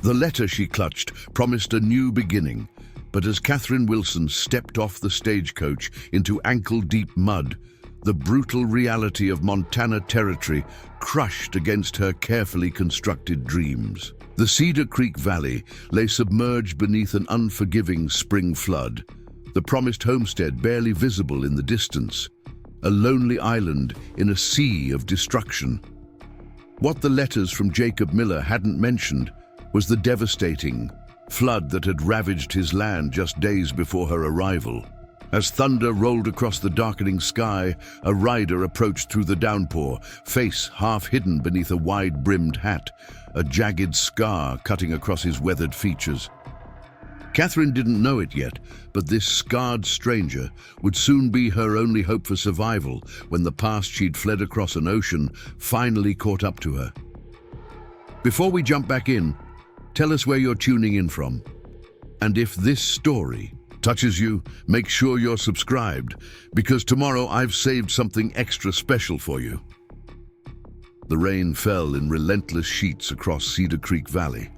The letter she clutched promised a new beginning, but as Katherine Wilson stepped off the stagecoach into ankle-deep mud, the brutal reality of Montana territory crushed against her carefully constructed dreams. The Cedar Creek Valley lay submerged beneath an unforgiving spring flood, the promised homestead barely visible in the distance, a lonely island in a sea of destruction. What the letters from Jacob Miller hadn't mentioned was the devastating flood that had ravaged his land just days before her arrival. As thunder rolled across the darkening sky, a rider approached through the downpour, face half hidden beneath a wide-brimmed hat, a jagged scar cutting across his weathered features. Katherine didn't know it yet, but this scarred stranger would soon be her only hope for survival when the past she'd fled across an ocean finally caught up to her. Before we jump back in, tell us where you're tuning in from. And if this story touches you, make sure you're subscribed, because tomorrow I've saved something extra special for you. The rain fell in relentless sheets across Cedar Creek Valley,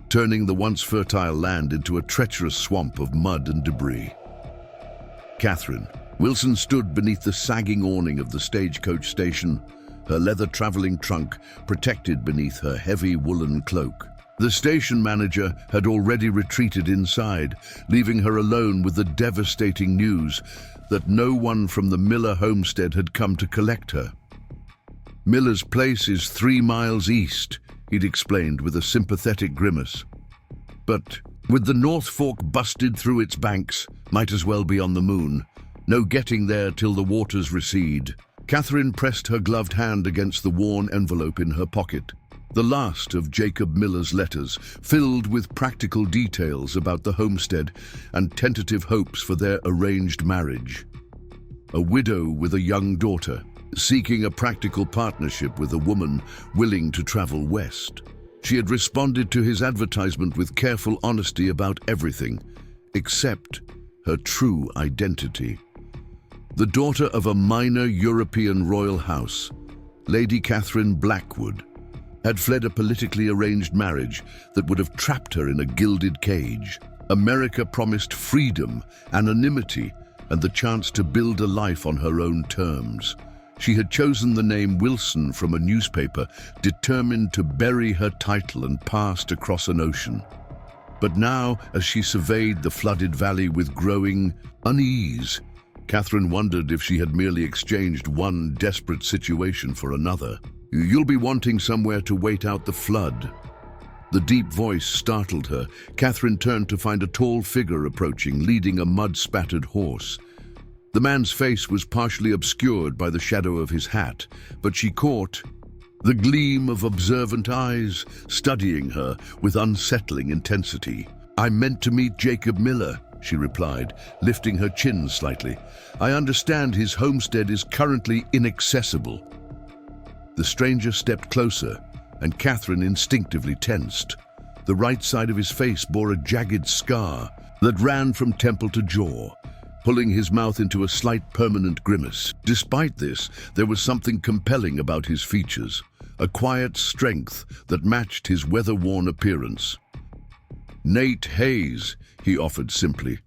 turning the once fertile land into a treacherous swamp of mud and debris. Katherine Wilson stood beneath the sagging awning of the stagecoach station, her leather traveling trunk protected beneath her heavy woolen cloak. The station manager had already retreated inside, leaving her alone with the devastating news that no one from the Miller homestead had come to collect her. "Miller's place is 3 miles east," he'd explained with a sympathetic grimace. "But with the North Fork busted through its banks, might as well be on the moon. No getting there till the waters recede." Katherine pressed her gloved hand against the worn envelope in her pocket. The last of Jacob Miller's letters, filled with practical details about the homestead and tentative hopes for their arranged marriage. A widow with a young daughter, seeking a practical partnership with a woman willing to travel west. She had responded to his advertisement with careful honesty about everything, except her true identity. The daughter of a minor European royal house, Lady Catherine Blackwood, had fled a politically arranged marriage that would have trapped her in a gilded cage. America promised freedom, anonymity, and the chance to build a life on her own terms. She had chosen the name Wilson from a newspaper, determined to bury her title and past across an ocean. But now, as she surveyed the flooded valley with growing unease, Katherine wondered if she had merely exchanged one desperate situation for another. "You'll be wanting somewhere to wait out the flood." The deep voice startled her. Katherine turned to find a tall figure approaching, leading a mud-spattered horse. The man's face was partially obscured by the shadow of his hat, but she caught the gleam of observant eyes studying her with unsettling intensity. "I meant to meet Jacob Miller," she replied, lifting her chin slightly. "I understand his homestead is currently inaccessible." The stranger stepped closer, and Katherine instinctively tensed. The right side of his face bore a jagged scar that ran from temple to jaw, pulling his mouth into a slight permanent grimace. Despite this, there was something compelling about his features, a quiet strength that matched his weather-worn appearance. "Nate Hayes," he offered simply.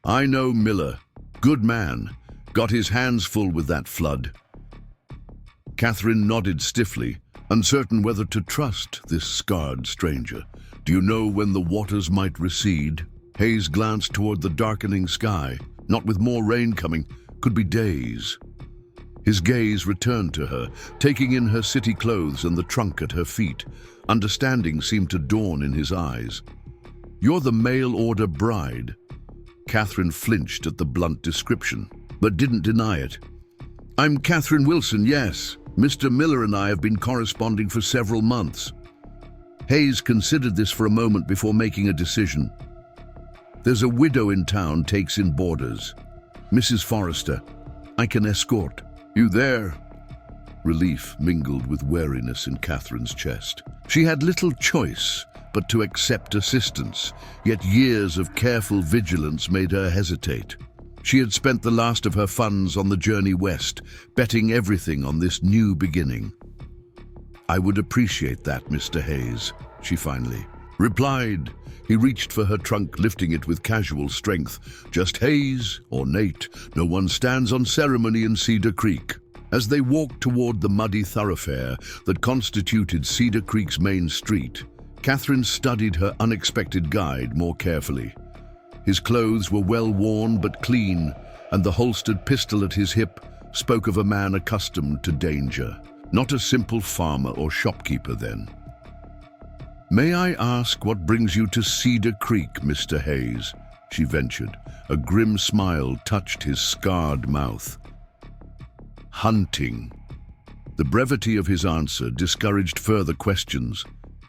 "I know Miller. Good man. Got his hands full with that flood." Katherine nodded stiffly, uncertain whether to trust this scarred stranger. "Do you know when the waters might recede?" Hayes glanced toward the darkening sky. "Not with more rain coming. Could be days." His gaze returned to her, taking in her city clothes and the trunk at her feet. Understanding seemed to dawn in his eyes. "You're the mail-order bride." Katherine flinched at the blunt description, but didn't deny it. "I'm Katherine Wilson, yes. Mr. Miller and I have been corresponding for several months." Hayes considered this for a moment before making a decision. "There's a widow in town takes in boarders. Mrs. Forrester. I can escort." "You there?" Relief mingled with wariness in Katherine's chest. She had little choice but to accept assistance, yet years of careful vigilance made her hesitate. She had spent the last of her funds on the journey west, betting everything on this new beginning. "I would appreciate that, Mr. Hayes," she finally replied. He reached for her trunk, lifting it with casual strength. Just Hayes, ornate. No one stands on ceremony in Cedar Creek. As they walked toward the muddy thoroughfare that constituted Cedar Creek's main street, Katherine studied her unexpected guide more carefully. His clothes were well worn but clean, and the holstered pistol at his hip spoke of a man accustomed to danger. Not a simple farmer or shopkeeper, then. "May I ask what brings you to Cedar Creek, Mr. Hayes?" she ventured. A grim smile touched his scarred mouth. "Hunting." The brevity of his answer discouraged further questions,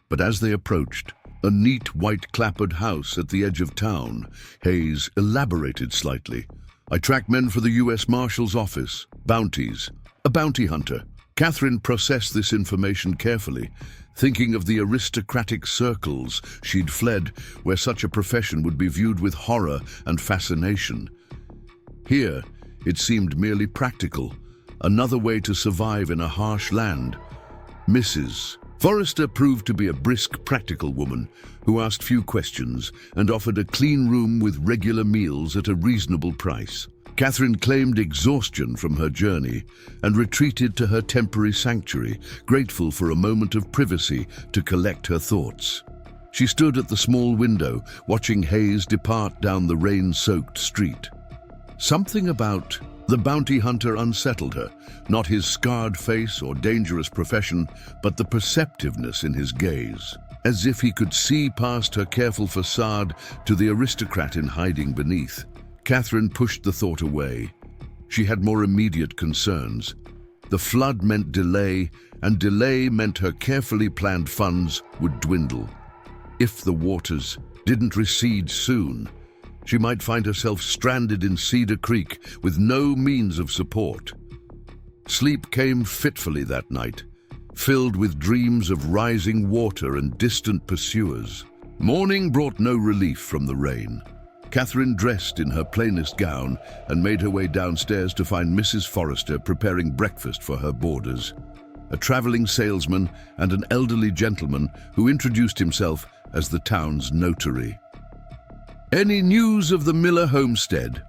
but as they approached a neat white-clappered house at the edge of town, Hayes elaborated slightly. "I track men for the U.S. Marshal's office. Bounties. A bounty hunter." Katherine processed this information carefully, thinking of the aristocratic circles she'd fled, where such a profession would be viewed with horror and fascination. Here, it seemed merely practical, another way to survive in a harsh land. Mrs. Forrester proved to be a brisk, practical woman who asked few questions and offered a clean room with regular meals at a reasonable price. Katherine claimed exhaustion from her journey and retreated to her temporary sanctuary, grateful for a moment of privacy to collect her thoughts. She stood at the small window, watching Hayes depart down the rain-soaked street. Something about the bounty hunter unsettled her, not his scarred face or dangerous profession, but the perceptiveness in his gaze, as if he could see past her careful facade to the aristocrat in hiding beneath. Katherine pushed the thought away. She had more immediate concerns. The flood meant delay, and delay meant her carefully planned funds would dwindle. If the waters didn't recede soon, she might find herself stranded in Cedar Creek with no means of support. Sleep came fitfully that night, filled with dreams of rising water and distant pursuers. Morning brought no relief from the rain. Katherine dressed in her plainest gown and made her way downstairs to find Mrs. Forrester preparing breakfast for her boarders, a traveling salesman and an elderly gentleman who introduced himself as the town's notary. "Any news of the Miller homestead?"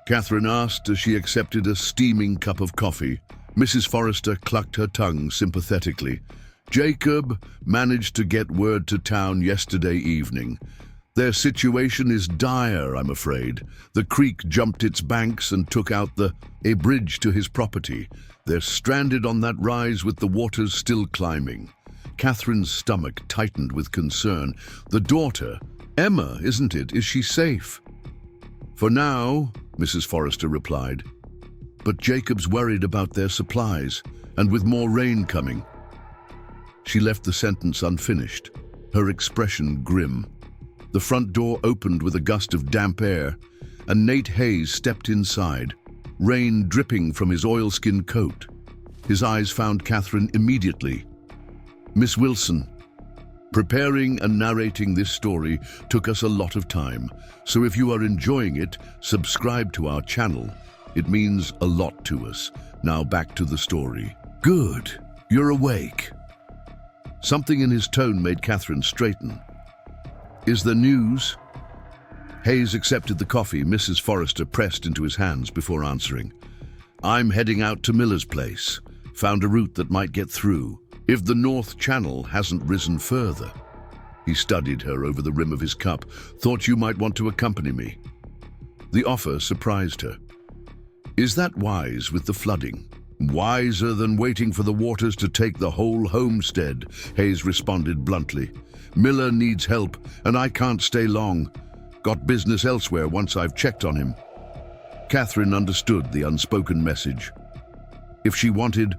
Katherine asked as she accepted a steaming cup of coffee. Mrs. Forrester clucked her tongue sympathetically. "Jacob managed to get word to town yesterday evening. Their situation is dire, I'm afraid. The creek jumped its banks and took out a bridge to his property. They're stranded on that rise with the waters still climbing." Katherine's stomach tightened with concern. "The daughter, Emma, isn't it? Is she safe?" "For now," Mrs. Forrester replied. "But Jacob's worried about their supplies, and with more rain coming." She left the sentence unfinished, her expression grim. The front door opened with a gust of damp air, and Nate Hayes stepped inside, rain dripping from his oilskin coat. His eyes found Katherine immediately. "Miss Wilson, preparing and narrating this story took us a lot of time, so if you are enjoying it, subscribe to our channel. It means a lot to us. Now back to the story." "Good, you're awake." Something in his tone made Katherine straighten. "Is there news?" Hayes accepted the coffee Mrs. Forrester pressed into his hands before answering. "I'm heading out to Miller's place. Found a route that might get through, if the North Channel hasn't risen further." He studied her over the rim of his cup. "Thought you might want to accompany me." The offer surprised her. "Is that wise with the flooding?" "Wiser than waiting for the waters to take the whole homestead," Hayes responded bluntly. "Miller needs help, and I can't stay long. Got business elsewhere once I've checked on him." Katherine understood the unspoken message. If she wanted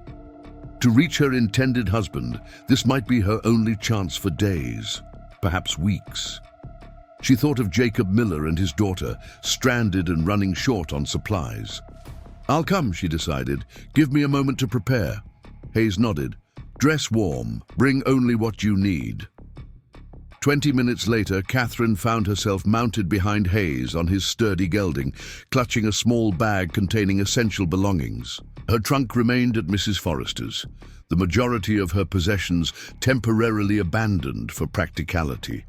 to reach her intended husband, this might be her only chance for days, perhaps weeks. She thought of Jacob Miller and his daughter, stranded and running short on supplies. "I'll come," she decided. "Give me a moment to prepare." Hayes nodded. "Dress warm. Bring only what you need." 20 minutes later, Katherine found herself mounted behind Hayes on his sturdy gelding, clutching a small bag containing essential belongings. Her trunk remained at Mrs. Forrester's, the majority of her possessions temporarily abandoned for practicality.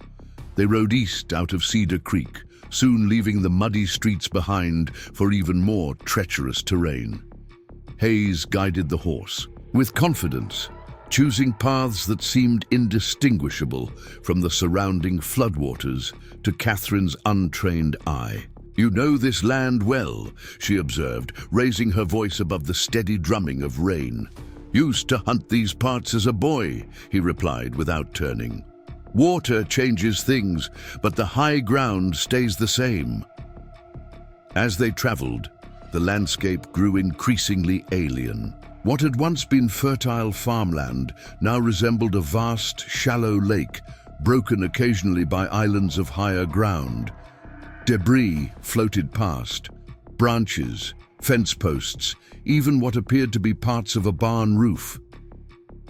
They rode east out of Cedar Creek, soon leaving the muddy streets behind for even more treacherous terrain. Hayes guided the horse, with confidence, choosing paths that seemed indistinguishable from the surrounding floodwaters to Catherine's untrained eye. "You know this land well," she observed, raising her voice above the steady drumming of rain. "Used to hunt these parts as a boy," he replied without turning. "Water changes things, but the high ground stays the same." As they traveled, the landscape grew increasingly alien. What had once been fertile farmland now resembled a vast, shallow lake, broken occasionally by islands of higher ground. Debris floated past, branches, fence posts, even what appeared to be parts of a barn roof.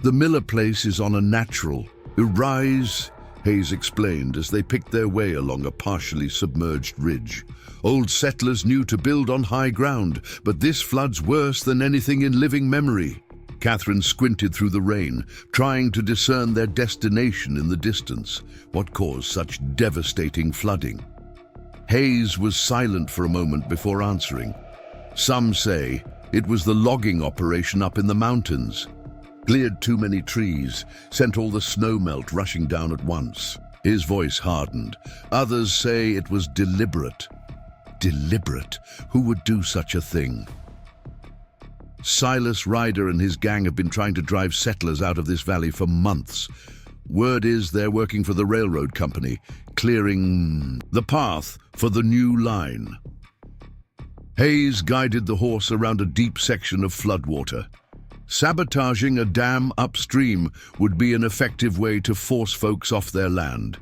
"The Miller place is on a natural rise," Hayes explained as they picked their way along a partially submerged ridge. "Old settlers knew to build on high ground, but this flood's worse than anything in living memory." Katherine squinted through the rain, trying to discern their destination in the distance. What caused such devastating flooding? Hayes was silent for a moment before answering. "Some say it was the logging operation up in the mountains. Cleared too many trees, sent all the snow melt rushing down at once." His voice hardened. "Others say it was deliberate." Deliberate? Who would do such a thing? "Silas Ryder and his gang have been trying to drive settlers out of this valley for months. Word is they're working for the railroad company, clearing the path for the new line." Hayes guided the horse around a deep section of floodwater. Sabotaging a dam upstream would be an effective way to force folks off their land.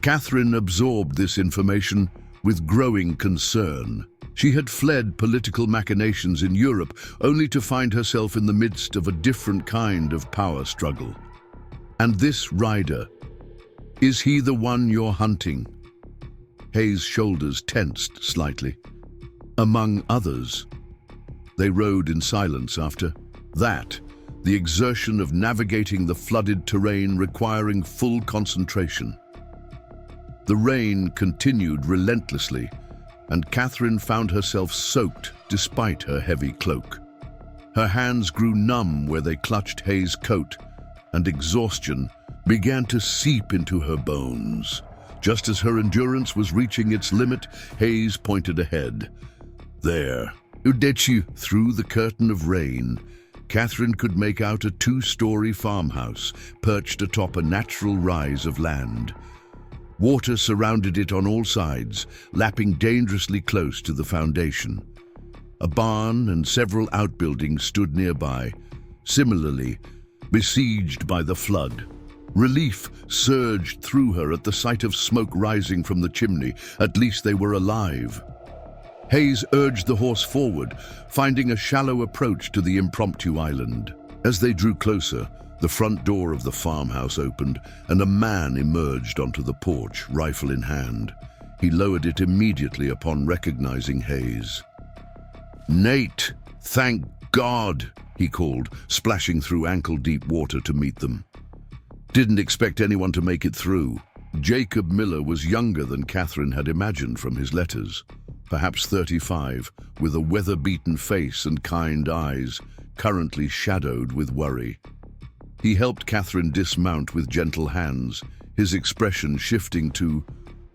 Katherine absorbed this information with growing concern. She had fled political machinations in Europe only to find herself in the midst of a different kind of power struggle. "And this rider, is he the one you're hunting?" Hayes' shoulders tensed slightly. "Among others." They rode in silence after that, the exertion of navigating the flooded terrain requiring full concentration. The rain continued relentlessly, and Katherine found herself soaked despite her heavy cloak. Her hands grew numb where they clutched Hayes' coat, and exhaustion began to seep into her bones. Just as her endurance was reaching its limit, Hayes pointed ahead. There, Udechi, through the curtain of rain, Katherine could make out a two-story farmhouse perched atop a natural rise of land. Water surrounded it on all sides, lapping dangerously close to the foundation. A barn and several outbuildings stood nearby, similarly besieged by the flood. Relief surged through her at the sight of smoke rising from the chimney. At least they were alive. Hayes urged the horse forward, finding a shallow approach to the impromptu island. As they drew closer, the front door of the farmhouse opened, and a man emerged onto the porch, rifle in hand. He lowered it immediately upon recognizing Hayes. "Nate, thank God," he called, splashing through ankle-deep water to meet them. "Didn't expect anyone to make it through." Jacob Miller was younger than Katherine had imagined from his letters. Perhaps 35, with a weather-beaten face and kind eyes, currently shadowed with worry. He helped Katherine dismount with gentle hands, his expression shifting to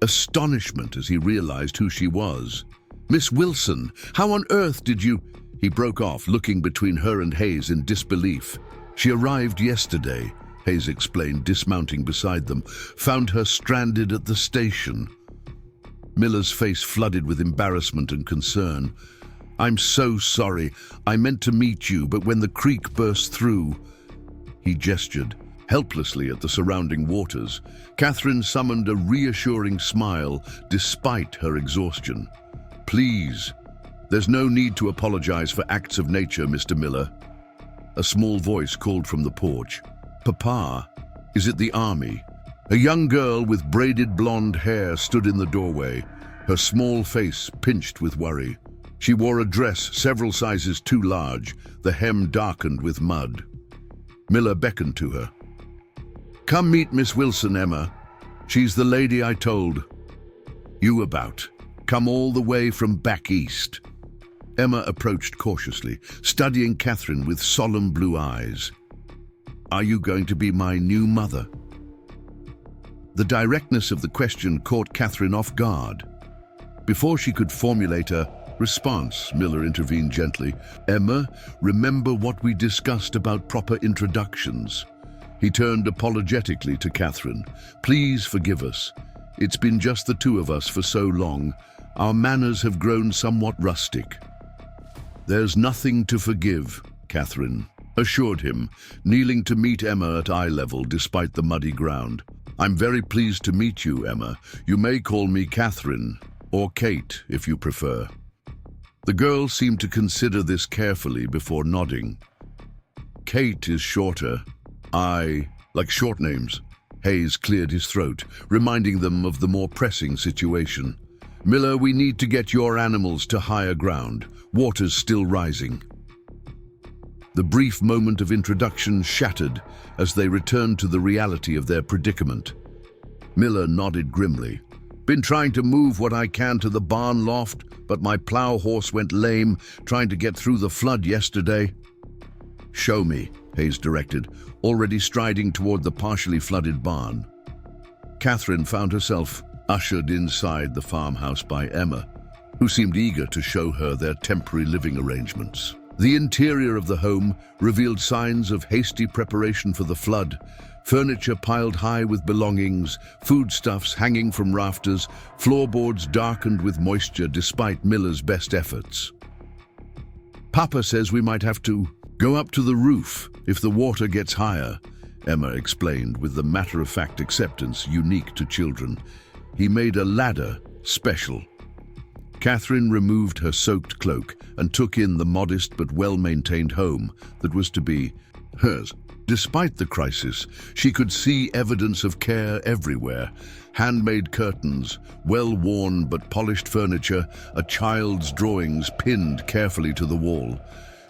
astonishment as he realized who she was. "Miss Wilson, how on earth did you—" He broke off, looking between her and Hayes in disbelief. "She arrived yesterday," Hayes explained, dismounting beside them. "Found her stranded at the station." Miller's face flooded with embarrassment and concern. "I'm so sorry. I meant to meet you, but when the creek burst through—" He gestured helplessly at the surrounding waters. Katherine summoned a reassuring smile despite her exhaustion. "Please, there's no need to apologize for acts of nature, Mr. Miller." A small voice called from the porch. "Papa, is it the army?" A young girl with braided blonde hair stood in the doorway, her small face pinched with worry. She wore a dress several sizes too large, the hem darkened with mud. Miller beckoned to her. "Come meet Miss Wilson, Emma. She's the lady I told you about. Come all the way from back east." Emma approached cautiously, studying Katherine with solemn blue eyes. "Are you going to be my new mother?" The directness of the question caught Katherine off guard. Before she could formulate a response, Miller intervened gently. "Emma, remember what we discussed about proper introductions." He turned apologetically to Katherine. "Please forgive us. It's been just the two of us for so long. Our manners have grown somewhat rustic." "There's nothing to forgive," Katherine assured him, kneeling to meet Emma at eye level despite the muddy ground. "I'm very pleased to meet you, Emma. You may call me Katherine, or Kate, if you prefer." The girl seemed to consider this carefully before nodding. "Kate is shorter. I like short names." Hayes cleared his throat, reminding them of the more pressing situation. "Miller, we need to get your animals to higher ground. Water's still rising." The brief moment of introduction shattered as they returned to the reality of their predicament. Miller nodded grimly. "Been trying to move what I can to the barn loft, but my plow horse went lame trying to get through the flood yesterday." "Show me," Hayes directed, already striding toward the partially flooded barn. Katherine found herself ushered inside the farmhouse by Emma, who seemed eager to show her their temporary living arrangements. The interior of the home revealed signs of hasty preparation for the flood. Furniture piled high with belongings, foodstuffs hanging from rafters, floorboards darkened with moisture despite Miller's best efforts. "Papa says we might have to go up to the roof if the water gets higher," Emma explained with the matter-of-fact acceptance unique to children. "He made a ladder special." Katherine removed her soaked cloak and took in the modest but well-maintained home that was to be hers. Despite the crisis, she could see evidence of care everywhere. Handmade curtains, well-worn but polished furniture, a child's drawings pinned carefully to the wall.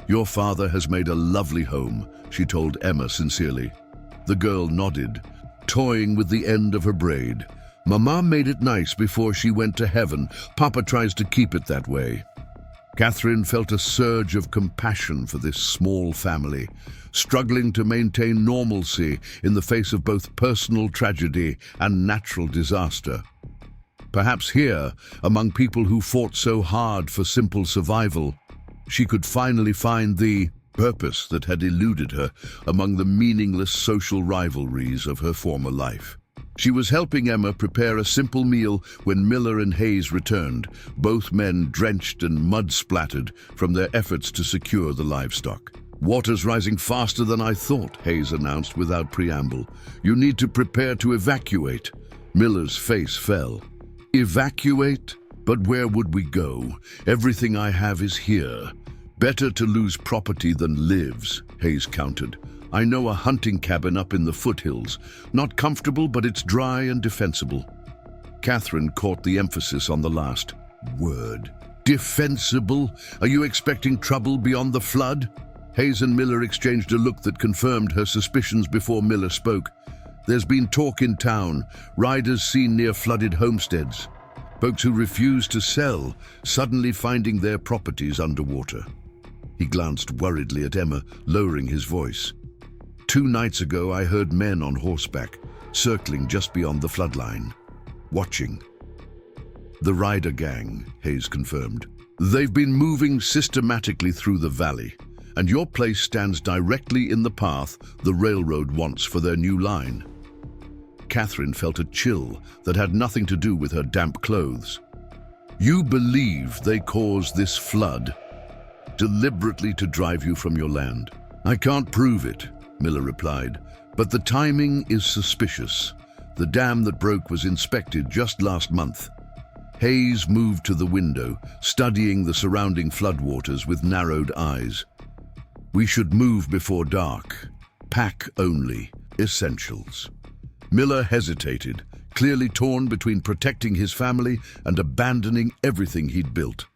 "Your father has made a lovely home," she told Emma sincerely. The girl nodded, toying with the end of her braid. "Mama made it nice before she went to heaven. Papa tries to keep it that way." Katherine felt a surge of compassion for this small family, struggling to maintain normalcy in the face of both personal tragedy and natural disaster. Perhaps here, among people who fought so hard for simple survival, she could finally find the purpose that had eluded her among the meaningless social rivalries of her former life. She was helping Emma prepare a simple meal when Miller and Hayes returned, both men drenched and mud-splattered from their efforts to secure the livestock. "Water's rising faster than I thought," Hayes announced without preamble. "You need to prepare to evacuate." Miller's face fell. "Evacuate? But where would we go? Everything I have is here. Better to lose property than lives," Hayes countered. "I know a hunting cabin up in the foothills. Not comfortable, but it's dry and defensible." Katherine caught the emphasis on the last word. "Defensible? Are you expecting trouble beyond the flood?" Hayes and Miller exchanged a look that confirmed her suspicions before Miller spoke. "There's been talk in town, riders seen near flooded homesteads. Folks who refuse to sell, suddenly finding their properties underwater." He glanced worriedly at Emma, lowering his voice. "2 nights ago, I heard men on horseback, circling just beyond the floodline, watching." "The rider gang," Hayes confirmed. "They've been moving systematically through the valley, and your place stands directly in the path the railroad wants for their new line." Katherine felt a chill that had nothing to do with her damp clothes. "You believe they caused this flood deliberately to drive you from your land?" "I can't prove it," Miller replied, "but the timing is suspicious. The dam that broke was inspected just last month." Hayes moved to the window, studying the surrounding floodwaters with narrowed eyes. "We should move before dark. Pack only. Essentials." Miller hesitated, clearly torn between protecting his family and abandoning everything he'd built.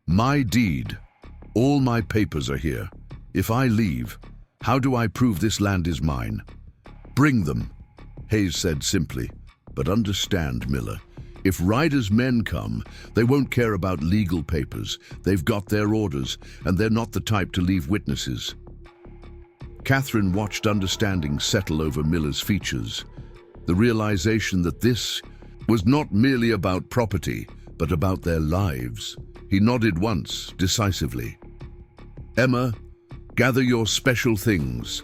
My deed. All my papers are here. If I leave, how do I prove this land is mine? Bring them, Hayes said simply. But understand, Miller, if Ryder's men come, they won't care about legal papers. They've got their orders, and they're not the type to leave witnesses. Katherine watched understanding settle over Miller's features. The realization that this was not merely about property, but about their lives. He nodded once, decisively. Emma, gather your special things.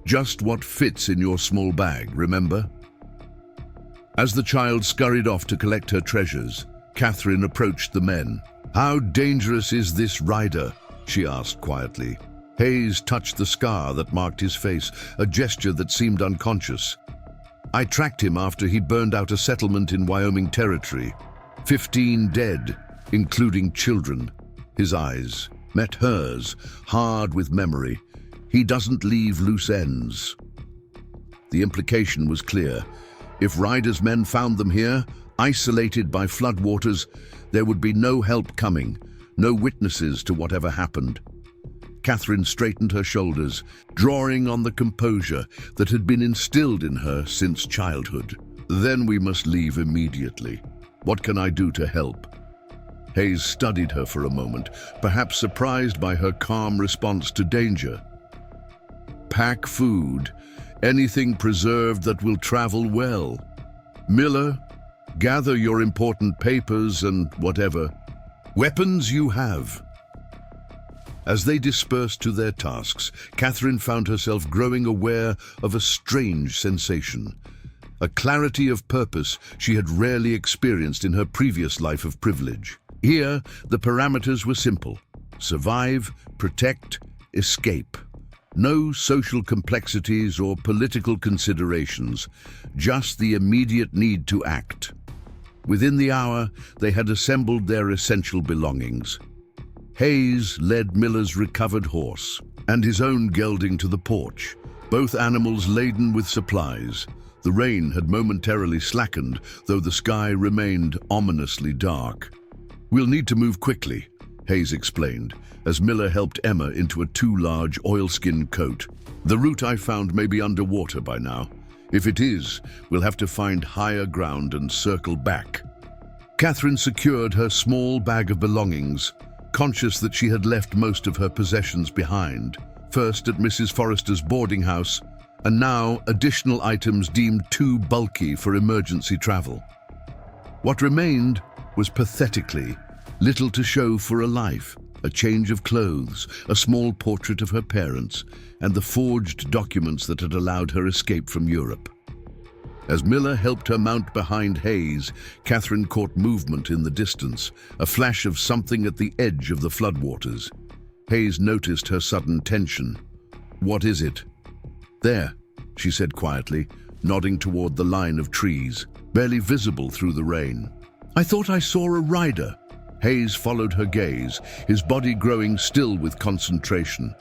Just what fits in your small bag, remember? As the child scurried off to collect her treasures, Katherine approached the men. How dangerous is this Ryder? She asked quietly. Hayes touched the scar that marked his face, a gesture that seemed unconscious. I tracked him after he burned out a settlement in Wyoming territory. 15 dead, including children. His eyes met hers, hard with memory. He doesn't leave loose ends. The implication was clear. If Ryder's men found them here, isolated by floodwaters, there would be no help coming, no witnesses to whatever happened. Katherine straightened her shoulders, drawing on the composure that had been instilled in her since childhood. Then we must leave immediately. What can I do to help? Hayes studied her for a moment, perhaps surprised by her calm response to danger. Pack food, anything preserved that will travel well. Miller, gather your important papers and whatever weapons you have. As they dispersed to their tasks, Katherine found herself growing aware of a strange sensation, a clarity of purpose she had rarely experienced in her previous life of privilege. Here, the parameters were simple: survive, protect, escape. No social complexities or political considerations, just the immediate need to act. Within the hour, they had assembled their essential belongings. Hayes led Miller's recovered horse and his own gelding to the porch, both animals laden with supplies. The rain had momentarily slackened, though the sky remained ominously dark. We'll need to move quickly, Hayes explained, as Miller helped Emma into a too large oilskin coat. The route I found may be underwater by now. If it is, we'll have to find higher ground and circle back. Katherine secured her small bag of belongings, conscious that she had left most of her possessions behind, first at Mrs. Forrester's boarding house, and now additional items deemed too bulky for emergency travel. What remained was pathetically little to show for a life: a change of clothes, a small portrait of her parents, and the forged documents that had allowed her escape from Europe. As Miller helped her mount behind Hayes, Katherine caught movement in the distance, a flash of something at the edge of the floodwaters. Hayes noticed her sudden tension. What is it? There, she said quietly, nodding toward the line of trees, barely visible through the rain. I thought I saw a rider. Hayes followed her gaze, his body growing still with concentration.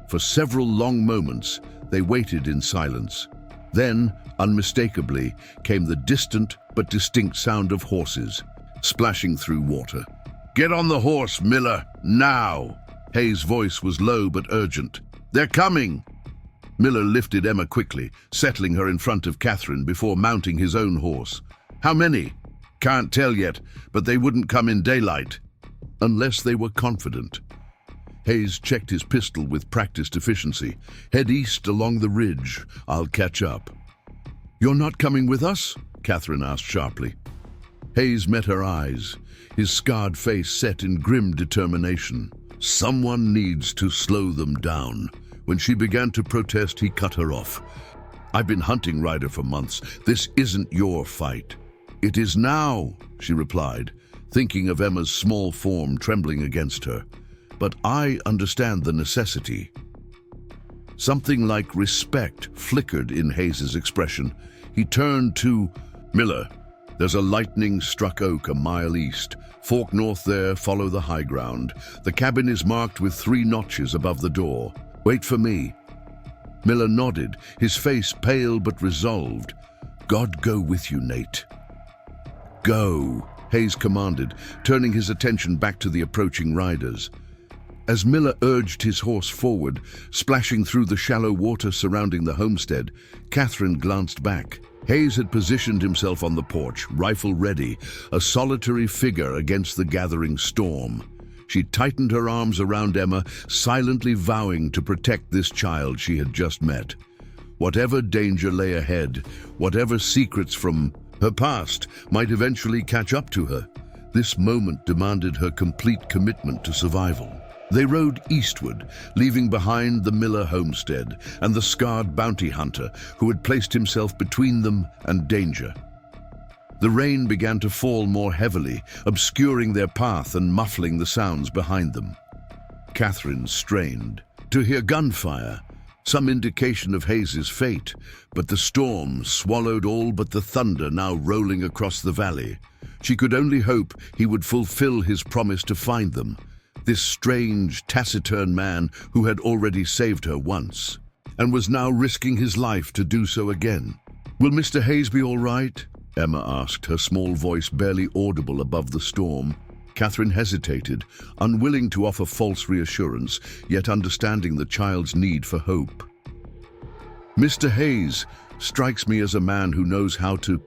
For several long moments, they waited in silence. Then, unmistakably, came the distant but distinct sound of horses, splashing through water. Get on the horse, Miller, now! Hayes' voice was low but urgent. They're coming! Miller lifted Emma quickly, settling her in front of Katherine before mounting his own horse. How many? Can't tell yet, but they wouldn't come in daylight. Unless they were confident. Hayes checked his pistol with practiced efficiency. Head east along the ridge. I'll catch up. You're not coming with us? Katherine asked sharply. Hayes met her eyes, his scarred face set in grim determination. Someone needs to slow them down. When she began to protest, he cut her off. I've been hunting Ryder for months. This isn't your fight. It is now, she replied, thinking of Emma's small form trembling against her. But I understand the necessity. Something like respect flickered in Hayes's expression. He turned to Miller. There's a lightning-struck oak a mile east. Fork north there, follow the high ground. The cabin is marked with 3 notches above the door. Wait for me. Miller nodded, his face pale but resolved. God go with you, Nate. Go. Hayes commanded, turning his attention back to the approaching riders. As Miller urged his horse forward, splashing through the shallow water surrounding the homestead, Katherine glanced back. Hayes had positioned himself on the porch, rifle ready, a solitary figure against the gathering storm. She tightened her arms around Emma, silently vowing to protect this child she had just met. Whatever danger lay ahead, whatever secrets from her past might eventually catch up to her, this moment demanded her complete commitment to survival. They rode eastward, leaving behind the Miller homestead and the scarred bounty hunter who had placed himself between them and danger. The rain began to fall more heavily, obscuring their path and muffling the sounds behind them. Katherine strained to hear gunfire, some indication of Hayes's fate, but the storm swallowed all but the thunder now rolling across the valley. She could only hope he would fulfill his promise to find them, this strange, taciturn man who had already saved her once, and was now risking his life to do so again. "Will Mr. Hayes be all right?" Emma asked, her small voice barely audible above the storm. Katherine hesitated, unwilling to offer false reassurance, yet understanding the child's need for hope. "Mr. Hayes strikes me as a man who knows how to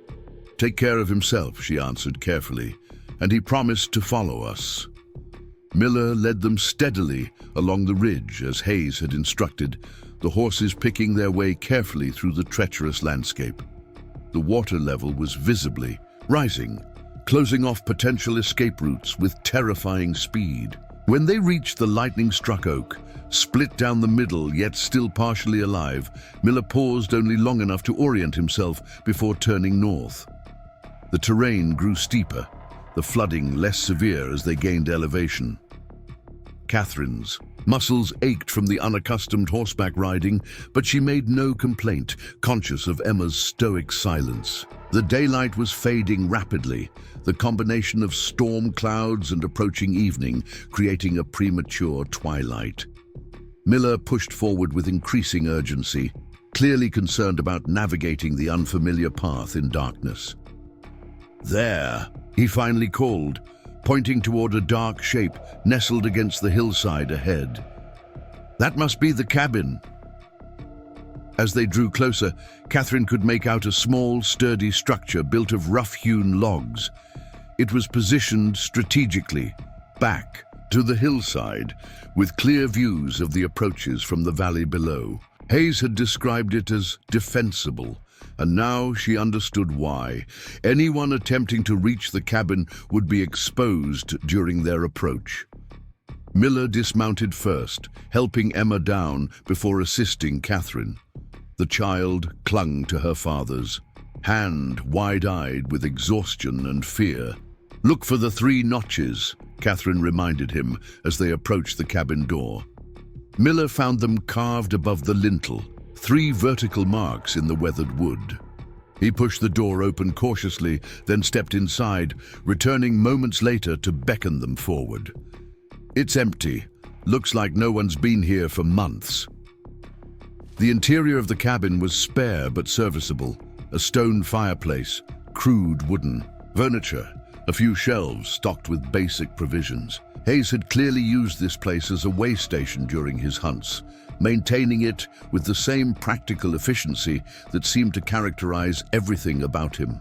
take care of himself," she answered carefully, "and he promised to follow us." Miller led them steadily along the ridge as Hayes had instructed, the horses picking their way carefully through the treacherous landscape. The water level was visibly rising, closing off potential escape routes with terrifying speed. When they reached the lightning-struck oak, split down the middle yet still partially alive, Miller paused only long enough to orient himself before turning north. The terrain grew steeper, the flooding less severe as they gained elevation. Katherine's muscles ached from the unaccustomed horseback riding, but she made no complaint, conscious of Emma's stoic silence. The daylight was fading rapidly, the combination of storm clouds and approaching evening creating a premature twilight. Miller pushed forward with increasing urgency, clearly concerned about navigating the unfamiliar path in darkness. "There," he finally called, pointing toward a dark shape nestled against the hillside ahead. "That must be the cabin." As they drew closer, Katherine could make out a small, sturdy structure built of rough-hewn logs. It was positioned strategically, back to the hillside, with clear views of the approaches from the valley below. Hayes had described it as defensible, and now she understood why. Anyone attempting to reach the cabin would be exposed during their approach. Miller dismounted first, helping Emma down before assisting Katherine. The child clung to her father's hand, wide-eyed with exhaustion and fear. "Look for the 3 notches," Katherine reminded him as they approached the cabin door. Miller found them carved above the lintel, 3 vertical marks in the weathered wood. He pushed the door open cautiously, then stepped inside, returning moments later to beckon them forward. "It's empty. Looks like no one's been here for months." The interior of the cabin was spare but serviceable. A stone fireplace, crude wooden furniture, a few shelves stocked with basic provisions. Hayes had clearly used this place as a way station during his hunts, maintaining it with the same practical efficiency that seemed to characterize everything about him.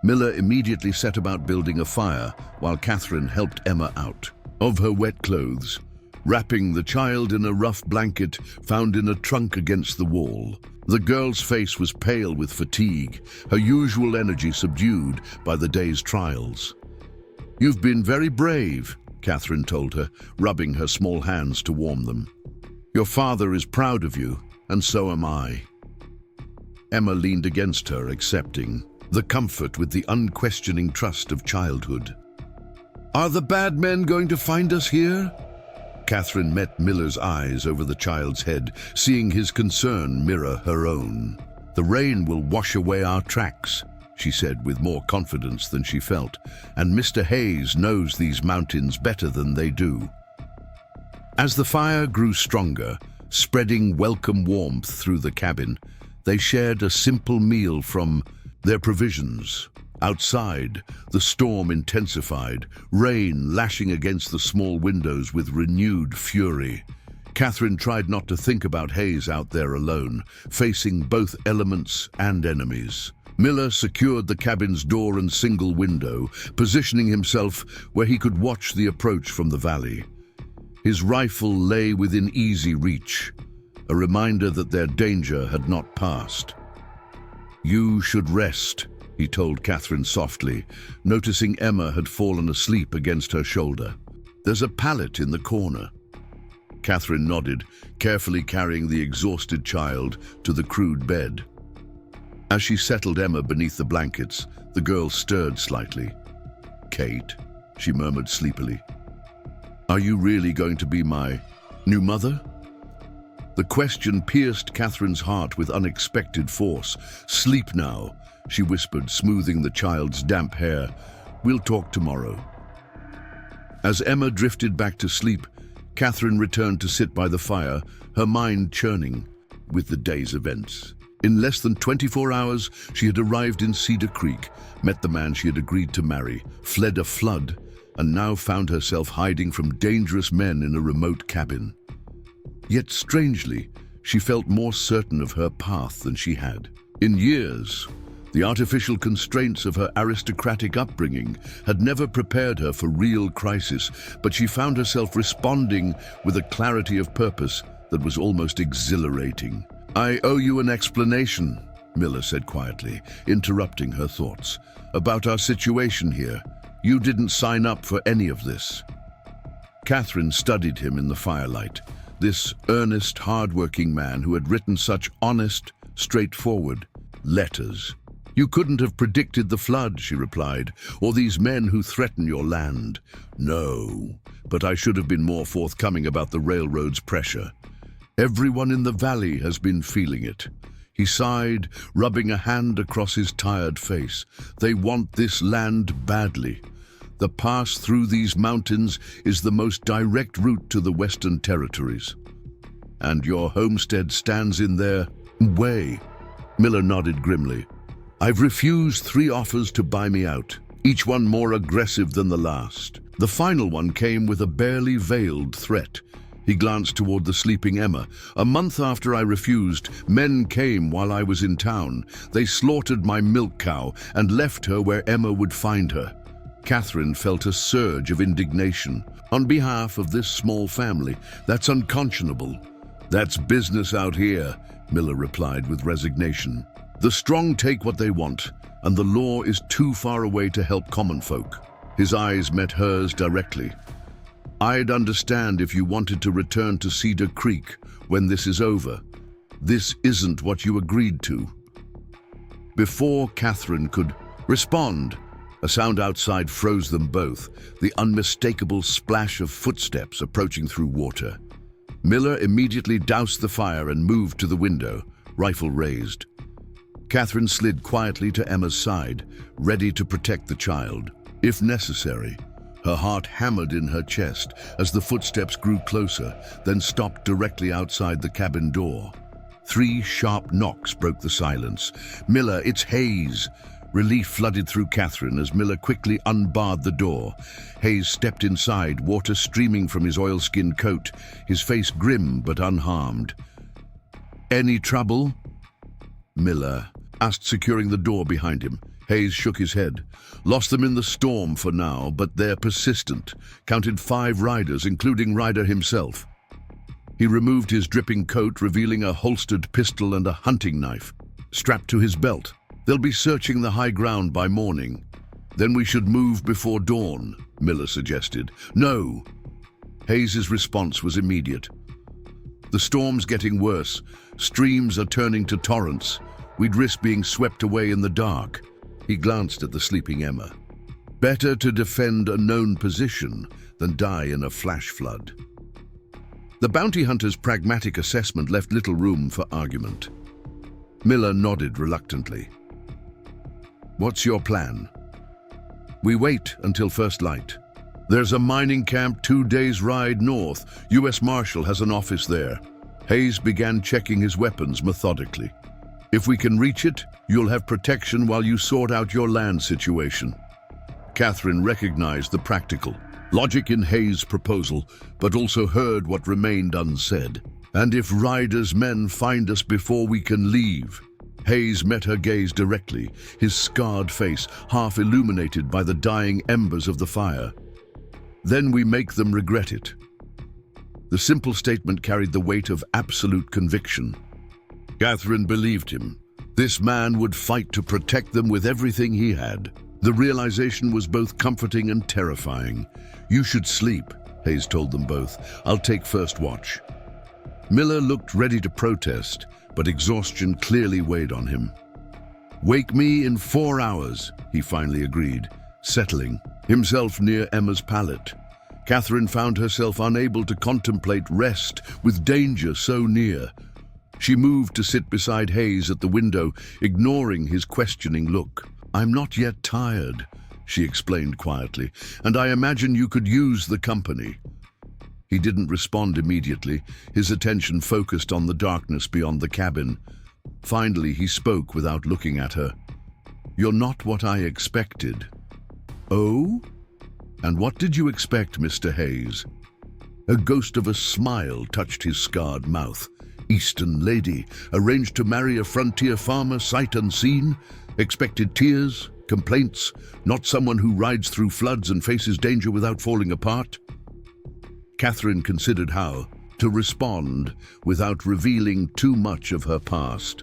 Miller immediately set about building a fire while Katherine helped Emma out of her wet clothes, wrapping the child in a rough blanket found in a trunk against the wall. The girl's face was pale with fatigue, her usual energy subdued by the day's trials. "You've been very brave," Katherine told her, rubbing her small hands to warm them. "Your father is proud of you, and so am I." Emma leaned against her, accepting the comfort with the unquestioning trust of childhood. "Are the bad men going to find us here?" Katherine met Miller's eyes over the child's head, seeing his concern mirror her own. "The rain will wash away our tracks," she said with more confidence than she felt, "and Mr. Hayes knows these mountains better than they do." As the fire grew stronger, spreading welcome warmth through the cabin, they shared a simple meal from their provisions, Outside, the storm intensified, rain lashing against the small windows with renewed fury. Katherine tried not to think about Hayes out there alone, facing both elements and enemies. Miller secured the cabin's door and single window, positioning himself where he could watch the approach from the valley. His rifle lay within easy reach, a reminder that their danger had not passed. "You should rest," he told Katherine softly, noticing Emma had fallen asleep against her shoulder. "There's a pallet in the corner." Katherine nodded, carefully carrying the exhausted child to the crude bed. As she settled Emma beneath the blankets, the girl stirred slightly. "Kate," she murmured sleepily, "are you really going to be my new mother?" The question pierced Katherine's heart with unexpected force. "Sleep now," she whispered, smoothing the child's damp hair. "We'll talk tomorrow." As Emma drifted back to sleep, Katherine returned to sit by the fire, her mind churning with the day's events. In less than 24 hours, she had arrived in Cedar Creek, met the man she had agreed to marry, fled a flood, and now found herself hiding from dangerous men in a remote cabin. Yet strangely, she felt more certain of her path than she had in years. The artificial constraints of her aristocratic upbringing had never prepared her for real crisis, but she found herself responding with a clarity of purpose that was almost exhilarating. "I owe you an explanation," Miller said quietly, interrupting her thoughts. "About our situation here. You didn't sign up for any of this." Katherine studied him in the firelight, this earnest, hard-working man who had written such honest, straightforward letters. "You couldn't have predicted the flood," she replied, "or these men who threaten your land." "No, but I should have been more forthcoming about the railroad's pressure. Everyone in the valley has been feeling it." He sighed, rubbing a hand across his tired face. "They want this land badly. The pass through these mountains is the most direct route to the Western Territories. And your homestead stands in their way." Miller nodded grimly. "I've refused 3 offers to buy me out, each one more aggressive than the last. The final one came with a barely veiled threat." He glanced toward the sleeping Emma. "A month after I refused, men came while I was in town. They slaughtered my milk cow and left her where Emma would find her." Katherine felt a surge of indignation. "On behalf of this small family, that's unconscionable." "That's business out here," Miller replied with resignation. "The strong take what they want, and the law is too far away to help common folk." His eyes met hers directly. "I'd understand if you wanted to return to Cedar Creek when this is over. This isn't what you agreed to." Before Katherine could respond, a sound outside froze them both, the unmistakable splash of footsteps approaching through water. Miller immediately doused the fire and moved to the window, rifle raised. Katherine slid quietly to Emma's side, ready to protect the child, if necessary. Her heart hammered in her chest as the footsteps grew closer, then stopped directly outside the cabin door. 3 sharp knocks broke the silence. "Miller, it's Hayes!" Relief flooded through Katherine as Miller quickly unbarred the door. Hayes stepped inside, water streaming from his oilskin coat, his face grim but unharmed. "Any trouble?" Miller asked, securing the door behind him. Hayes shook his head. "Lost them in the storm for now, but they're persistent. Counted 5 riders, including Ryder himself." He removed his dripping coat, revealing a holstered pistol and a hunting knife, strapped to his belt. "They'll be searching the high ground by morning. Then we should move before dawn," Miller suggested. "No." Hayes's response was immediate. "The storm's getting worse. Streams are turning to torrents. We'd risk being swept away in the dark." He glanced at the sleeping Emma. "Better to defend a known position than die in a flash flood." The bounty hunter's pragmatic assessment left little room for argument. Miller nodded reluctantly. "What's your plan?" "We wait until first light. There's a mining camp 2 days' ride north. U.S. Marshal has an office there." Hayes began checking his weapons methodically. If we can reach it, you'll have protection while you sort out your land situation. Katherine recognized the practical logic in Hayes' proposal, but also heard what remained unsaid. And if Ryder's men find us before we can leave? Hayes met her gaze directly, his scarred face half illuminated by the dying embers of the fire. Then we make them regret it. The simple statement carried the weight of absolute conviction. Katherine believed him. This man would fight to protect them with everything he had. The realization was both comforting and terrifying. You should sleep, Hayes told them both. I'll take first watch. Miller looked ready to protest, but exhaustion clearly weighed on him. Wake me in 4 hours, he finally agreed, settling himself near Emma's pallet. Katherine found herself unable to contemplate rest with danger so near. She moved to sit beside Hayes at the window, ignoring his questioning look. I'm not yet tired, she explained quietly, and I imagine you could use the company. He didn't respond immediately, his attention focused on the darkness beyond the cabin. Finally, he spoke without looking at her. You're not what I expected. Oh? And what did you expect, Mr. Hayes? A ghost of a smile touched his scarred mouth. Eastern lady, arranged to marry a frontier farmer sight unseen, expected tears, complaints, not someone who rides through floods and faces danger without falling apart. Katherine considered how to respond without revealing too much of her past.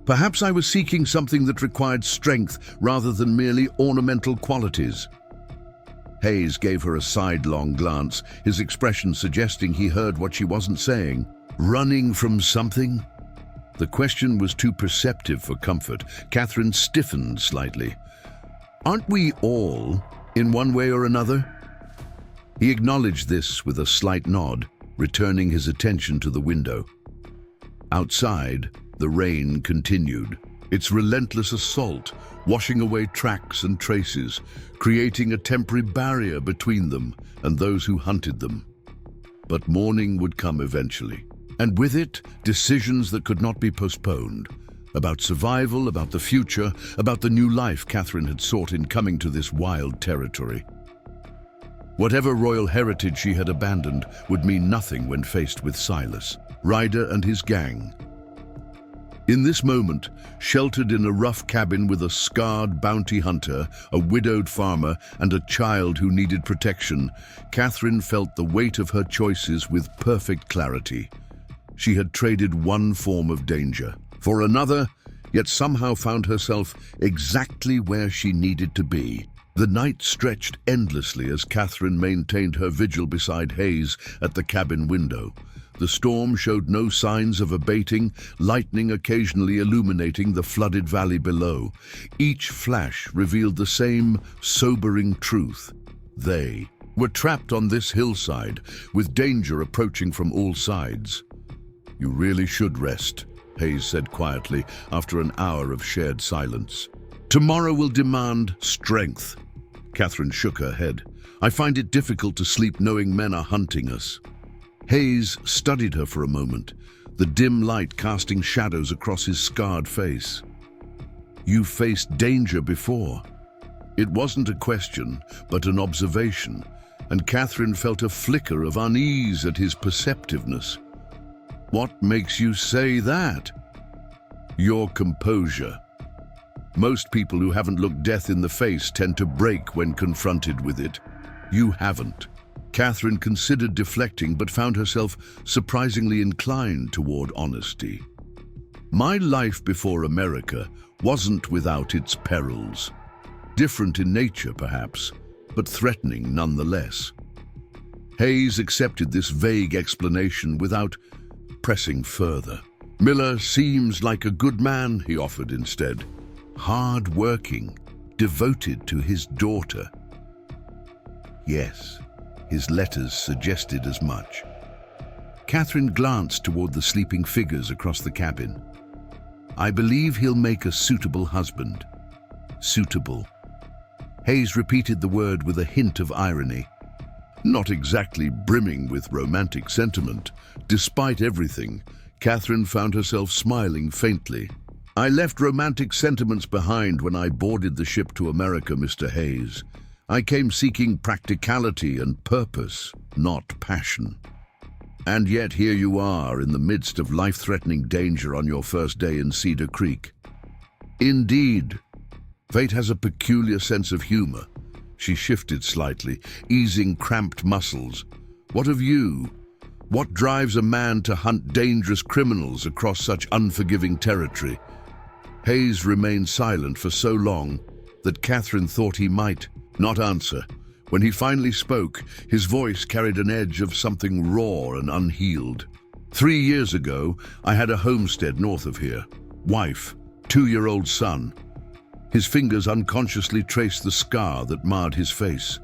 Perhaps I was seeking something that required strength rather than merely ornamental qualities. Hayes gave her a sidelong glance, his expression suggesting he heard what she wasn't saying. Running from something? The question was too perceptive for comfort. Katherine stiffened slightly. Aren't we all, in one way or another? He acknowledged this with a slight nod, returning his attention to the window. Outside, the rain continued, its relentless assault, washing away tracks and traces, creating a temporary barrier between them and those who hunted them. But morning would come eventually, and with it, decisions that could not be postponed, about survival, about the future, about the new life Katherine had sought in coming to this wild territory. Whatever royal heritage she had abandoned would mean nothing when faced with Silas, Ryder and his gang. In this moment, sheltered in a rough cabin with a scarred bounty hunter, a widowed farmer, and a child who needed protection, Katherine felt the weight of her choices with perfect clarity. She had traded one form of danger for another, yet somehow found herself exactly where she needed to be. The night stretched endlessly as Katherine maintained her vigil beside Hayes at the cabin window. The storm showed no signs of abating, lightning occasionally illuminating the flooded valley below. Each flash revealed the same sobering truth. They were trapped on this hillside, with danger approaching from all sides. You really should rest, Hayes said quietly after an hour of shared silence. Tomorrow will demand strength. Katherine shook her head. I find it difficult to sleep knowing men are hunting us. Hayes studied her for a moment, the dim light casting shadows across his scarred face. You faced danger before. It wasn't a question, but an observation, and Katherine felt a flicker of unease at his perceptiveness. What makes you say that? Your composure. Most people who haven't looked death in the face tend to break when confronted with it. You haven't. Katherine considered deflecting, but found herself surprisingly inclined toward honesty. My life before America wasn't without its perils. Different in nature, perhaps, but threatening nonetheless. Hayes accepted this vague explanation without pressing further. Miller seems like a good man, he offered instead. Hard-working, devoted to his daughter. Yes, his letters suggested as much. Katherine glanced toward the sleeping figures across the cabin. I believe he'll make a suitable husband. Suitable. Hayes repeated the word with a hint of irony. Not exactly brimming with romantic sentiment. Despite everything, Katherine found herself smiling faintly. "I left romantic sentiments behind when I boarded the ship to America, Mr. Hayes. I came seeking practicality and purpose, not passion. And yet here you are in the midst of life-threatening danger on your first day in Cedar Creek." "Indeed. Fate has a peculiar sense of humor." She shifted slightly, easing cramped muscles. "What of you? What drives a man to hunt dangerous criminals across such unforgiving territory?" Hayes remained silent for so long that Katherine thought he might not answer. When he finally spoke, his voice carried an edge of something raw and unhealed. 3 years ago, I had a homestead north of here. Wife, 2-year-old son. His fingers unconsciously traced the scar that marred his face.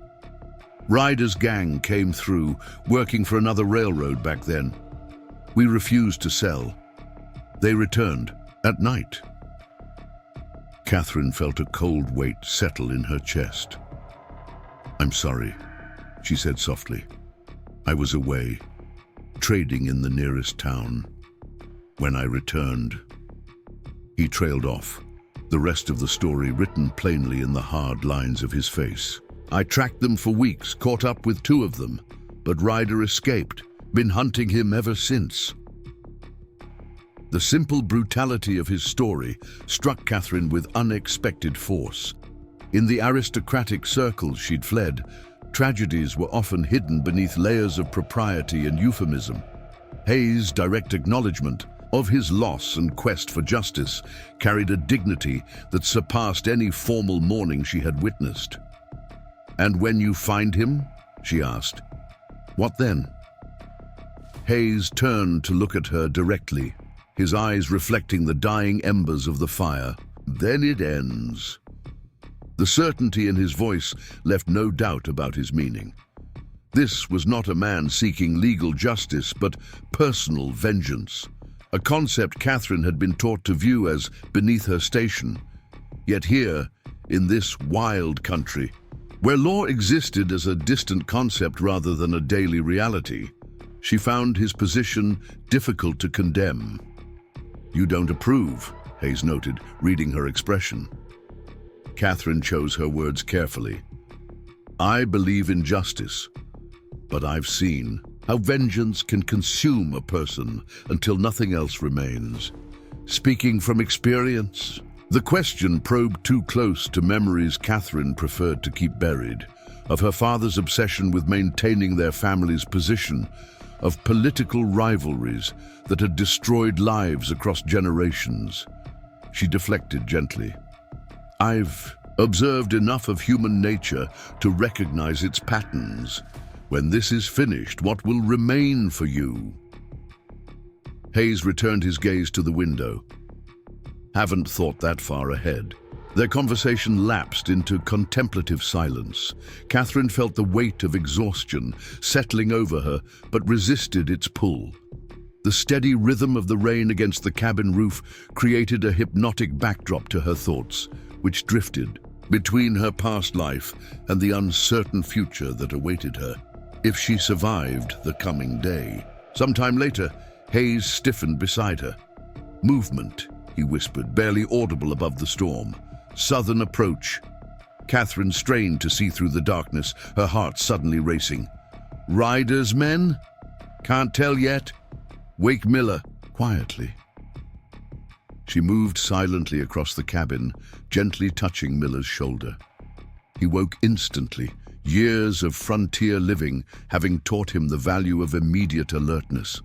Ryder's gang came through, working for another railroad back then. We refused to sell. They returned at night. Katherine felt a cold weight settle in her chest. "I'm sorry," she said softly. "I was away, trading in the nearest town. When I returned..." He trailed off, the rest of the story written plainly in the hard lines of his face. "I tracked them for weeks, caught up with 2 of them, but Ryder escaped. Been hunting him ever since." The simple brutality of his story struck Katherine with unexpected force. In the aristocratic circles she'd fled, tragedies were often hidden beneath layers of propriety and euphemism. Hayes' direct acknowledgement of his loss and quest for justice carried a dignity that surpassed any formal mourning she had witnessed. "And when you find him?" she asked. "What then?" Hayes turned to look at her directly, his eyes reflecting the dying embers of the fire. "Then it ends." The certainty in his voice left no doubt about his meaning. This was not a man seeking legal justice, but personal vengeance, a concept Katherine had been taught to view as beneath her station. Yet here, in this wild country, where law existed as a distant concept rather than a daily reality, she found his position difficult to condemn. "You don't approve," Hayes noted, reading her expression. Katherine chose her words carefully. "I believe in justice, but I've seen how vengeance can consume a person until nothing else remains. Speaking from experience." The question probed too close to memories Katherine preferred to keep buried, of her father's obsession with maintaining their family's position, of political rivalries that had destroyed lives across generations. She deflected gently. "I've observed enough of human nature to recognize its patterns. When this is finished, what will remain for you?" Hayes returned his gaze to the window. "Haven't thought that far ahead." Their conversation lapsed into contemplative silence. Katherine felt the weight of exhaustion settling over her, but resisted its pull. The steady rhythm of the rain against the cabin roof created a hypnotic backdrop to her thoughts, which drifted between her past life and the uncertain future that awaited her, if she survived the coming day. Sometime later, Hayes stiffened beside her. "Movement," he whispered, barely audible above the storm. "Southern approach." Katherine strained to see through the darkness, her heart suddenly racing. "Ryder's men? Can't tell yet. Wake Miller." Quietly. She moved silently across the cabin, gently touching Miller's shoulder. He woke instantly, years of frontier living having taught him the value of immediate alertness.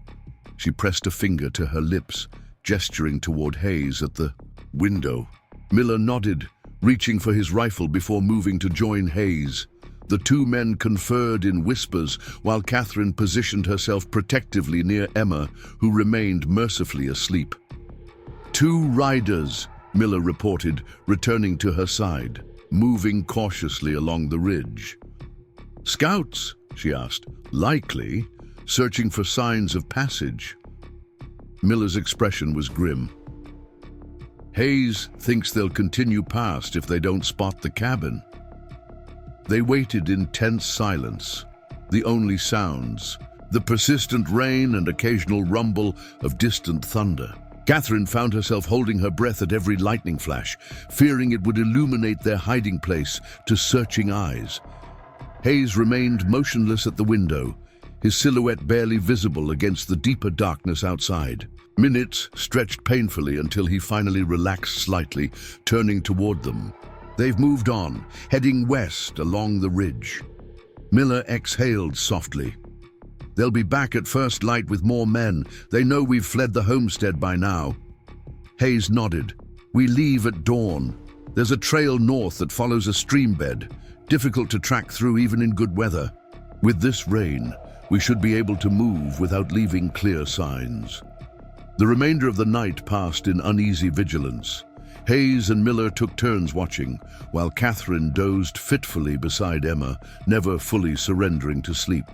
She pressed a finger to her lips, gesturing toward Hayes at the window. Miller nodded, reaching for his rifle before moving to join Hayes. The 2 men conferred in whispers while Katherine positioned herself protectively near Emma, who remained mercifully asleep. 2 riders, Miller reported, returning to her side, moving cautiously along the ridge. "Scouts?" she asked. "Likely, searching for signs of passage." Miller's expression was grim. "Hayes thinks they'll continue past if they don't spot the cabin." They waited in tense silence, the only sounds, the persistent rain and occasional rumble of distant thunder. Katherine found herself holding her breath at every lightning flash, fearing it would illuminate their hiding place to searching eyes. Hayes remained motionless at the window, his silhouette barely visible against the deeper darkness outside. Minutes stretched painfully until he finally relaxed slightly, turning toward them. They've moved on, heading west along the ridge. Miller exhaled softly. They'll be back at first light with more men. They know we've fled the homestead by now. Hayes nodded. We leave at dawn. There's a trail north that follows a stream bed, difficult to track through even in good weather. With this rain, we should be able to move without leaving clear signs. The remainder of the night passed in uneasy vigilance. Hayes and Miller took turns watching, while Katherine dozed fitfully beside Emma, never fully surrendering to sleep.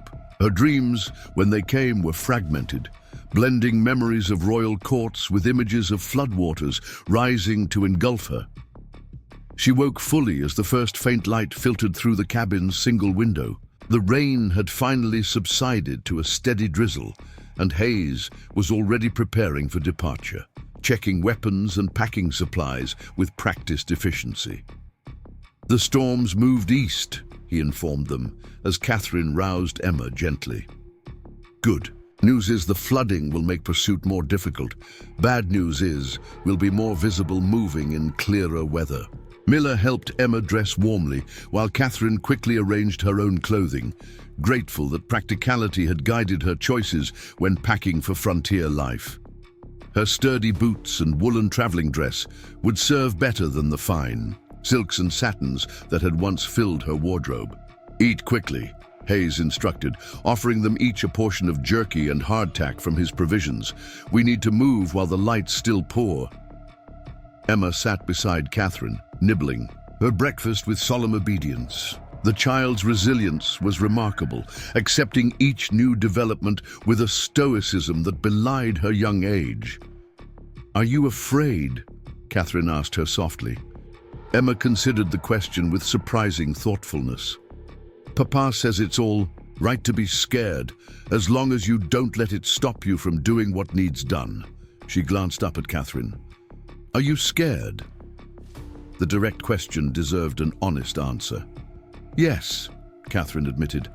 Her dreams, when they came, were fragmented, blending memories of royal courts with images of floodwaters rising to engulf her. She woke fully as the first faint light filtered through the cabin's single window. The rain had finally subsided to a steady drizzle, and Hayes was already preparing for departure, checking weapons and packing supplies with practiced efficiency. The storms moved east, he informed them, as Katherine roused Emma gently. Good. News is the flooding will make pursuit more difficult. Bad news is we'll be more visible moving in clearer weather. Miller helped Emma dress warmly, while Katherine quickly arranged her own clothing, grateful that practicality had guided her choices when packing for frontier life. Her sturdy boots and woolen traveling dress would serve better than the fine silks and satins that had once filled her wardrobe. Eat quickly, Hayes instructed, offering them each a portion of jerky and hardtack from his provisions. We need to move while the lights still pour. Emma sat beside Katherine, nibbling her breakfast with solemn obedience. The child's resilience was remarkable, accepting each new development with a stoicism that belied her young age. "Are you afraid?" Katherine asked her softly. Emma considered the question with surprising thoughtfulness. "Papa says it's all right to be scared, as long as you don't let it stop you from doing what needs done." She glanced up at Katherine. "Are you scared?" The direct question deserved an honest answer. "Yes," Katherine admitted.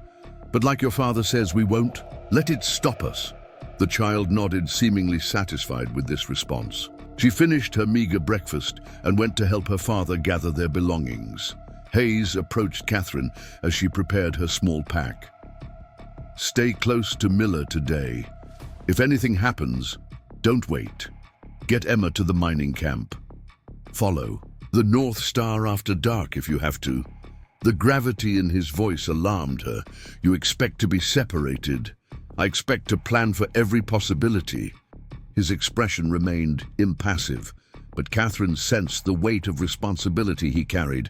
"But like your father says, we won't let it stop us." The child nodded, seemingly satisfied with this response. She finished her meager breakfast and went to help her father gather their belongings. Hayes approached Katherine as she prepared her small pack. "Stay close to Miller today. If anything happens, don't wait. Get Emma to the mining camp. Follow the North Star after dark if you have to." The gravity in his voice alarmed her. "You expect to be separated. I expect to plan for every possibility." His expression remained impassive, but Katherine sensed the weight of responsibility he carried.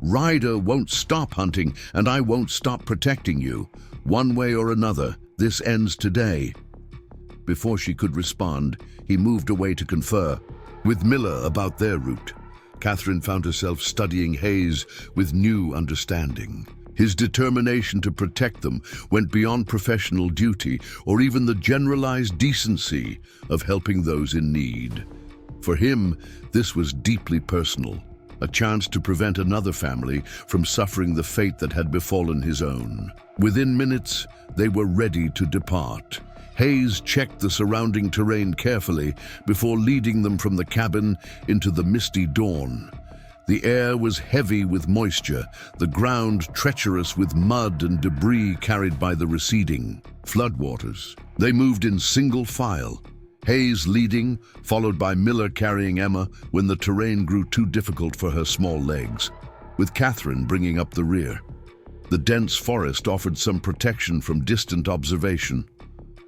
"Ryder won't stop hunting, and I won't stop protecting you. One way or another, this ends today." Before she could respond, he moved away to confer with Miller about their route. Katherine found herself studying Hayes with new understanding. His determination to protect them went beyond professional duty or even the generalized decency of helping those in need. For him, this was deeply personal, a chance to prevent another family from suffering the fate that had befallen his own. Within minutes, they were ready to depart. Hayes checked the surrounding terrain carefully before leading them from the cabin into the misty dawn. The air was heavy with moisture, the ground treacherous with mud and debris carried by the receding floodwaters. They moved in single file, Hayes leading, followed by Miller carrying Emma when the terrain grew too difficult for her small legs, with Katherine bringing up the rear. The dense forest offered some protection from distant observation,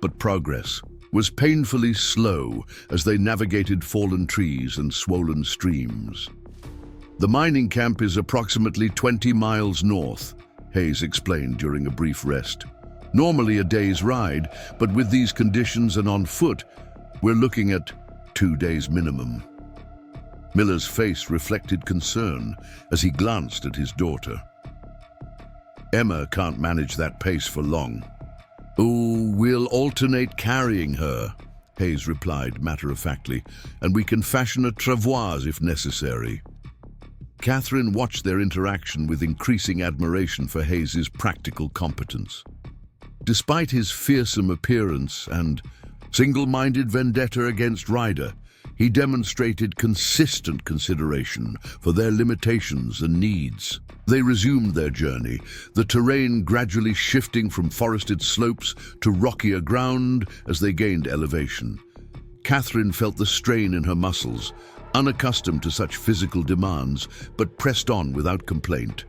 but progress was painfully slow as they navigated fallen trees and swollen streams. "The mining camp is approximately 20 miles north," Hayes explained during a brief rest. "Normally a day's ride, but with these conditions and on foot, we're looking at 2 days minimum." Miller's face reflected concern as he glanced at his daughter. "Emma can't manage that pace for long." "Oh, we'll alternate carrying her," Hayes replied matter-of-factly, "and we can fashion a travois if necessary." Katherine watched their interaction with increasing admiration for Hayes's practical competence. Despite his fearsome appearance and single-minded vendetta against Ryder, he demonstrated consistent consideration for their limitations and needs. They resumed their journey, the terrain gradually shifting from forested slopes to rockier ground as they gained elevation. Katherine felt the strain in her muscles, unaccustomed to such physical demands, but pressed on without complaint.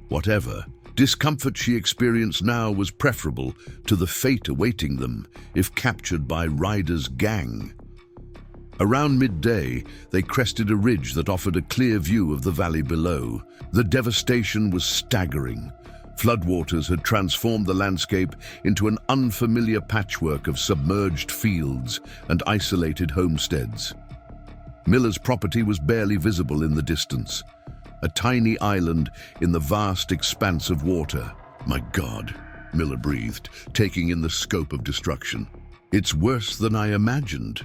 Whatever discomfort she experienced now was preferable to the fate awaiting them if captured by Ryder's gang. Around midday, they crested a ridge that offered a clear view of the valley below. The devastation was staggering. Floodwaters had transformed the landscape into an unfamiliar patchwork of submerged fields and isolated homesteads. Miller's property was barely visible in the distance, a tiny island in the vast expanse of water. "My God," Miller breathed, taking in the scope of destruction. "It's worse than I imagined."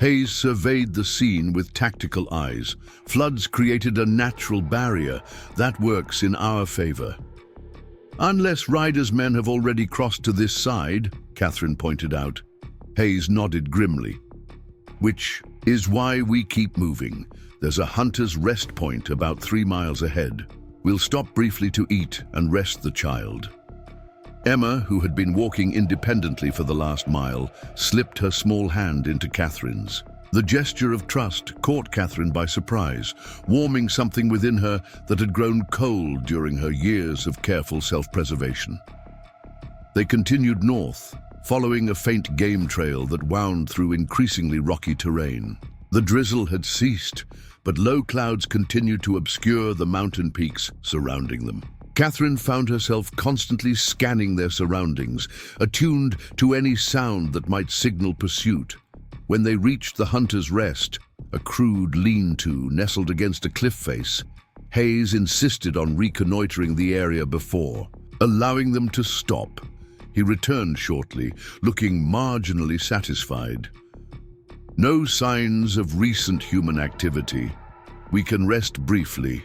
Hayes surveyed the scene with tactical eyes. Floods created a natural barrier that works in our favor. "Unless Ryder's men have already crossed to this side," Katherine pointed out. Hayes nodded grimly. "Which is why we keep moving. There's a hunter's rest point about 3 miles ahead. We'll stop briefly to eat and rest the child." Emma, who had been walking independently for the last mile, slipped her small hand into Katherine's. The gesture of trust caught Katherine by surprise, warming something within her that had grown cold during her years of careful self-preservation. They continued north, following a faint game trail that wound through increasingly rocky terrain. The drizzle had ceased, but low clouds continued to obscure the mountain peaks surrounding them. Katherine found herself constantly scanning their surroundings, attuned to any sound that might signal pursuit. When they reached the hunter's rest, a crude lean-to nestled against a cliff face, Hayes insisted on reconnoitering the area before, allowing them to stop. He returned shortly, looking marginally satisfied. "No signs of recent human activity. We can rest briefly."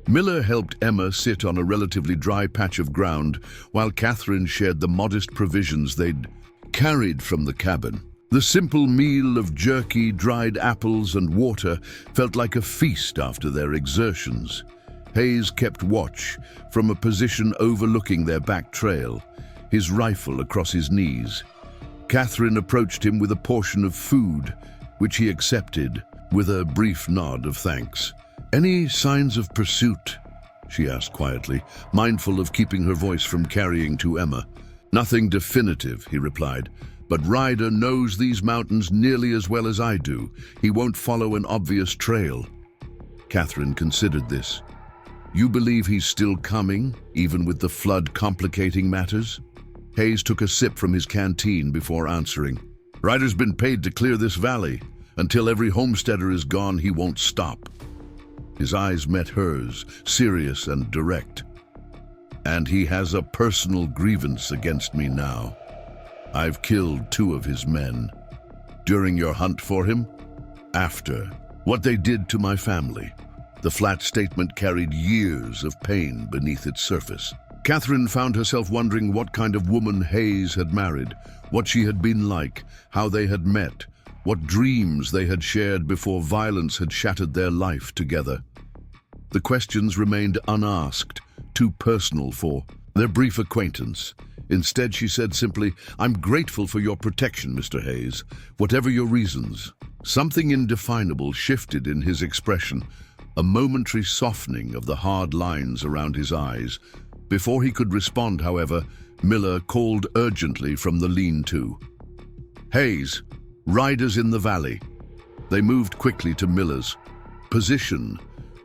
Miller helped Emma sit on a relatively dry patch of ground while Katherine shared the modest provisions they'd carried from the cabin. The simple meal of jerky, dried apples, and water felt like a feast after their exertions. Hayes kept watch from a position overlooking their back trail, his rifle across his knees. Katherine approached him with a portion of food, which he accepted with a brief nod of thanks. "Any signs of pursuit?" she asked quietly, mindful of keeping her voice from carrying to Emma. "Nothing definitive," he replied, "but Ryder knows these mountains nearly as well as I do. He won't follow an obvious trail." Katherine considered this. "You believe he's still coming, even with the flood complicating matters?" Hayes took a sip from his canteen before answering. "Ryder's been paid to clear this valley. Until every homesteader is gone, he won't stop." His eyes met hers, serious and direct. "And he has a personal grievance against me now. I've killed 2 of his men. During your hunt for him? After. What they did to my family." The flat statement carried years of pain beneath its surface. Katherine found herself wondering what kind of woman Hayes had married, what she had been like, how they had met, what dreams they had shared before violence had shattered their life together. The questions remained unasked, too personal for their brief acquaintance. Instead, she said simply, "I'm grateful for your protection, Mr. Hayes, whatever your reasons." Something indefinable shifted in his expression, a momentary softening of the hard lines around his eyes. Before he could respond, however, Miller called urgently from the lean-to. "Hayes, Ryder's in the valley." They moved quickly to Miller's position,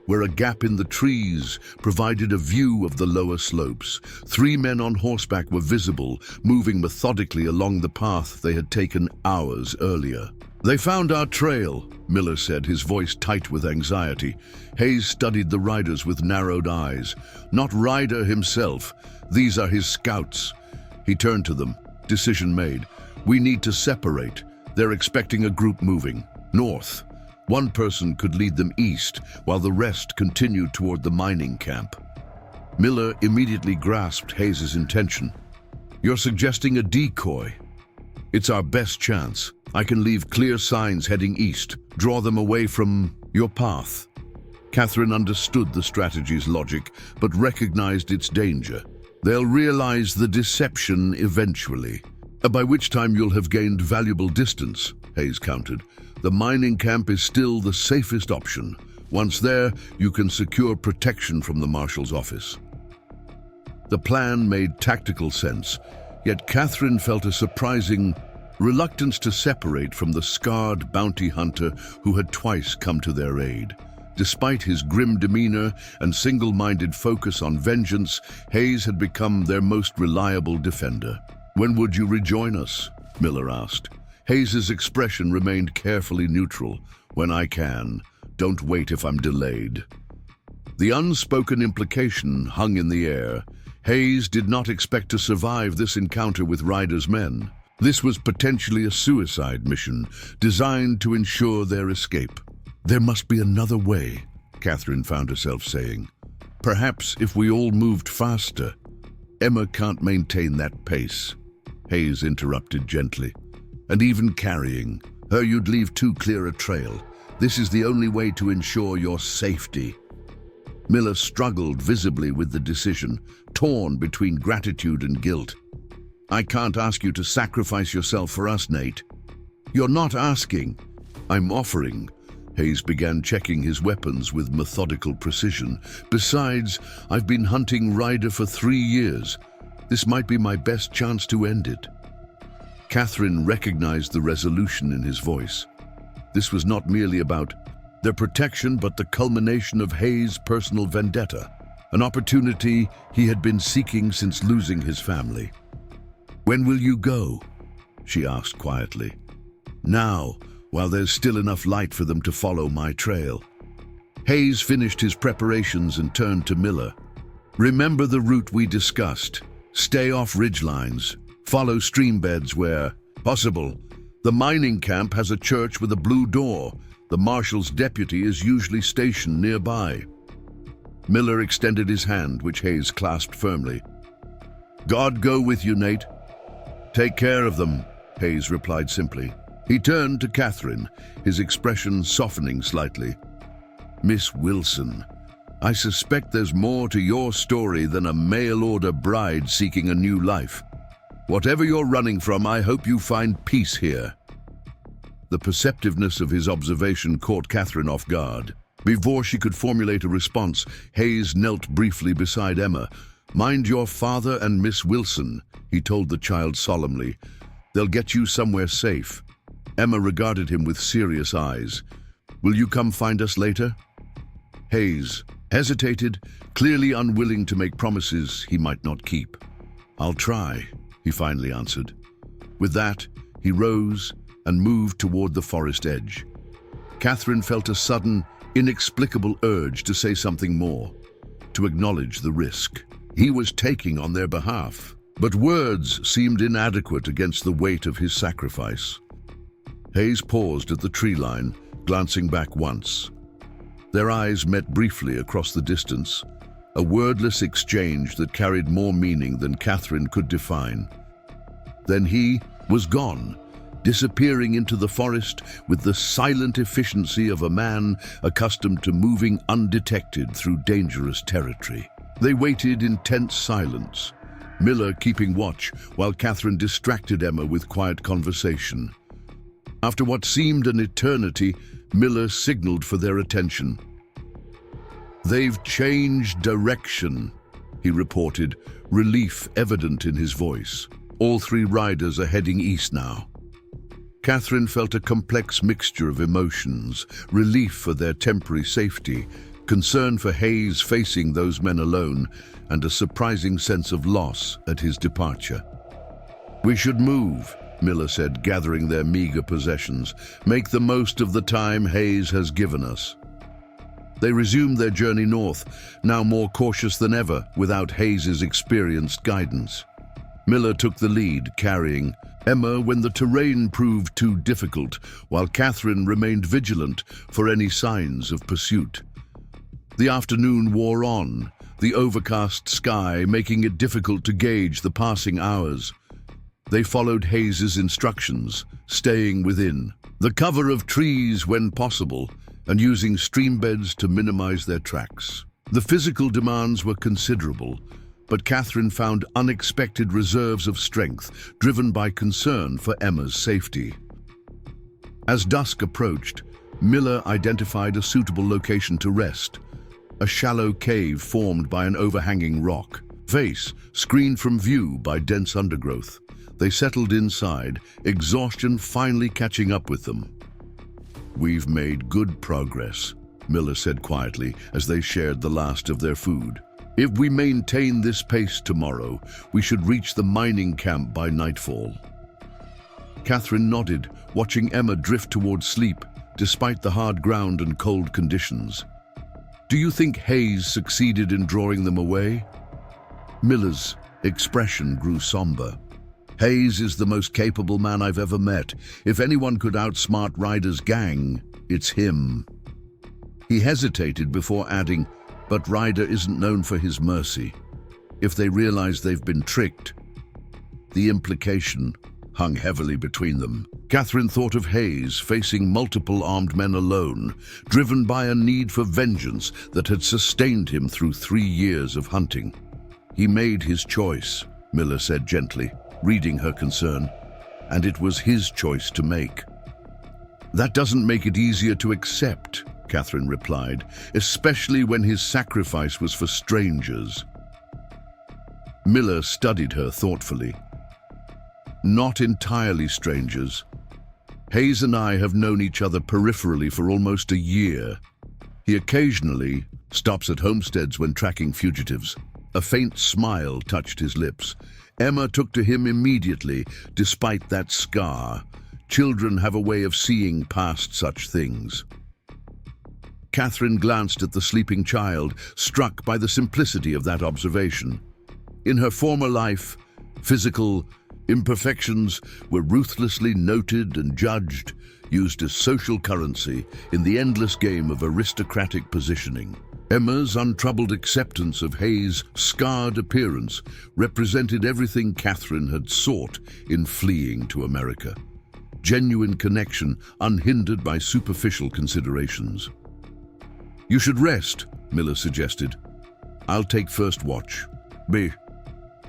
where a gap in the trees provided a view of the lower slopes. 3 men on horseback were visible, moving methodically along the path they had taken hours earlier. "They found our trail," Miller said, his voice tight with anxiety. Hayes studied the riders with narrowed eyes. "Not Ryder himself. These are his scouts." He turned to them. Decision made. We need to separate. They're expecting a group moving north. One person could lead them east, while the rest continued toward the mining camp. Miller immediately grasped Hayes's intention. You're suggesting a decoy. It's our best chance. I can leave clear signs heading east, draw them away from your path. Katherine understood the strategy's logic, but recognized its danger. They'll realize the deception eventually, by which time you'll have gained valuable distance, Hayes countered. The mining camp is still the safest option. Once there, you can secure protection from the marshal's office. The plan made tactical sense, yet Katherine felt a surprising reluctance to separate from the scarred bounty hunter who had twice come to their aid. Despite his grim demeanor and single-minded focus on vengeance, Hayes had become their most reliable defender. When would you rejoin us? Miller asked. Hayes's expression remained carefully neutral. When I can. Don't wait if I'm delayed. The unspoken implication hung in the air. Hayes did not expect to survive this encounter with Ryder's men. This was potentially a suicide mission, designed to ensure their escape. There must be another way, Katherine found herself saying. Perhaps if we all moved faster. Emma can't maintain that pace, Hayes interrupted gently. And even carrying her, you'd leave too clear a trail. This is the only way to ensure your safety. Miller struggled visibly with the decision, torn between gratitude and guilt. I can't ask you to sacrifice yourself for us, Nate. You're not asking. I'm offering. Hayes began checking his weapons with methodical precision. Besides, I've been hunting Ryder for 3 years. This might be my best chance to end it. Katherine recognized the resolution in his voice. This was not merely about their protection, but the culmination of Hayes' personal vendetta, an opportunity he had been seeking since losing his family. When will you go? She asked quietly. Now, while there's still enough light for them to follow my trail. Hayes finished his preparations and turned to Miller. Remember the route we discussed. Stay off ridgelines. Follow stream beds where possible. The mining camp has a church with a blue door. The marshal's deputy is usually stationed nearby. Miller extended his hand, which Hayes clasped firmly. God go with you, Nate. Take care of them, Hayes replied simply. He turned to Katherine, his expression softening slightly. Miss Wilson, I suspect there's more to your story than a mail-order bride seeking a new life. Whatever you're running from, I hope you find peace here. The perceptiveness of his observation caught Katherine off guard. Before she could formulate a response, Hayes knelt briefly beside Emma. Mind your father and Miss Wilson, he told the child solemnly. They'll get you somewhere safe. Emma regarded him with serious eyes. Will you come find us later? Hayes hesitated, clearly unwilling to make promises he might not keep. I'll try, he finally answered. With that, he rose and moved toward the forest edge. Katherine felt a sudden, inexplicable urge to say something more, to acknowledge the risk he was taking on their behalf. But words seemed inadequate against the weight of his sacrifice. Hayes paused at the tree line, glancing back once. Their eyes met briefly across the distance, a wordless exchange that carried more meaning than Katherine could define. Then he was gone, disappearing into the forest with the silent efficiency of a man accustomed to moving undetected through dangerous territory. They waited in tense silence, Miller keeping watch while Katherine distracted Emma with quiet conversation. After what seemed an eternity, Miller signaled for their attention. They've changed direction, he reported, relief evident in his voice. All 3 riders are heading east now. Katherine felt a complex mixture of emotions, relief for their temporary safety, concern for Hayes facing those men alone, and a surprising sense of loss at his departure. We should move, Miller said, gathering their meager possessions. Make the most of the time Hayes has given us. They resumed their journey north, now more cautious than ever, without Hayes's experienced guidance. Miller took the lead, carrying Emma when the terrain proved too difficult, while Katherine remained vigilant for any signs of pursuit. The afternoon wore on, the overcast sky making it difficult to gauge the passing hours. They followed Hayes's instructions, staying within the cover of trees when possible, and using stream beds to minimize their tracks. The physical demands were considerable, but Katherine found unexpected reserves of strength, driven by concern for Emma's safety. As dusk approached, Miller identified a suitable location to rest, a shallow cave formed by an overhanging rock face, screened from view by dense undergrowth. They settled inside, exhaustion finally catching up with them. "We've made good progress," Miller said quietly as they shared the last of their food. "If we maintain this pace tomorrow, we should reach the mining camp by nightfall." Katherine nodded, watching Emma drift towards sleep, despite the hard ground and cold conditions. "Do you think Hayes succeeded in drawing them away?" Miller's expression grew somber. "Hayes is the most capable man I've ever met. If anyone could outsmart Ryder's gang, it's him." He hesitated before adding, "But Ryder isn't known for his mercy. If they realize they've been tricked..." The implication hung heavily between them. Katherine thought of Hayes facing multiple armed men alone, driven by a need for vengeance that had sustained him through 3 years of hunting. "He made his choice," Miller said gently, reading her concern, "and it was his choice to make." "That doesn't make it easier to accept," Katherine replied, "especially when his sacrifice was for strangers." Miller studied her thoughtfully. "Not entirely strangers. Hayes and I have known each other peripherally for almost a year. He occasionally stops at homesteads when tracking fugitives." A faint smile touched his lips. Emma took to him immediately, despite that scar. Children have a way of seeing past such things. Katherine glanced at the sleeping child, struck by the simplicity of that observation. In her former life, physical imperfections were ruthlessly noted and judged, used as social currency in the endless game of aristocratic positioning. Emma's untroubled acceptance of Hayes' scarred appearance represented everything Katherine had sought in fleeing to America. Genuine connection, unhindered by superficial considerations. "You should rest," Miller suggested. "I'll take first watch." "Me."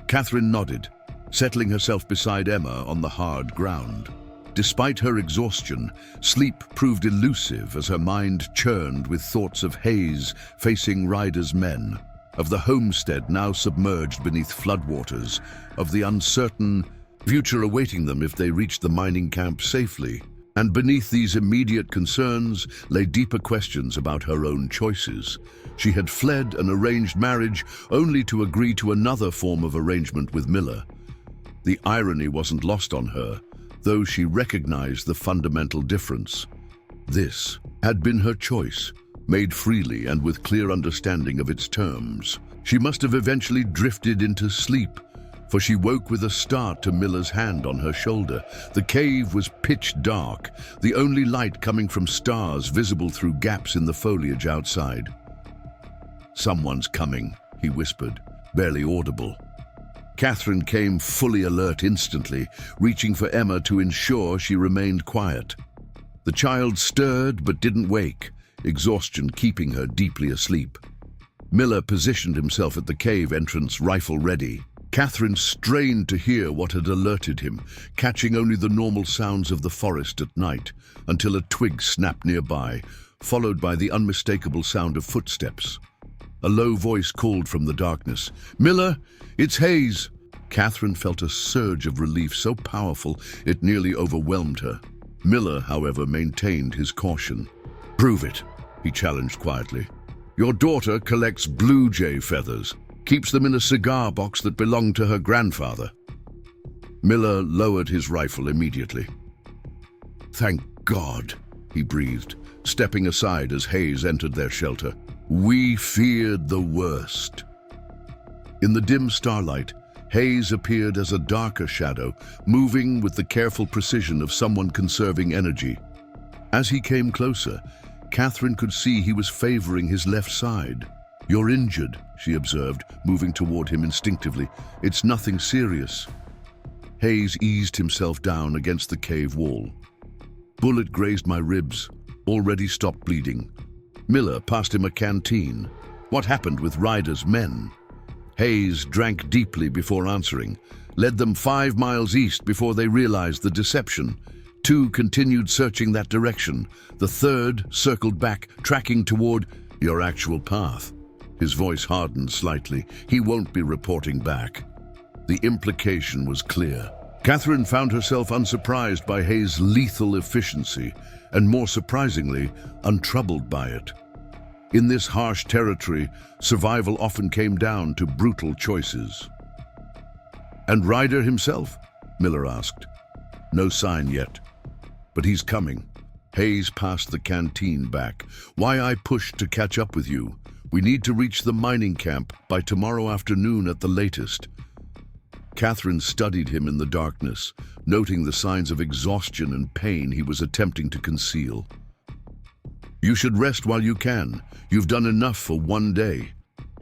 Katherine nodded, settling herself beside Emma on the hard ground. Despite her exhaustion, sleep proved elusive as her mind churned with thoughts of Hayes facing Ryder's men, of the homestead now submerged beneath floodwaters, of the uncertain future awaiting them if they reached the mining camp safely. And beneath these immediate concerns lay deeper questions about her own choices. She had fled an arranged marriage only to agree to another form of arrangement with Miller. The irony wasn't lost on her, though she recognized the fundamental difference. This had been her choice, made freely and with clear understanding of its terms. She must have eventually drifted into sleep, for she woke with a start to Miller's hand on her shoulder. The cave was pitch dark, the only light coming from stars visible through gaps in the foliage outside. "Someone's coming," he whispered, barely audible. Katherine came fully alert instantly, reaching for Emma to ensure she remained quiet. The child stirred but didn't wake, exhaustion keeping her deeply asleep. Miller positioned himself at the cave entrance, rifle ready. Katherine strained to hear what had alerted him, catching only the normal sounds of the forest at night, until a twig snapped nearby, followed by the unmistakable sound of footsteps. A low voice called from the darkness, "Miller, it's Hayes!" Katherine felt a surge of relief so powerful it nearly overwhelmed her. Miller, however, maintained his caution. "Prove it," he challenged quietly. "Your daughter collects blue jay feathers, keeps them in a cigar box that belonged to her grandfather." Miller lowered his rifle immediately. "Thank God," he breathed, stepping aside as Hayes entered their shelter. "We feared the worst." In the dim starlight, Hayes appeared as a darker shadow, moving with the careful precision of someone conserving energy. As he came closer, Katherine could see he was favoring his left side. "You're injured," she observed, moving toward him instinctively. "It's nothing serious." Hayes eased himself down against the cave wall. "Bullet grazed my ribs, already stopped bleeding." Miller passed him a canteen. "What happened with Ryder's men?" Hayes drank deeply before answering. "Led them 5 miles east before they realized the deception. 2 continued searching that direction. The 3rd circled back, tracking toward your actual path." His voice hardened slightly. "He won't be reporting back." The implication was clear. Katherine found herself unsurprised by Hayes' lethal efficiency, and more surprisingly, untroubled by it. In this harsh territory, survival often came down to brutal choices. "And Ryder himself?" Miller asked. "No sign yet, but he's coming." Hayes passed the canteen back. "Why I pushed to catch up with you. We need to reach the mining camp by tomorrow afternoon at the latest." Katherine studied him in the darkness, noting the signs of exhaustion and pain he was attempting to conceal. "You should rest while you can. You've done enough for one day."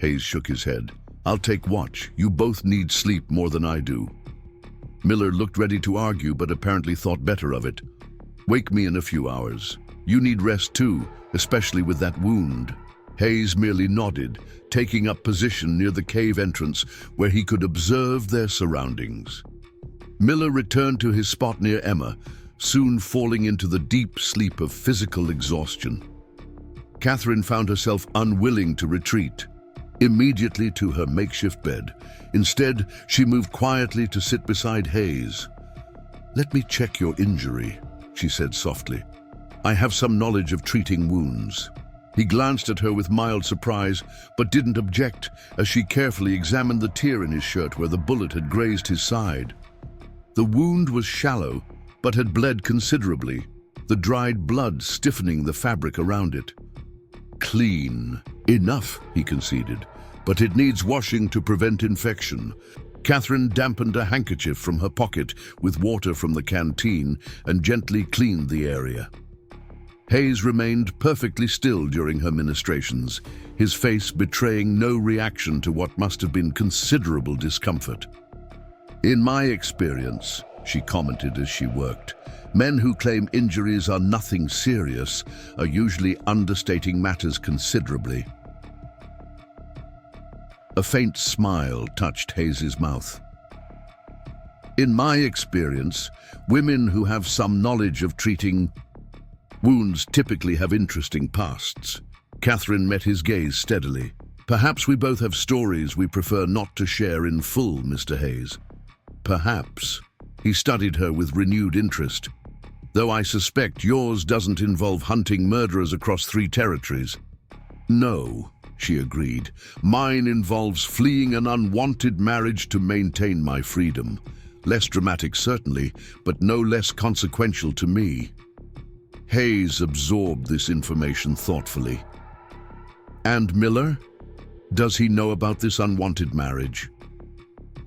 Hayes shook his head. "I'll take watch. You both need sleep more than I do." Miller looked ready to argue, but apparently thought better of it. "Wake me in a few hours. You need rest too, especially with that wound." Hayes merely nodded, taking up position near the cave entrance where he could observe their surroundings. Miller returned to his spot near Emma, soon falling into the deep sleep of physical exhaustion. Katherine found herself unwilling to retreat immediately to her makeshift bed. Instead, she moved quietly to sit beside Hayes. "Let me check your injury," she said softly. "I have some knowledge of treating wounds." He glanced at her with mild surprise, but didn't object as she carefully examined the tear in his shirt where the bullet had grazed his side. The wound was shallow, but had bled considerably, the dried blood stiffening the fabric around it. "Clean. Enough," he conceded, "but it needs washing to prevent infection." Katherine dampened a handkerchief from her pocket with water from the canteen and gently cleaned the area. Hayes remained perfectly still during her ministrations, his face betraying no reaction to what must have been considerable discomfort. "In my experience," she commented as she worked, "men who claim injuries are nothing serious are usually understating matters considerably." A faint smile touched Hayes's mouth. "In my experience, women who have some knowledge of treating wounds typically have interesting pasts." Katherine met his gaze steadily. "Perhaps we both have stories we prefer not to share in full, Mr. Hayes." "Perhaps." He studied her with renewed interest. "Though I suspect yours doesn't involve hunting murderers across 3 territories." "No," she agreed. "Mine involves fleeing an unwanted marriage to maintain my freedom. Less dramatic, certainly, but no less consequential to me." Hayes absorbed this information thoughtfully. "And Miller? Does he know about this unwanted marriage?"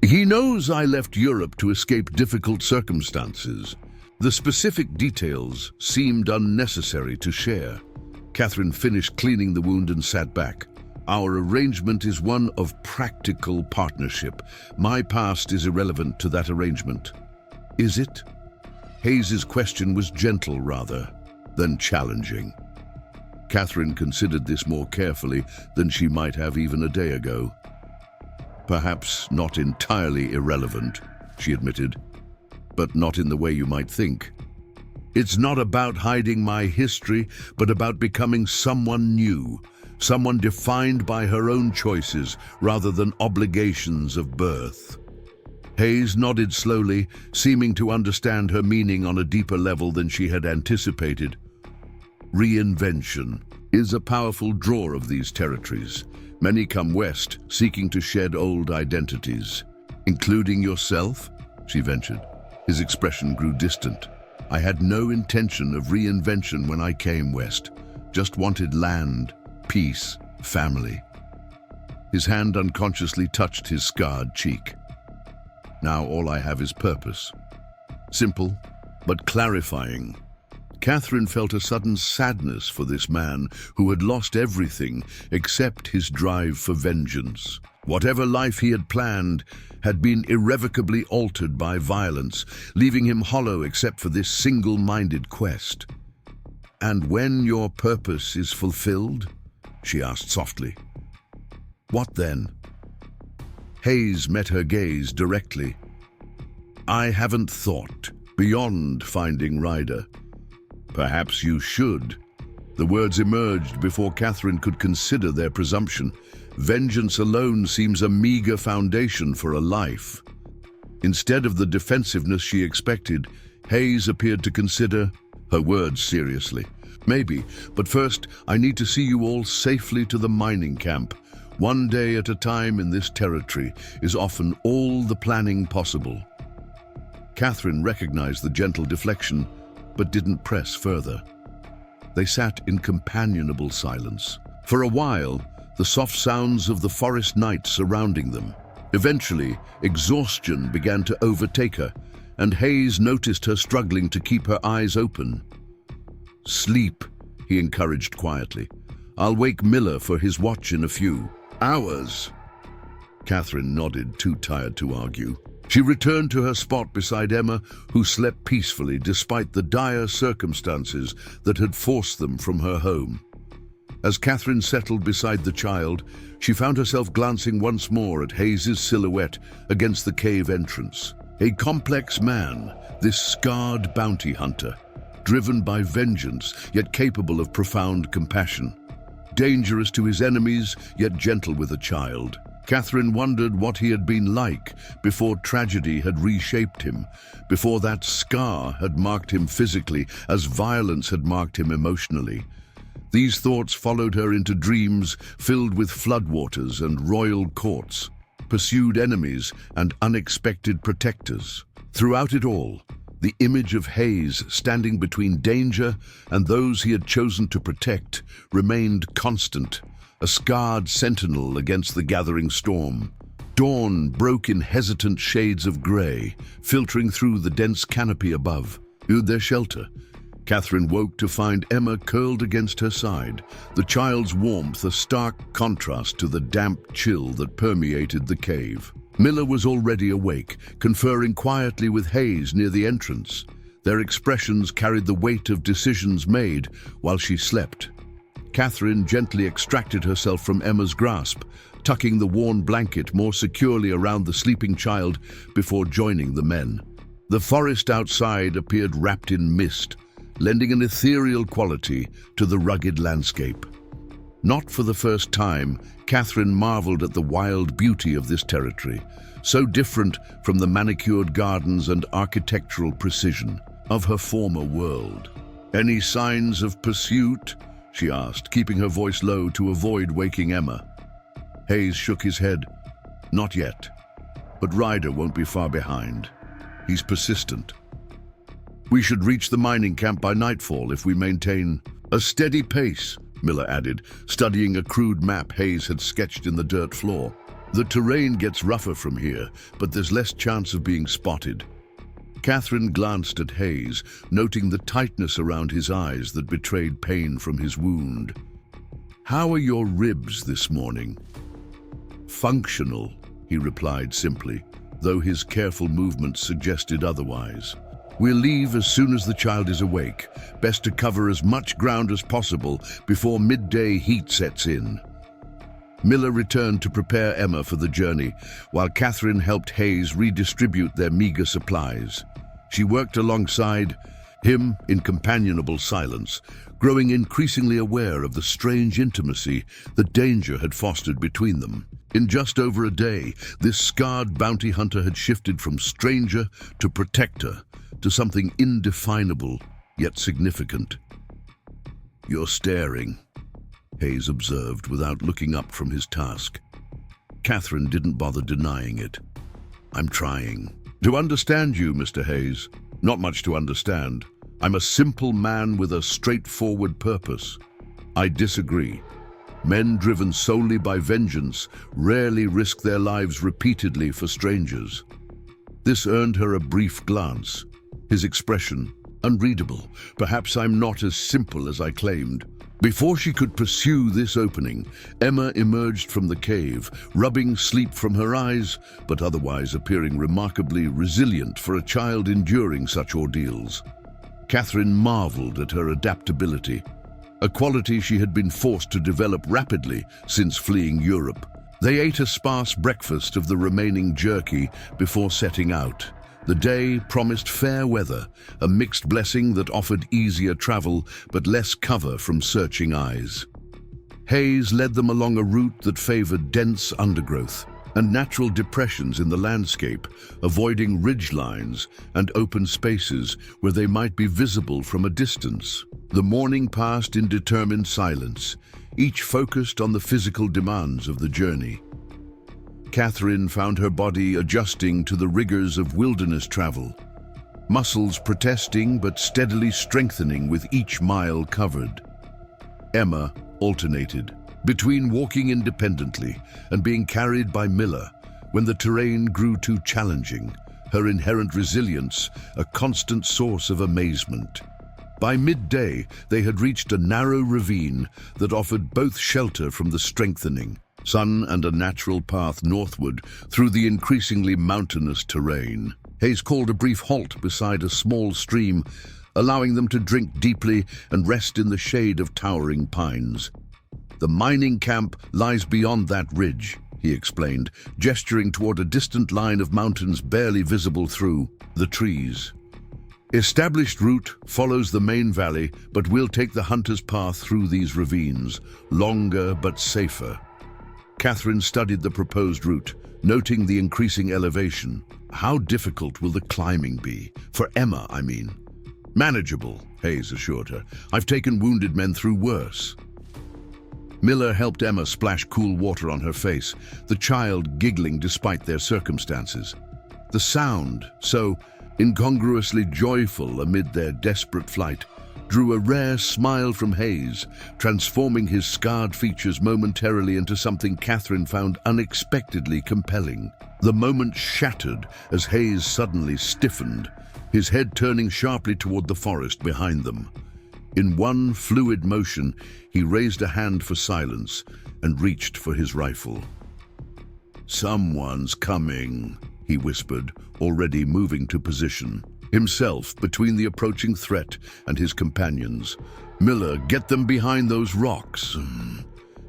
"He knows I left Europe to escape difficult circumstances. The specific details seemed unnecessary to share." Katherine finished cleaning the wound and sat back. "Our arrangement is one of practical partnership. My past is irrelevant to that arrangement." "Is it?" Hayes's question was gentle rather than challenging. Katherine considered this more carefully than she might have even a day ago. "Perhaps not entirely irrelevant," she admitted, "but not in the way you might think. It's not about hiding my history, but about becoming someone new, someone defined by her own choices rather than obligations of birth." Hayes nodded slowly, seeming to understand her meaning on a deeper level than she had anticipated. "Reinvention is a powerful draw of these territories. Many come west, seeking to shed old identities." "Including yourself?" she ventured. His expression grew distant. "I had no intention of reinvention when I came west. Just wanted land, peace, family." His hand unconsciously touched his scarred cheek. Now all I have is purpose. Simple, but clarifying. Katherine felt a sudden sadness for this man who had lost everything except his drive for vengeance. Whatever life he had planned had been irrevocably altered by violence, leaving him hollow except for this single-minded quest. "And when your purpose is fulfilled?" she asked softly. "What then?" Hayes met her gaze directly. "I haven't thought beyond finding Ryder." "Perhaps you should." The words emerged before Katherine could consider their presumption. Vengeance alone seems a meager foundation for a life. Instead of the defensiveness she expected, Hayes appeared to consider her words seriously. "Maybe, but first I need to see you all safely to the mining camp. One day at a time in this territory is often all the planning possible." Katherine recognized the gentle deflection, but didn't press further. They sat in companionable silence. For a while, the soft sounds of the forest night surrounding them. Eventually, exhaustion began to overtake her, and Hayes noticed her struggling to keep her eyes open. "Sleep," he encouraged quietly. "I'll wake Miller for his watch in a few hours." Katherine nodded, too tired to argue. She returned to her spot beside Emma, who slept peacefully despite the dire circumstances that had forced them from her home. As Katherine settled beside the child, she found herself glancing once more at Hayes's silhouette against the cave entrance. A complex man, this scarred bounty hunter, driven by vengeance, yet capable of profound compassion. Dangerous to his enemies, yet gentle with a child. Katherine wondered what he had been like before tragedy had reshaped him, before that scar had marked him physically as violence had marked him emotionally. These thoughts followed her into dreams filled with floodwaters and royal courts, pursued enemies and unexpected protectors. Throughout it all, the image of Hayes standing between danger and those he had chosen to protect remained constant, a scarred sentinel against the gathering storm. Dawn broke in hesitant shades of grey, filtering through the dense canopy above. Viewed their shelter. Katherine woke to find Emma curled against her side, the child's warmth a stark contrast to the damp chill that permeated the cave. Miller was already awake, conferring quietly with Hayes near the entrance. Their expressions carried the weight of decisions made while she slept. Katherine gently extracted herself from Emma's grasp, tucking the worn blanket more securely around the sleeping child before joining the men. The forest outside appeared wrapped in mist, lending an ethereal quality to the rugged landscape. Not for the first time, Katherine marveled at the wild beauty of this territory, so different from the manicured gardens and architectural precision of her former world. "Any signs of pursuit?" she asked, keeping her voice low to avoid waking Emma. Hayes shook his head. "Not yet, but Ryder won't be far behind. He's persistent. We should reach the mining camp by nightfall if we maintain a steady pace," Miller added, studying a crude map Hayes had sketched in the dirt floor. "The terrain gets rougher from here, but there's less chance of being spotted." Katherine glanced at Hayes, noting the tightness around his eyes that betrayed pain from his wound. "How are your ribs this morning?" "Functional," he replied simply, though his careful movements suggested otherwise. "We'll leave as soon as the child is awake. Best to cover as much ground as possible before midday heat sets in." Miller returned to prepare Emma for the journey, while Katherine helped Hayes redistribute their meager supplies. She worked alongside him in companionable silence, growing increasingly aware of the strange intimacy that danger had fostered between them. In just over a day, this scarred bounty hunter had shifted from stranger to protector, to something indefinable yet significant. "You're staring," Hayes observed without looking up from his task. Katherine didn't bother denying it. "I'm trying to understand you, Mr. Hayes. Not much to understand. I'm a simple man with a straightforward purpose." "I disagree. Men driven solely by vengeance rarely risk their lives repeatedly for strangers." This earned her a brief glance. His expression, unreadable. Perhaps I'm not as simple as I claimed. Before she could pursue this opening, Emma emerged from the cave, rubbing sleep from her eyes, but otherwise appearing remarkably resilient for a child enduring such ordeals. Katherine marveled at her adaptability, a quality she had been forced to develop rapidly since fleeing Europe. They ate a sparse breakfast of the remaining jerky before setting out. The day promised fair weather, a mixed blessing that offered easier travel but less cover from searching eyes. Haze led them along a route that favored dense undergrowth and natural depressions in the landscape, avoiding ridgelines and open spaces where they might be visible from a distance. The morning passed in determined silence, each focused on the physical demands of the journey. Katherine found her body adjusting to the rigors of wilderness travel, muscles protesting but steadily strengthening with each mile covered. Emma alternated between walking independently and being carried by Miller when the terrain grew too challenging, her inherent resilience a constant source of amazement. By midday, they had reached a narrow ravine that offered both shelter from the strengthening sun and a natural path northward through the increasingly mountainous terrain. Hayes called a brief halt beside a small stream, allowing them to drink deeply and rest in the shade of towering pines. The mining camp lies beyond that ridge, he explained, gesturing toward a distant line of mountains barely visible through the trees. Established route follows the main valley, but we'll take the hunter's path through these ravines, longer but safer. Katherine studied the proposed route, noting the increasing elevation. How difficult will the climbing be? For Emma, I mean. Manageable, Hayes assured her. I've taken wounded men through worse. Miller helped Emma splash cool water on her face, the child giggling despite their circumstances. The sound, so incongruously joyful amid their desperate flight, drew a rare smile from Hayes, transforming his scarred features momentarily into something Katherine found unexpectedly compelling. The moment shattered as Hayes suddenly stiffened, his head turning sharply toward the forest behind them. In one fluid motion, he raised a hand for silence and reached for his rifle. "Someone's coming," he whispered, already moving to position. Himself between the approaching threat and his companions. "Miller, get them behind those rocks."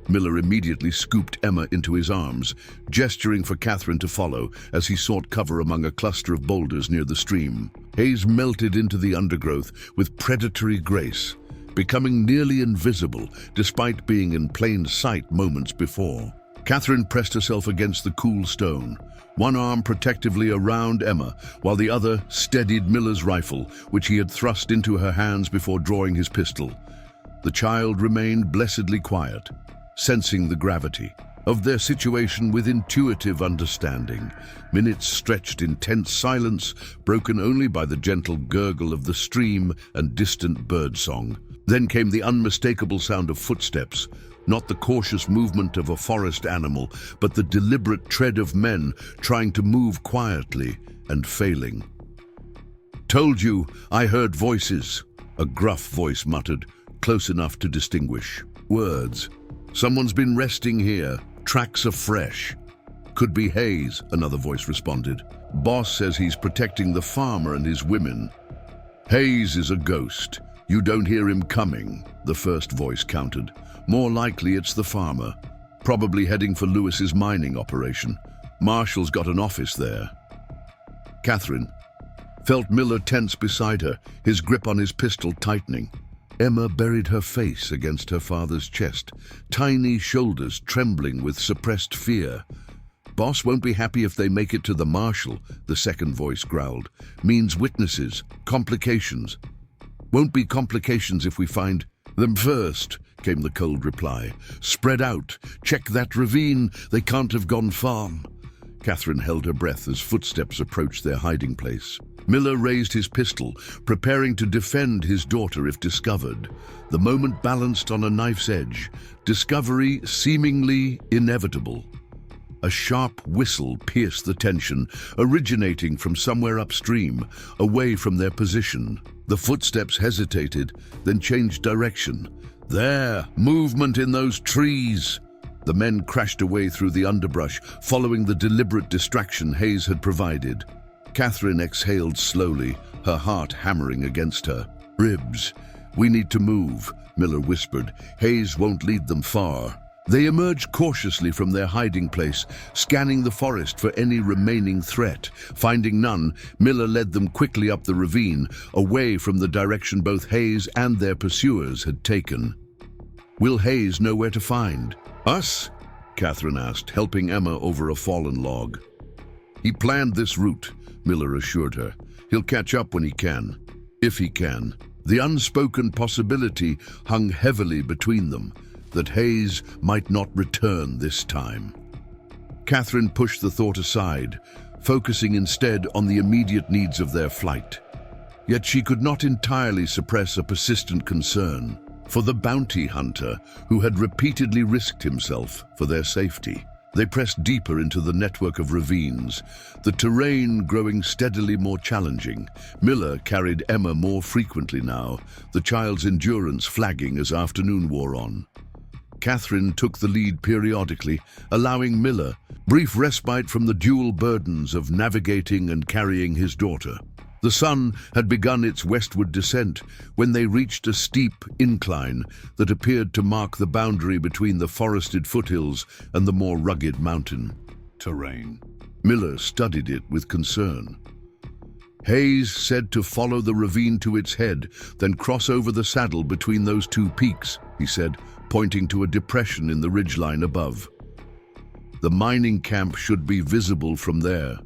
Miller immediately scooped Emma into his arms, gesturing for Katherine to follow as he sought cover among a cluster of boulders near the stream. Hayes melted into the undergrowth with predatory grace, becoming nearly invisible despite being in plain sight moments before. Katherine pressed herself against the cool stone, one arm protectively around Emma, while the other steadied Miller's rifle, which he had thrust into her hands before drawing his pistol. The child remained blessedly quiet, sensing the gravity of their situation with intuitive understanding. Minutes stretched in tense silence, broken only by the gentle gurgle of the stream and distant birdsong. Then came the unmistakable sound of footsteps, not the cautious movement of a forest animal, but the deliberate tread of men trying to move quietly and failing. "Told you, I heard voices," a gruff voice muttered, close enough to distinguish. "Words. Someone's been resting here. Tracks are fresh." "Could be Hayes," another voice responded. "Boss says he's protecting the farmer and his women." "Hayes is a ghost. You don't hear him coming," the first voice countered. "More likely it's the farmer, probably heading for Lewis's mining operation. Marshall's got an office there." Katherine felt Miller tense beside her, his grip on his pistol tightening. Emma buried her face against her father's chest, tiny shoulders trembling with suppressed fear. "Boss won't be happy if they make it to the marshal," the second voice growled. "Means witnesses, complications." "Won't be complications if we find them first," came the cold reply. "Spread out. Check that ravine. They can't have gone far." Katherine held her breath as footsteps approached their hiding place. Miller raised his pistol, preparing to defend his daughter if discovered. The moment balanced on a knife's edge, discovery seemingly inevitable. A sharp whistle pierced the tension, originating from somewhere upstream, away from their position. The footsteps hesitated, then changed direction. There! Movement in those trees! The men crashed away through the underbrush, following the deliberate distraction Hayes had provided. Katherine exhaled slowly, her heart hammering against her. "Ribs, we need to move," Miller whispered. "Hayes won't lead them far." They emerged cautiously from their hiding place, scanning the forest for any remaining threat. Finding none, Miller led them quickly up the ravine, away from the direction both Hayes and their pursuers had taken. "Will Hayes know where to find us?" Katherine asked, helping Emma over a fallen log. "He planned this route," Miller assured her. "He'll catch up when he can, if he can." The unspoken possibility hung heavily between them, that Hayes might not return this time. Katherine pushed the thought aside, focusing instead on the immediate needs of their flight. Yet she could not entirely suppress a persistent concern for the bounty hunter who had repeatedly risked himself for their safety. They pressed deeper into the network of ravines, the terrain growing steadily more challenging. Miller carried Emma more frequently now, the child's endurance flagging as afternoon wore on. Katherine took the lead periodically, allowing Miller brief respite from the dual burdens of navigating and carrying his daughter. The sun had begun its westward descent when they reached a steep incline that appeared to mark the boundary between the forested foothills and the more rugged mountain terrain. Miller studied it with concern. Hayes said to follow the ravine to its head, then cross over the saddle between those two peaks, he said, pointing to a depression in the ridgeline above. The mining camp should be visible from there.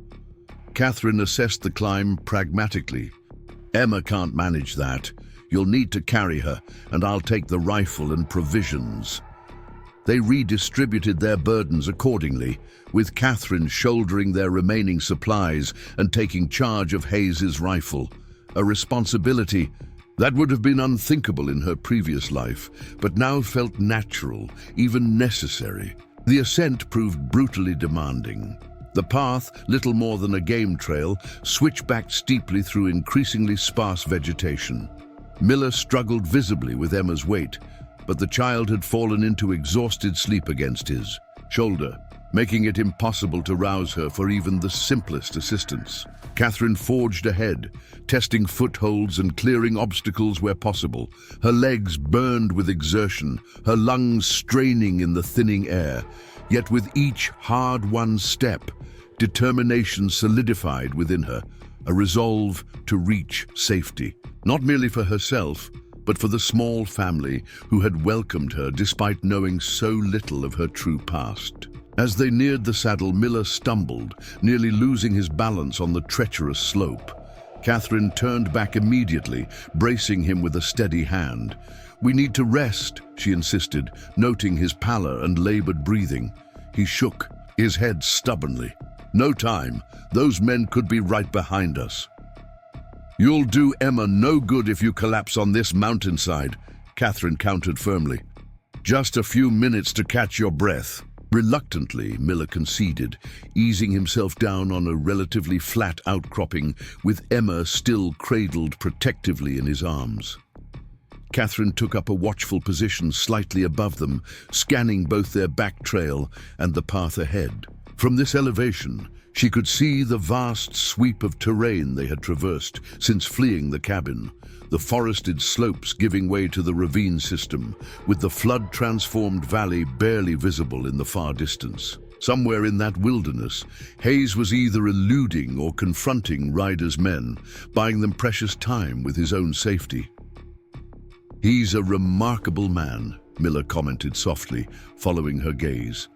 Katherine assessed the climb pragmatically. "Emma can't manage that. You'll need to carry her, and I'll take the rifle and provisions." They redistributed their burdens accordingly, with Katherine shouldering their remaining supplies and taking charge of Hayes's rifle, a responsibility that would have been unthinkable in her previous life, but now felt natural, even necessary. The ascent proved brutally demanding. The path, little more than a game trail, switchbacked steeply through increasingly sparse vegetation. Miller struggled visibly with Emma's weight, but the child had fallen into exhausted sleep against his shoulder, making it impossible to rouse her for even the simplest assistance. Katherine forged ahead, testing footholds and clearing obstacles where possible. Her legs burned with exertion, her lungs straining in the thinning air. Yet with each hard-won step, determination solidified within her, a resolve to reach safety, not merely for herself, but for the small family who had welcomed her despite knowing so little of her true past. As they neared the saddle, Miller stumbled, nearly losing his balance on the treacherous slope. Katherine turned back immediately, bracing him with a steady hand. "We need to rest," she insisted, noting his pallor and labored breathing. He shook his head stubbornly. "No time. Those men could be right behind us." "You'll do Emma no good if you collapse on this mountainside," Katherine countered firmly. "Just a few minutes to catch your breath." Reluctantly, Miller conceded, easing himself down on a relatively flat outcropping, with Emma still cradled protectively in his arms. Katherine took up a watchful position slightly above them, scanning both their back trail and the path ahead. From this elevation, she could see the vast sweep of terrain they had traversed since fleeing the cabin, the forested slopes giving way to the ravine system, with the flood-transformed valley barely visible in the far distance. Somewhere in that wilderness, Hayes was either eluding or confronting Ryder's men, buying them precious time with his own safety. "He's a remarkable man," Miller commented softly, following her gaze.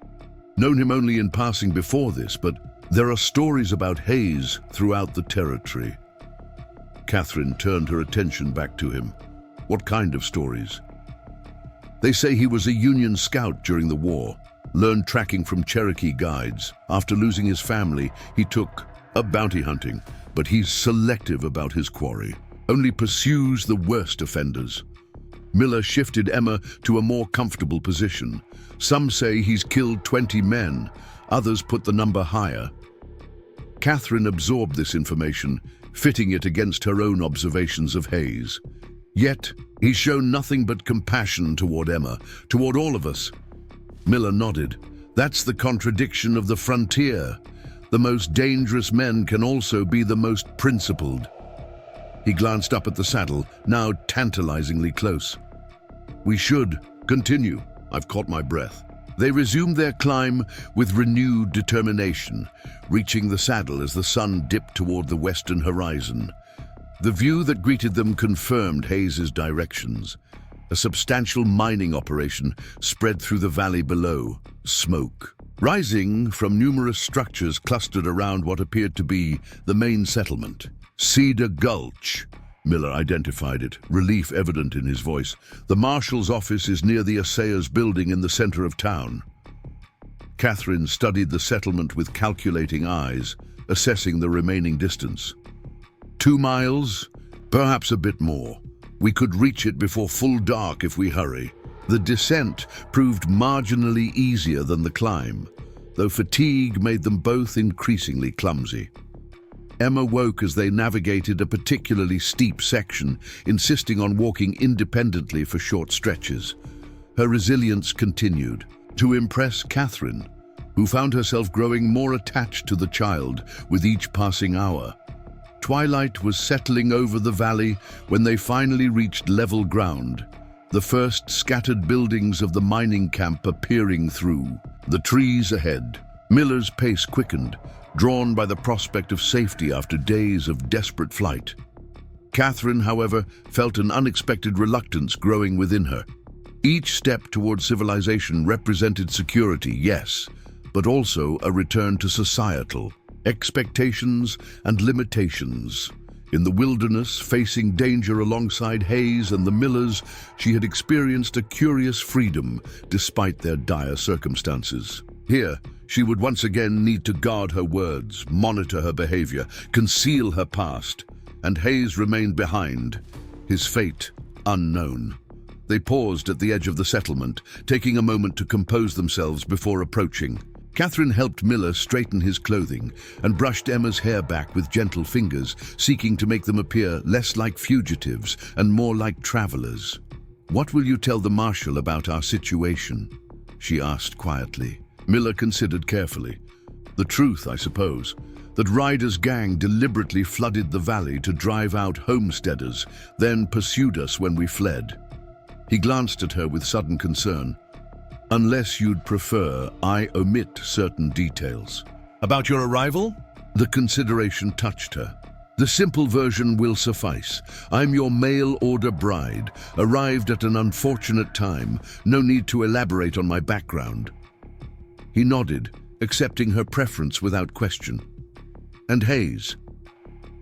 "Known him only in passing before this, but there are stories about Hayes throughout the territory." Katherine turned her attention back to him. "What kind of stories?" "They say he was a Union scout during the war, learned tracking from Cherokee guides. After losing his family, he took up bounty hunting, but he's selective about his quarry. Only pursues the worst offenders." Miller shifted Emma to a more comfortable position. "Some say he's killed 20 men. Others put the number higher. Katherine absorbed this information, fitting it against her own observations of Hayes. Yet, he's shown nothing but compassion toward Emma, toward all of us. Miller nodded. That's the contradiction of the frontier. The most dangerous men can also be the most principled. He glanced up at the saddle, now tantalizingly close. We should continue. I've caught my breath. They resumed their climb with renewed determination, reaching the saddle as the sun dipped toward the western horizon. The view that greeted them confirmed Hayes's directions. A substantial mining operation spread through the valley below, smoke rising from numerous structures clustered around what appeared to be the main settlement. Cedar Gulch, Miller identified it, relief evident in his voice. The marshal's office is near the assayer's building in the center of town. Katherine studied the settlement with calculating eyes, assessing the remaining distance. 2 miles, perhaps a bit more. We could reach it before full dark if we hurry. The descent proved marginally easier than the climb, though fatigue made them both increasingly clumsy. Emma woke as they navigated a particularly steep section, insisting on walking independently for short stretches. Her resilience continued, to impress Katherine, who found herself growing more attached to the child with each passing hour. Twilight was settling over the valley when they finally reached level ground, the first scattered buildings of the mining camp appearing through the trees ahead. Miller's pace quickened, drawn by the prospect of safety after days of desperate flight. Katherine, however, felt an unexpected reluctance growing within her. Each step toward civilization represented security, yes, but also a return to societal expectations and limitations. In the wilderness, facing danger alongside Hayes and the Millers, she had experienced a curious freedom despite their dire circumstances. Here, she would once again need to guard her words, monitor her behavior, conceal her past, and Hayes remained behind, his fate unknown. They paused at the edge of the settlement, taking a moment to compose themselves before approaching. Katherine helped Miller straighten his clothing and brushed Emma's hair back with gentle fingers, seeking to make them appear less like fugitives and more like travelers. "What will you tell the marshal about our situation?" she asked quietly. Miller considered carefully. "The truth, I suppose, that Ryder's gang deliberately flooded the valley to drive out homesteaders, then pursued us when we fled." He glanced at her with sudden concern. "Unless you'd prefer, I omit certain details." "About your arrival?" The consideration touched her. "The simple version will suffice. I'm your mail-order bride, arrived at an unfortunate time. No need to elaborate on my background." He nodded, accepting her preference without question. "And Hayes?"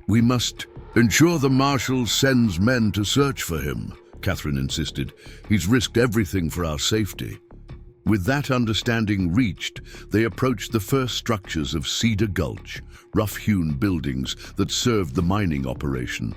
"We must ensure the marshal sends men to search for him," Katherine insisted. "He's risked everything for our safety." With that understanding reached, they approached the first structures of Cedar Gulch, rough-hewn buildings that served the mining operation.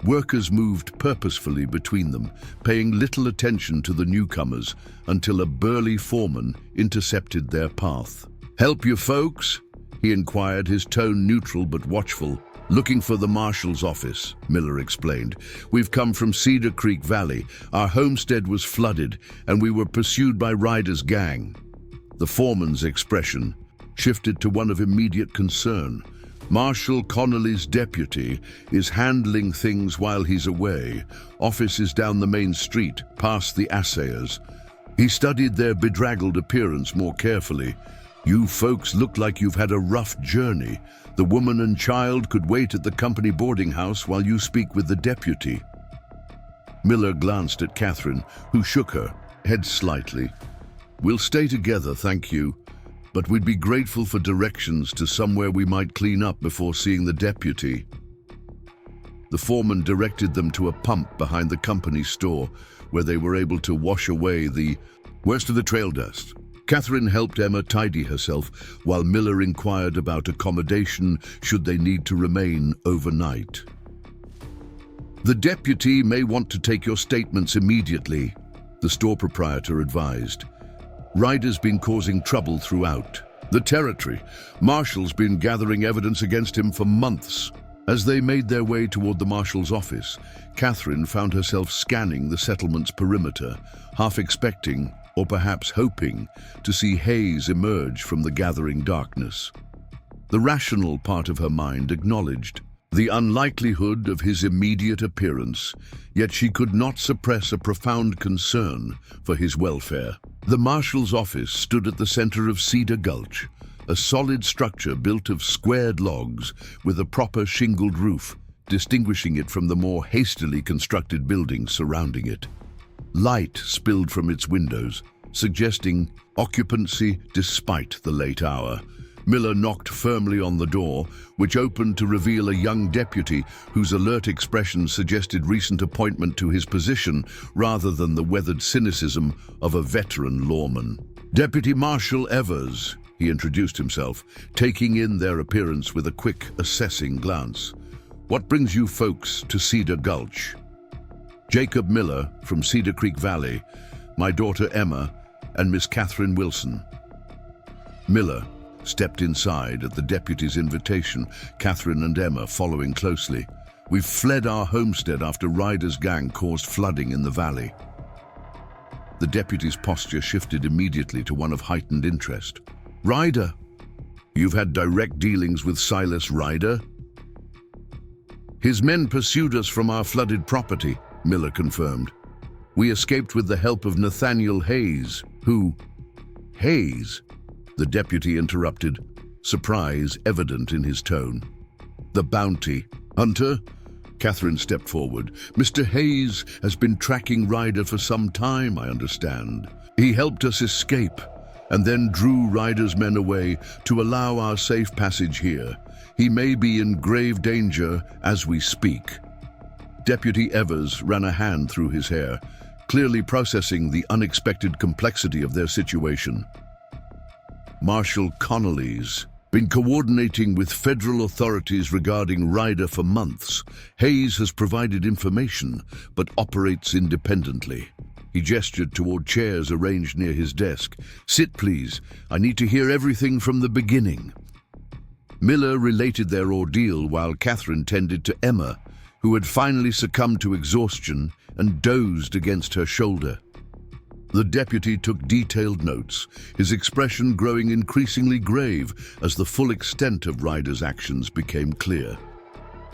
Workers moved purposefully between them, paying little attention to the newcomers until a burly foreman intercepted their path. "Help you folks?" he inquired, his tone neutral but watchful. "Looking for the marshal's office," Miller explained. "We've come from Cedar Creek Valley. Our homestead was flooded, and we were pursued by Ryder's gang." The foreman's expression shifted to one of immediate concern. "Marshal Connolly's deputy is handling things while he's away. Office is down the main street, past the assayers." He studied their bedraggled appearance more carefully. "You folks look like you've had a rough journey. The woman and child could wait at the company boarding house while you speak with the deputy." Miller glanced at Katherine, who shook her head slightly. "We'll stay together, thank you, but we'd be grateful for directions to somewhere we might clean up before seeing the deputy." The foreman directed them to a pump behind the company store, where they were able to wash away the worst of the trail dust. Katherine helped Emma tidy herself, while Miller inquired about accommodation should they need to remain overnight. "The deputy may want to take your statements immediately," the store proprietor advised. "Ryder's been causing trouble throughout. The territory. Marshall's been gathering evidence against him for months. As they made their way toward the marshal's office, Katherine found herself scanning the settlement's perimeter, half expecting, or perhaps hoping, to see haze emerge from the gathering darkness. The rational part of her mind acknowledged the unlikelihood of his immediate appearance, yet she could not suppress a profound concern for his welfare. The marshal's office stood at the center of Cedar Gulch, a solid structure built of squared logs with a proper shingled roof, distinguishing it from the more hastily constructed buildings surrounding it. Light spilled from its windows, suggesting occupancy despite the late hour. Miller knocked firmly on the door, which opened to reveal a young deputy whose alert expression suggested recent appointment to his position rather than the weathered cynicism of a veteran lawman. "Deputy Marshal Evers," he introduced himself, taking in their appearance with a quick, assessing glance. "What brings you folks to Cedar Gulch?" "Jacob Miller from Cedar Creek Valley, my daughter Emma, and Miss Katherine Wilson." Miller stepped inside at the deputy's invitation, Katherine and Emma following closely. "We've fled our homestead after Ryder's gang caused flooding in the valley." The deputy's posture shifted immediately to one of heightened interest. "Ryder? You've had direct dealings with Silas Ryder?" "His men pursued us from our flooded property," Miller confirmed. "We escaped with the help of Nathaniel Hayes, who—" "Hayes?" The deputy interrupted, surprise evident in his tone. "The bounty hunter?" Katherine stepped forward. "Mr. Hayes has been tracking Ryder for some time, I understand. He helped us escape and then drew Ryder's men away to allow our safe passage here. He may be in grave danger as we speak." Deputy Evers ran a hand through his hair, clearly processing the unexpected complexity of their situation. "Marshal Connolly's been coordinating with federal authorities regarding Ryder for months. Hayes has provided information, but operates independently." He gestured toward chairs arranged near his desk. "Sit, please. I need to hear everything from the beginning." Miller related their ordeal while Katherine tended to Emma, who had finally succumbed to exhaustion and dozed against her shoulder. The deputy took detailed notes, his expression growing increasingly grave as the full extent of Ryder's actions became clear.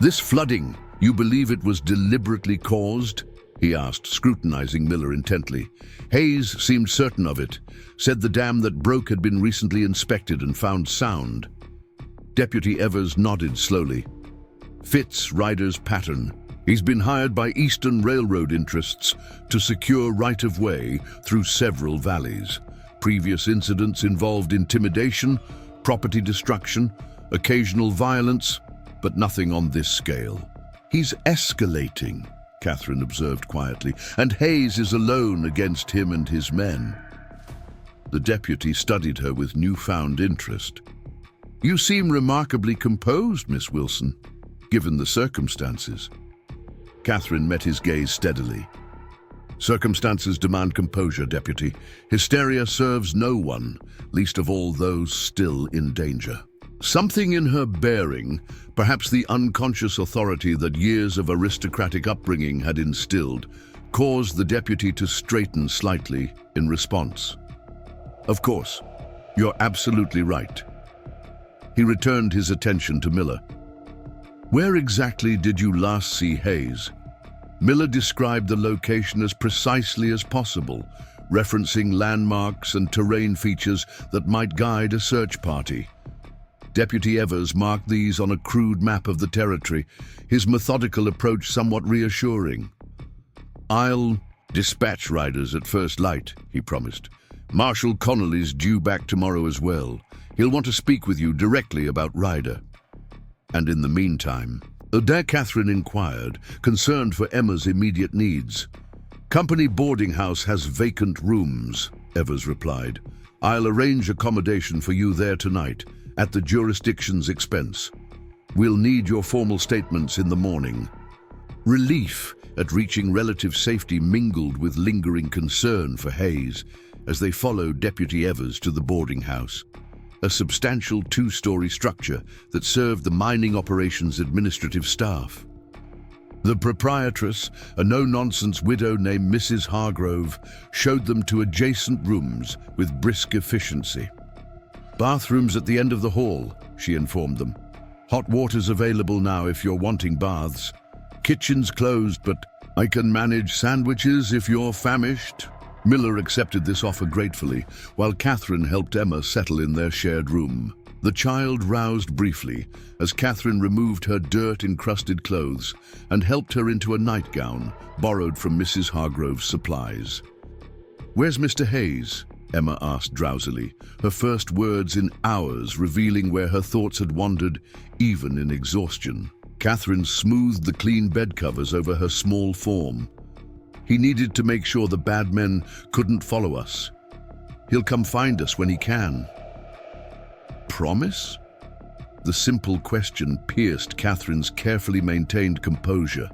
"This flooding, you believe it was deliberately caused?" he asked, scrutinizing Miller intently. "Hayes seemed certain of it, said the dam that broke had been recently inspected and found sound." Deputy Evers nodded slowly. "Fits Ryder's pattern. He's been hired by Eastern Railroad interests to secure right-of-way through several valleys. Previous incidents involved intimidation, property destruction, occasional violence, but nothing on this scale." "He's escalating," Katherine observed quietly, "and Hayes is alone against him and his men." The deputy studied her with newfound interest. "You seem remarkably composed, Miss Wilson, given the circumstances." Katherine met his gaze steadily. "Circumstances demand composure, Deputy. Hysteria serves no one, least of all those still in danger." Something in her bearing, perhaps the unconscious authority that years of aristocratic upbringing had instilled, caused the deputy to straighten slightly in response. "Of course, you're absolutely right." He returned his attention to Miller. "Where exactly did you last see Hayes?" Miller described the location as precisely as possible, referencing landmarks and terrain features that might guide a search party. Deputy Evers marked these on a crude map of the territory, his methodical approach somewhat reassuring. "I'll dispatch Riders at first light," he promised. "Marshal Connolly's due back tomorrow as well. He'll want to speak with you directly about Ryder." "And in the meantime," Katherine inquired, concerned for Emma's immediate needs. "Company boarding house has vacant rooms," Evers replied. "I'll arrange accommodation for you there tonight, at the jurisdiction's expense. We'll need your formal statements in the morning." Relief at reaching relative safety mingled with lingering concern for Hayes as they followed Deputy Evers to the boarding house. a substantial two-story structure that served the mining operations administrative staff. The proprietress, a no-nonsense widow named Mrs. Hargrove, showed them to adjacent rooms with brisk efficiency. "Bathrooms at the end of the hall," she informed them. "Hot water's available now if you're wanting baths. Kitchen's closed, but I can manage sandwiches if you're famished." Miller accepted this offer gratefully, while Katherine helped Emma settle in their shared room. The child roused briefly as Katherine removed her dirt-encrusted clothes and helped her into a nightgown borrowed from Mrs. Hargrove's supplies. "Where's Mr. Hayes?" Emma asked drowsily, her first words in hours revealing where her thoughts had wandered, even in exhaustion. Katherine smoothed the clean bed covers over her small form. "He needed to make sure the bad men couldn't follow us. He'll come find us when he can." Promise? The simple question pierced Katherine's carefully maintained composure.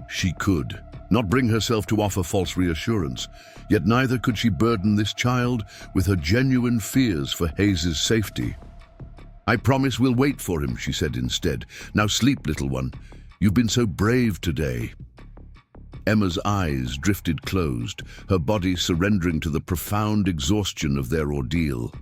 She could not bring herself to offer false reassurance, yet neither could she burden this child with her genuine fears for Hayes's safety. "I promise we'll wait for him," she said instead. "Now sleep, little one. You've been so brave today." Emma's eyes drifted closed, her body surrendering to the profound exhaustion of their ordeal.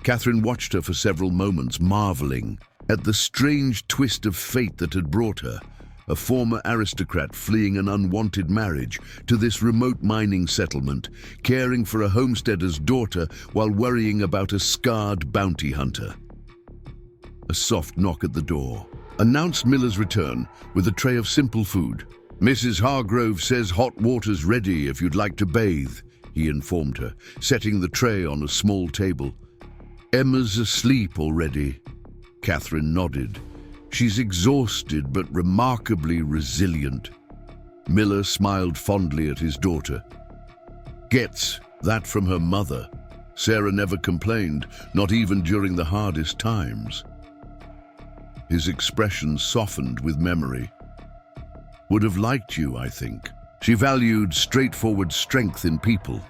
Katherine watched her for several moments, marveling at the strange twist of fate that had brought her, a former aristocrat fleeing an unwanted marriage, to this remote mining settlement, caring for a homesteader's daughter while worrying about a scarred bounty hunter. A soft knock at the door announced Miller's return with a tray of simple food. "Mrs. Hargrove says hot water's ready if you'd like to bathe," he informed her, setting the tray on a small table. "Emma's asleep already." Katherine nodded. "She's exhausted but remarkably resilient." Miller smiled fondly at his daughter. "Gets that from her mother. Sarah never complained, not even during the hardest times." His expression softened with memory. "Would have liked you, I think. She valued straightforward strength in people."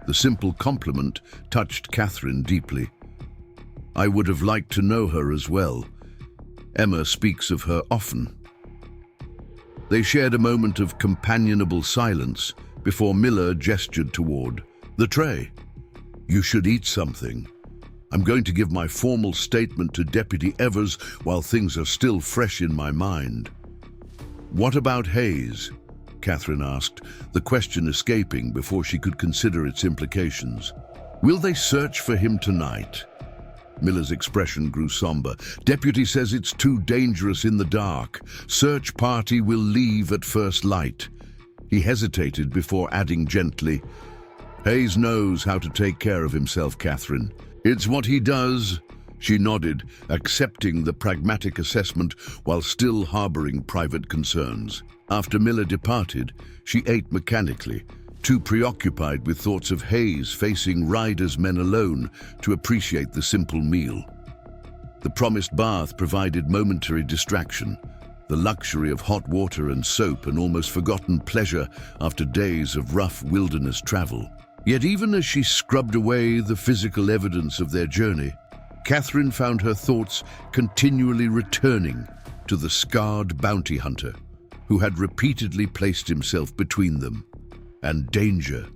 The simple compliment touched Katherine deeply. "I would have liked to know her as well. Emma speaks of her often." They shared a moment of companionable silence before Miller gestured toward the tray. "You should eat something. I'm going to give my formal statement to Deputy Evers while things are still fresh in my mind." "What about Hayes?" Katherine asked, the question escaping before she could consider its implications. "Will they search for him tonight?" Miller's expression grew somber. "Deputy says it's too dangerous in the dark. Search party will leave at first light." He hesitated before adding gently, "Hayes knows how to take care of himself, Katherine. It's what he does." She nodded, accepting the pragmatic assessment while still harboring private concerns. After Miller departed, she ate mechanically, too preoccupied with thoughts of Hayes facing Ryder's men alone to appreciate the simple meal. The promised bath provided momentary distraction, the luxury of hot water and soap an almost forgotten pleasure after days of rough wilderness travel. Yet even as she scrubbed away the physical evidence of their journey, Katherine found her thoughts continually returning to the scarred bounty hunter who had repeatedly placed himself between them and danger.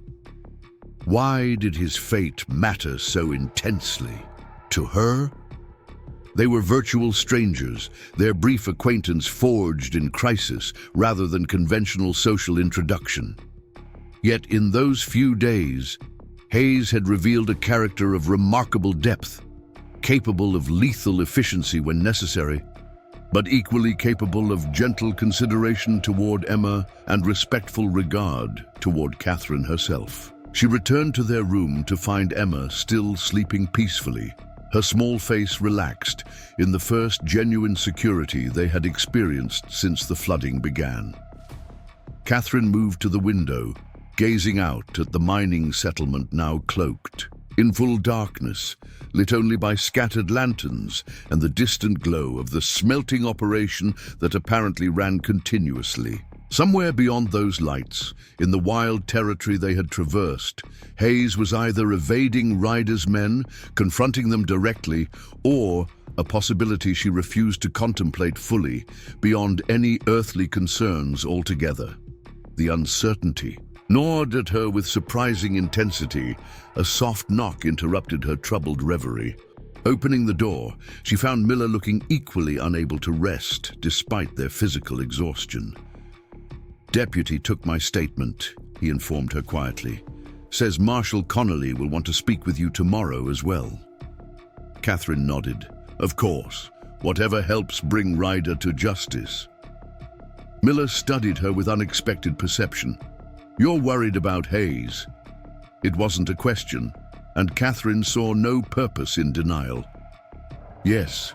Why did his fate matter so intensely to her? They were virtual strangers, their brief acquaintance forged in crisis rather than conventional social introduction. Yet in those few days, Hayes had revealed a character of remarkable depth, capable of lethal efficiency when necessary, but equally capable of gentle consideration toward Emma and respectful regard toward Katherine herself. She returned to their room to find Emma still sleeping peacefully, her small face relaxed in the first genuine security they had experienced since the flooding began. Katherine moved to the window, gazing out at the mining settlement now cloaked in full darkness, lit only by scattered lanterns and the distant glow of the smelting operation that apparently ran continuously. Somewhere beyond those lights, in the wild territory they had traversed, Hayes was either evading Ryder's men, confronting them directly, or a possibility she refused to contemplate fully, beyond any earthly concerns altogether. The uncertainty gnawed at her with surprising intensity. A soft knock interrupted her troubled reverie. Opening the door, she found Miller looking equally unable to rest, despite their physical exhaustion. "Deputy took my statement," he informed her quietly. "Says Marshal Connolly will want to speak with you tomorrow as well." Katherine nodded. "Of course, whatever helps bring Ryder to justice." Miller studied her with unexpected perception. "You're worried about Hayes." It wasn't a question, and Katherine saw no purpose in denial. "Yes,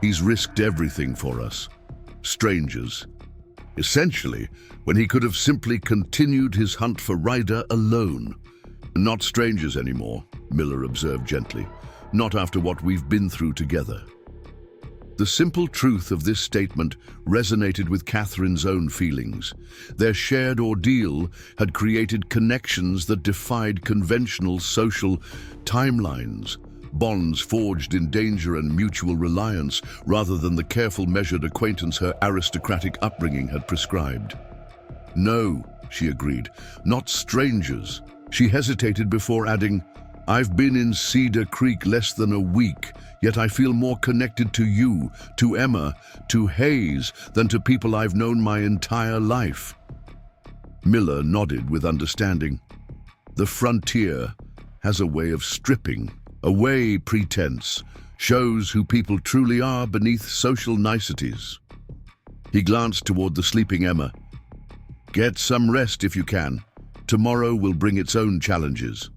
he's risked everything for us. Strangers. Essentially, when he could have simply continued his hunt for Ryder alone. Not strangers anymore," Miller observed gently. "Not after what we've been through together." The simple truth of this statement resonated with Katherine's own feelings. Their shared ordeal had created connections that defied conventional social timelines, bonds forged in danger and mutual reliance rather than the careful, measured acquaintance her aristocratic upbringing had prescribed. "No," she agreed, "not strangers." She hesitated before adding, "I've been in Cedar Creek less than a week, yet I feel more connected to you, to Emma, to Hayes, than to people I've known my entire life." Miller nodded with understanding. "The frontier has a way of stripping away pretense, shows who people truly are beneath social niceties." He glanced toward the sleeping Emma. "Get some rest if you can. Tomorrow will bring its own challenges."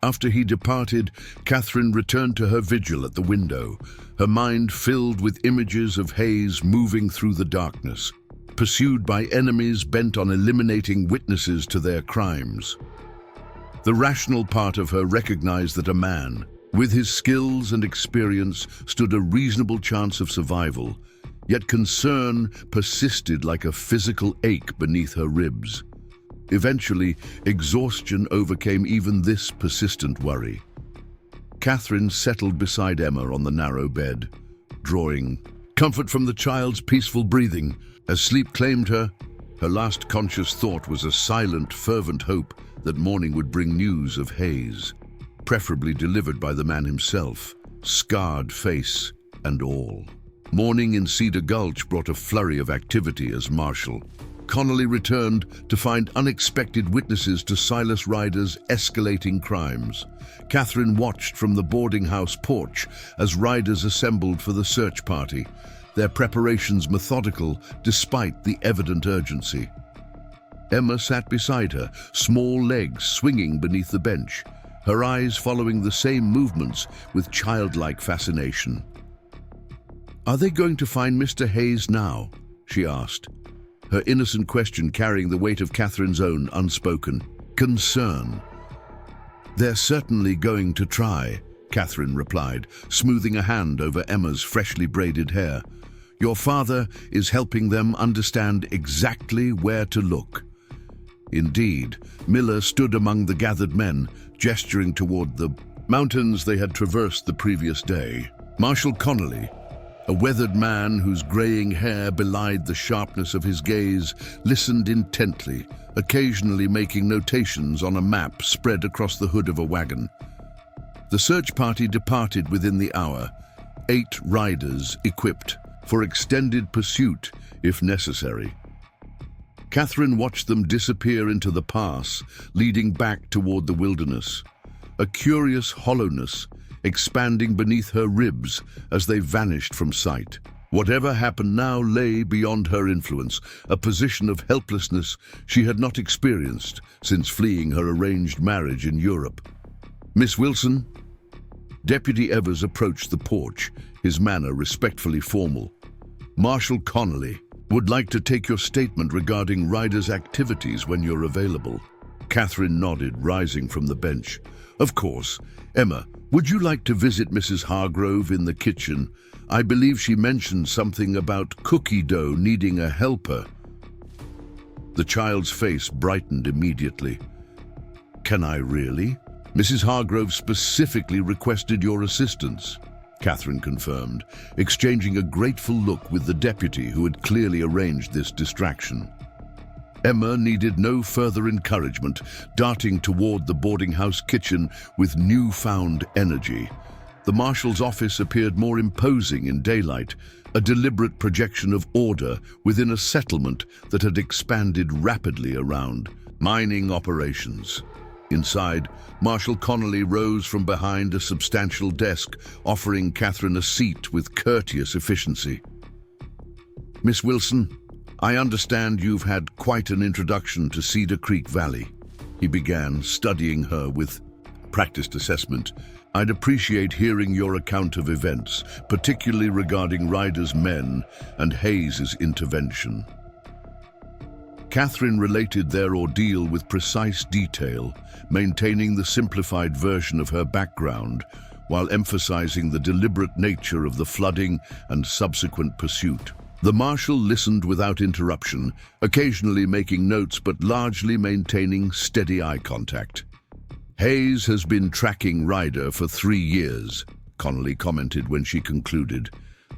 After he departed, Katherine returned to her vigil at the window, her mind filled with images of Hayes moving through the darkness, pursued by enemies bent on eliminating witnesses to their crimes. The rational part of her recognized that a man, with his skills and experience, stood a reasonable chance of survival, yet concern persisted like a physical ache beneath her ribs. Eventually, exhaustion overcame even this persistent worry. Katherine settled beside Emma on the narrow bed, drawing comfort from the child's peaceful breathing. As sleep claimed her, her last conscious thought was a silent, fervent hope that morning would bring news of Hayes, preferably delivered by the man himself, scarred face and all. Morning in Cedar Gulch brought a flurry of activity as Marshal Connolly returned to find unexpected witnesses to Silas Ryder's escalating crimes. Katherine watched from the boarding house porch as riders assembled for the search party, their preparations methodical despite the evident urgency. Emma sat beside her, small legs swinging beneath the bench, her eyes following the same movements with childlike fascination. "Are they going to find Mr. Hayes now?" she asked, her innocent question carrying the weight of Katherine's own unspoken concern. "They're certainly going to try," Katherine replied, smoothing a hand over Emma's freshly braided hair. "Your father is helping them understand exactly where to look." Indeed, Miller stood among the gathered men, gesturing toward the mountains they had traversed the previous day. Marshal Connolly, a weathered man whose graying hair belied the sharpness of his gaze, listened intently, occasionally making notations on a map spread across the hood of a wagon. The search party departed within the hour, 8 riders equipped for extended pursuit if necessary. Katherine watched them disappear into the pass, leading back toward the wilderness, a curious hollowness expanding beneath her ribs as they vanished from sight. Whatever happened now lay beyond her influence, a position of helplessness she had not experienced since fleeing her arranged marriage in Europe. "Miss Wilson?" Deputy Evers approached the porch, his manner respectfully formal. "Marshal Connolly would like to take your statement regarding Ryder's activities when you're available." Katherine nodded, rising from the bench. "Of course. Emma, would you like to visit Mrs. Hargrove in the kitchen? I believe she mentioned something about cookie dough needing a helper." The child's face brightened immediately. "Can I really? Mrs. Hargrove specifically requested your assistance," Katherine confirmed, exchanging a grateful look with the deputy who had clearly arranged this distraction. Emma needed no further encouragement, darting toward the boarding house kitchen with newfound energy. The marshal's office appeared more imposing in daylight, a deliberate projection of order within a settlement that had expanded rapidly around mining operations. Inside, Marshal Connolly rose from behind a substantial desk, offering Katherine a seat with courteous efficiency. "Miss Wilson, I understand you've had quite an introduction to Cedar Creek Valley," he began, studying her with practiced assessment. "I'd appreciate hearing your account of events, particularly regarding Ryder's men and Hayes's intervention." Katherine related their ordeal with precise detail, maintaining the simplified version of her background while emphasizing the deliberate nature of the flooding and subsequent pursuit. The marshal listened without interruption, occasionally making notes but largely maintaining steady eye contact. "Hayes has been tracking Ryder for 3 years," Connolly commented when she concluded.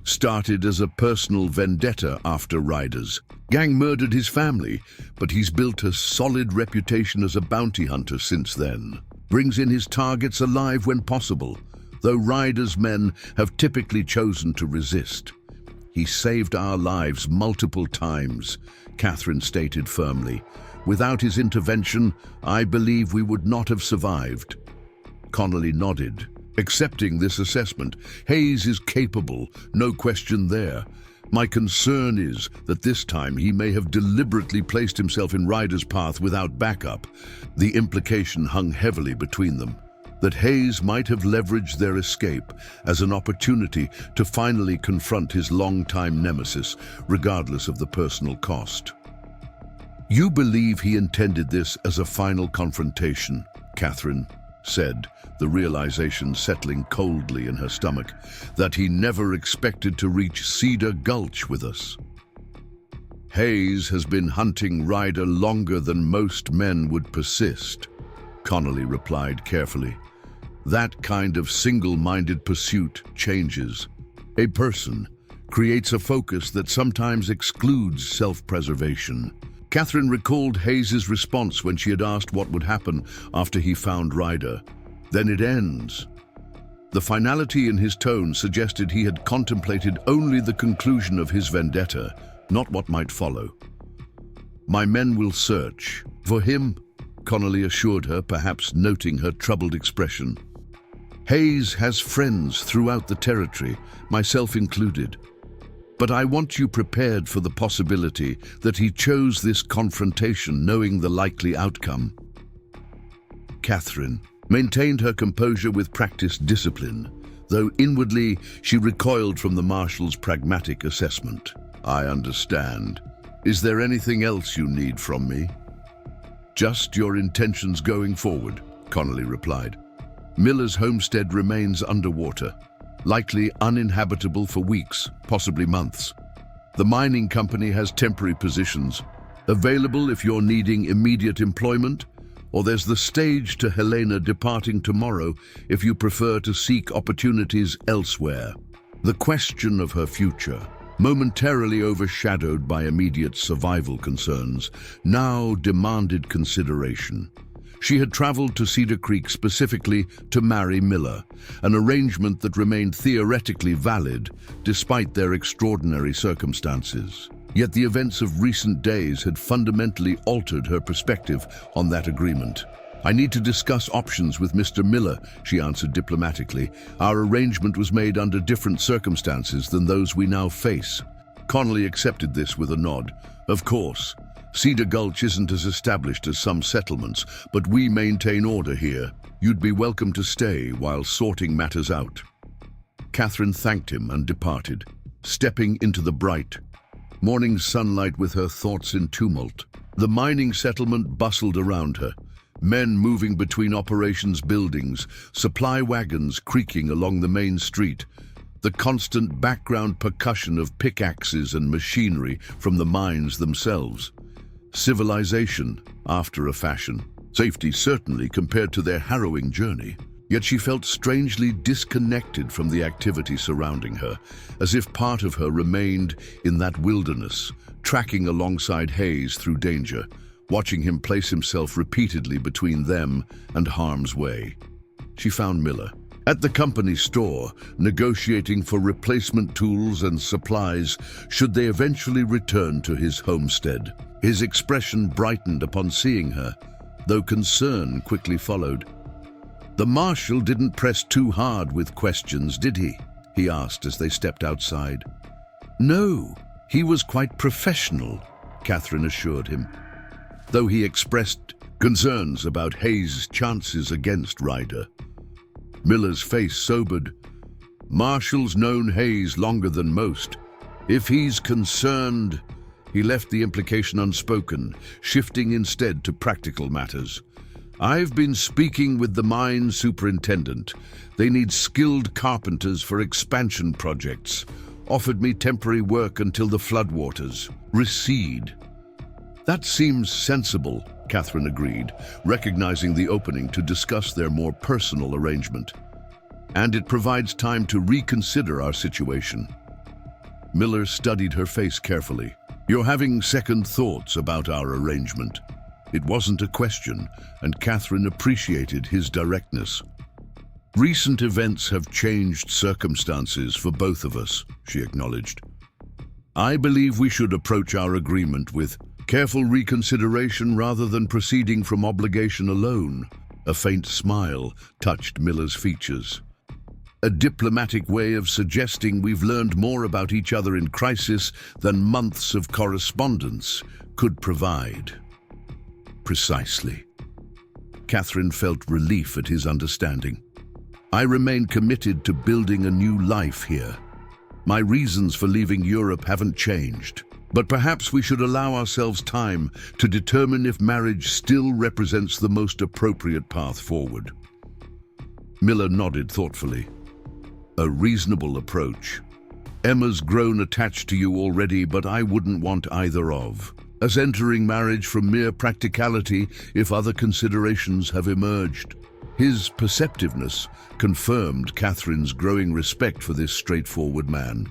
"Started as a personal vendetta after Ryder's gang murdered his family, but he's built a solid reputation as a bounty hunter since then. Brings in his targets alive when possible, though Ryder's men have typically chosen to resist. He saved our lives multiple times," Katherine stated firmly. "Without his intervention, I believe we would not have survived." Connolly nodded, accepting this assessment. "Hayes is capable, no question there. My concern is that this time he may have deliberately placed himself in Ryder's path without backup." The implication hung heavily between them, that Hayes might have leveraged their escape as an opportunity to finally confront his longtime nemesis, regardless of the personal cost. "You believe he intended this as a final confrontation," Katherine said, the realization settling coldly in her stomach, "that he never expected to reach Cedar Gulch with us." "Hayes has been hunting Ryder longer than most men would persist," Connolly replied carefully. "That kind of single-minded pursuit changes. A person creates a focus that sometimes excludes self-preservation." Katherine recalled Hayes's response when she had asked what would happen after he found Ryder. "Then it ends." The finality in his tone suggested he had contemplated only the conclusion of his vendetta, not what might follow. "My men will search for him," Connolly assured her, perhaps noting her troubled expression. "Hayes has friends throughout the territory, myself included. But I want you prepared for the possibility that he chose this confrontation knowing the likely outcome." Katherine maintained her composure with practiced discipline, though inwardly she recoiled from the marshal's pragmatic assessment. "I understand. Is there anything else you need from me?" "Just your intentions going forward," Connolly replied. "Miller's homestead remains underwater, likely uninhabitable for weeks, possibly months. The mining company has temporary positions available if you're needing immediate employment, or there's the stage to Helena departing tomorrow if you prefer to seek opportunities elsewhere." The question of her future, momentarily overshadowed by immediate survival concerns, now demanded consideration. She had traveled to Cedar Creek specifically to marry Miller, an arrangement that remained theoretically valid despite their extraordinary circumstances. Yet the events of recent days had fundamentally altered her perspective on that agreement. "I need to discuss options with Mr. Miller," she answered diplomatically. "Our arrangement was made under different circumstances than those we now face." Connolly accepted this with a nod. "Of course. Cedar Gulch isn't as established as some settlements, but we maintain order here. You'd be welcome to stay while sorting matters out." Katherine thanked him and departed, stepping into the bright morning sunlight with her thoughts in tumult. The mining settlement bustled around her, men moving between operations buildings, supply wagons creaking along the main street, the constant background percussion of pickaxes and machinery from the mines themselves. Civilization, after a fashion. Safety certainly compared to their harrowing journey. Yet she felt strangely disconnected from the activity surrounding her, as if part of her remained in that wilderness, tracking alongside Hayes through danger, watching him place himself repeatedly between them and harm's way. She found Miller at the company store, negotiating for replacement tools and supplies should they eventually return to his homestead. His expression brightened upon seeing her, though concern quickly followed. The marshal didn't press too hard with questions, did he? He asked as they stepped outside. No, he was quite professional, Katherine assured him, though he expressed concerns about Hayes' chances against Ryder. Miller's face sobered. Marshall's known Hayes longer than most. If he's concerned, he left the implication unspoken, shifting instead to practical matters. I've been speaking with the mine superintendent. They need skilled carpenters for expansion projects. Offered me temporary work until the floodwaters recede. That seems sensible, Katherine agreed, recognizing the opening to discuss their more personal arrangement. And it provides time to reconsider our situation. Miller studied her face carefully. You're having second thoughts about our arrangement. It wasn't a question, and Katherine appreciated his directness. Recent events have changed circumstances for both of us, she acknowledged. I believe we should approach our agreement with careful reconsideration rather than proceeding from obligation alone. A faint smile touched Miller's features. A diplomatic way of suggesting we've learned more about each other in crisis than months of correspondence could provide. Precisely. Katherine felt relief at his understanding. I remain committed to building a new life here. My reasons for leaving Europe haven't changed, but perhaps we should allow ourselves time to determine if marriage still represents the most appropriate path forward. Miller nodded thoughtfully. A reasonable approach. Emma's grown attached to you already, but I wouldn't want either of as entering marriage from mere practicality if other considerations have emerged. His perceptiveness confirmed Katherine's growing respect for this straightforward man.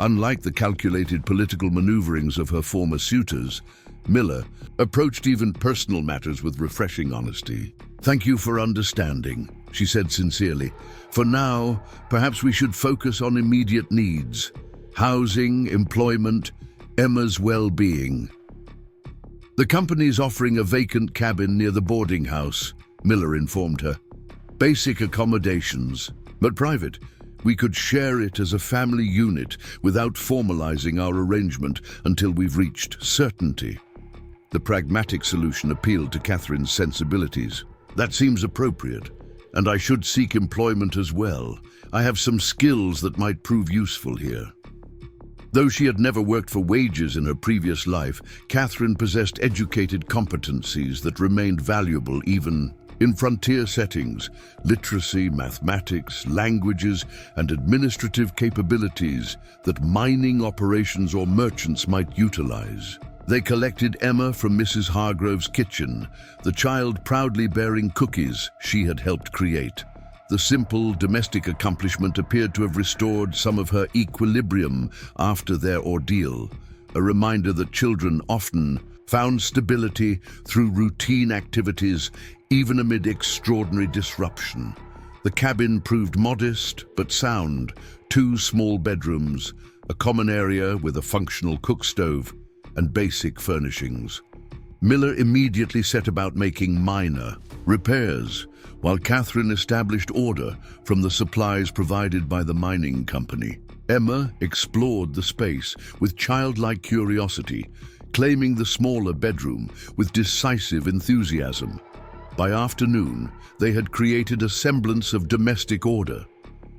Unlike the calculated political maneuverings of her former suitors, Miller approached even personal matters with refreshing honesty. Thank you for understanding, she said sincerely. For now, perhaps we should focus on immediate needs: housing, employment, Emma's well-being. The company's offering a vacant cabin near the boarding house, Miller informed her. Basic accommodations, but private. We could share it as a family unit without formalizing our arrangement until we've reached certainty. The pragmatic solution appealed to Katherine's sensibilities. That seems appropriate, and I should seek employment as well. I have some skills that might prove useful here. Though she had never worked for wages in her previous life, Katherine possessed educated competencies that remained valuable even in frontier settings: literacy, mathematics, languages, and administrative capabilities that mining operations or merchants might utilize. They collected Emma from Mrs. Hargrove's kitchen, the child proudly bearing cookies she had helped create. The simple domestic accomplishment appeared to have restored some of her equilibrium after their ordeal, a reminder that children often found stability through routine activities, even amid extraordinary disruption. The cabin proved modest but sound: 2 small bedrooms, a common area with a functional cook stove, and basic furnishings. Miller immediately set about making minor repairs, while Katherine established order from the supplies provided by the mining company. Emma explored the space with childlike curiosity, claiming the smaller bedroom with decisive enthusiasm. By afternoon, they had created a semblance of domestic order.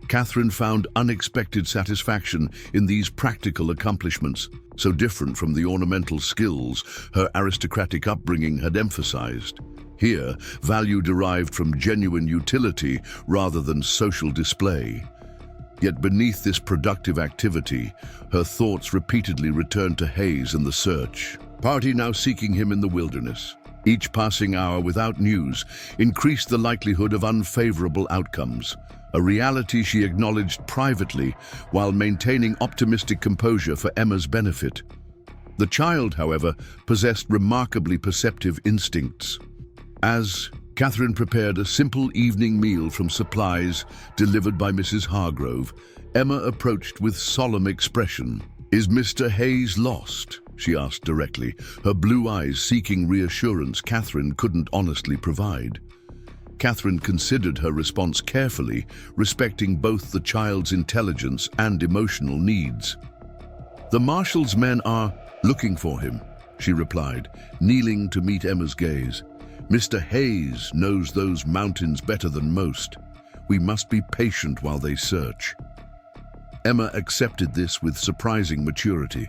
Katherine found unexpected satisfaction in these practical accomplishments, so different from the ornamental skills her aristocratic upbringing had emphasized. Here, value derived from genuine utility rather than social display. Yet beneath this productive activity, her thoughts repeatedly returned to Hayes and the search. party now seeking him in the wilderness. Each passing hour without news increased the likelihood of unfavorable outcomes, a reality she acknowledged privately while maintaining optimistic composure for Emma's benefit. The child, however, possessed remarkably perceptive instincts. As Katherine prepared a simple evening meal from supplies delivered by Mrs. Hargrove, Emma approached with solemn expression. "Is Mr. Hayes lost?" she asked directly, her blue eyes seeking reassurance Katherine couldn't honestly provide. Katherine considered her response carefully, respecting both the child's intelligence and emotional needs. "The marshal's men are looking for him," she replied, kneeling to meet Emma's gaze. "Mr. Hayes knows those mountains better than most. We must be patient while they search." Emma accepted this with surprising maturity.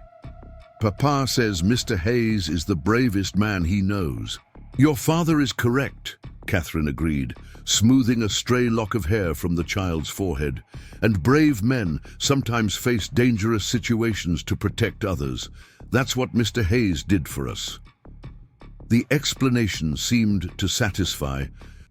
"Papa says Mr. Hayes is the bravest man he knows." "Your father is correct," Katherine agreed, smoothing a stray lock of hair from the child's forehead. "And brave men sometimes face dangerous situations to protect others. That's what Mr. Hayes did for us." The explanation seemed to satisfy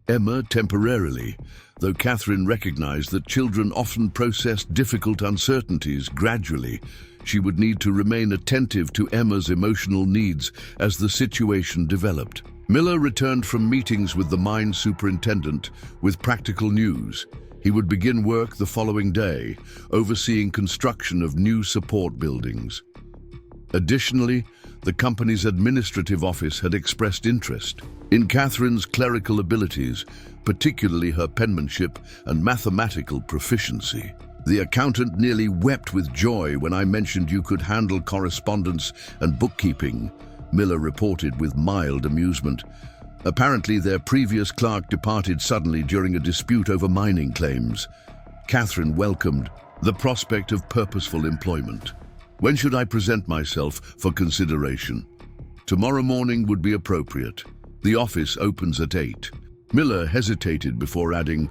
Emma temporarily, though Katherine recognized that children often process difficult uncertainties gradually. She would need to remain attentive to Emma's emotional needs as the situation developed. Miller returned from meetings with the mine superintendent with practical news. He would begin work the following day, overseeing construction of new support buildings. Additionally, the company's administrative office had expressed interest in Katherine's clerical abilities, particularly her penmanship and mathematical proficiency. "The accountant nearly wept with joy when I mentioned you could handle correspondence and bookkeeping," Miller reported with mild amusement. Apparently, their previous clerk departed suddenly during a dispute over mining claims. Katherine welcomed the prospect of purposeful employment. "When should I present myself for consideration?" "Tomorrow morning would be appropriate. The office opens at 8. Miller hesitated before adding,